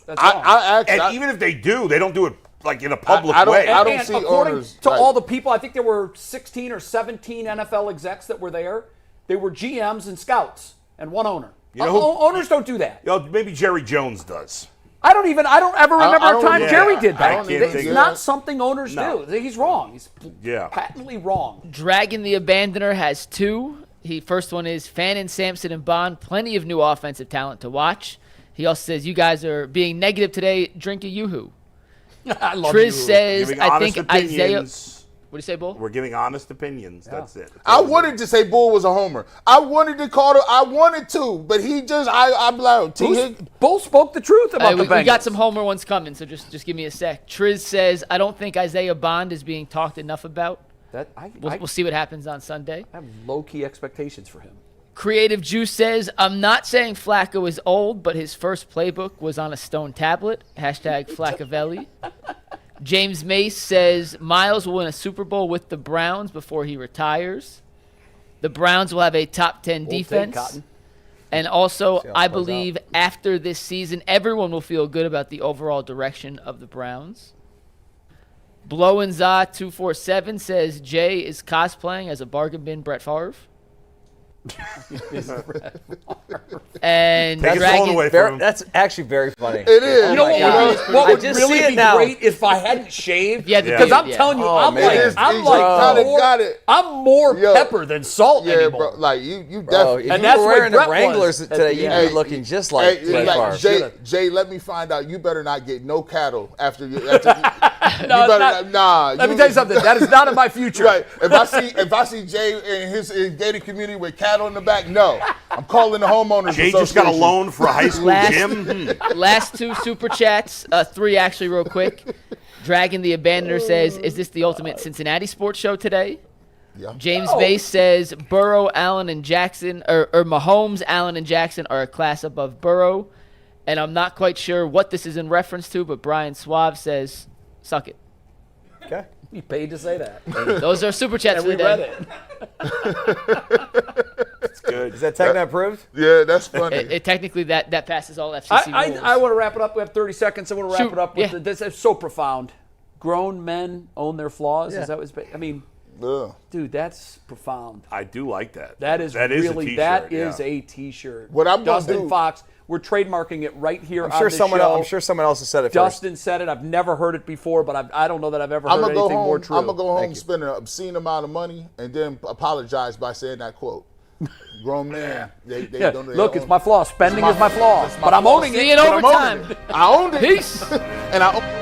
That's wrong. And even if they do, they don't do it like in a public way. I don't see according owners to all the people, I think there were 16 or 17 NFL execs that were there. They were GMs and scouts and one owner. Owners don't do that. Maybe Jerry Jones does. I don't ever remember a time Jerry did that. It's not something owners do. He's wrong. He's patently wrong. Dragon the Abandoner has 2. First one is Fannin, Sampson, and Bond. Plenty of new offensive talent to watch. He also says you guys are being negative today. Drink a Yoo-hoo. I love Triz you. says I think opinions. Isaiah. What do you say, Bull? We're giving honest opinions. Yeah. That's it. I wanted to say Bull was a homer. I wanted to call it. I wanted to, but he just. I'm like Bull spoke the truth about the Bengals. We got some homer ones coming, so just give me a sec. Triz says I don't think Isaiah Bond is being talked enough about. We'll see what happens on Sunday. I have low-key expectations for him. Creative Juice says, I'm not saying Flacco is old, but his first playbook was on a stone tablet. Hashtag Flaccavelli. James Mace says, Myles will win a Super Bowl with the Browns before he retires. The Browns will have a top 10 defense. And also, I believe after this season, everyone will feel good about the overall direction of the Browns. Blowinza247 says, Jay is cosplaying as a bargain bin Brett Favre. And that's actually very funny. It is. You know what would really be great if I hadn't shaved? Because I'm telling you, I'm more pepper than salt anymore. Bro, like you definitely. And that's wearing the Wranglers today. You'd be looking just like Jay. Let me find out. You better not get no cattle after you. Let me tell you something. That is not in my future. Right. If I see Jay in his gated community with cattle. pat on the back? No. I'm calling the homeowners Jay just got a association. loan for a high school Last- gym. Last 2 super chats, 3 actually, real quick. Dragon the Abandoner says, "Is this the ultimate Cincinnati sports show today?" Yeah. James Bass says, "Burrow, Allen, and Jackson, or Mahomes, Allen, and Jackson are a class above Burrow." And I'm not quite sure what this is in reference to, but Brian Suave says, "Suck it." Okay. He paid to say that. Those are super chats And for we the read day. it. It's good. Is that technically approved? Yeah, that's funny. It technically, that passes all FCC rules. I want to wrap it up. We have 30 seconds. I want to wrap Shoot, it up with yeah. this. It's so profound. Grown men own their flaws. Yeah. Is that what's? I mean, Ugh. dude, that's profound. I do like that. That is a really t-shirt, that is yeah. a T-shirt. What I'm gonna Dustin do- Fox. We're trademarking it right here I'm on sure this someone show. else. I'm sure someone else has said it first. Dustin said it. I've never heard it before, but I don't know that I've ever heard I'm gonna go anything more home. true. I'm gonna go home, Thank you. spend an obscene amount of money, and then apologize by saying that quote. Grown man. They Yeah, don't. They look, own- it's my flaw. Spending is my flaw. It's my But I'm flaw. owning See it. you in But I'm owning overtime. it. I owned it. Peace. And I.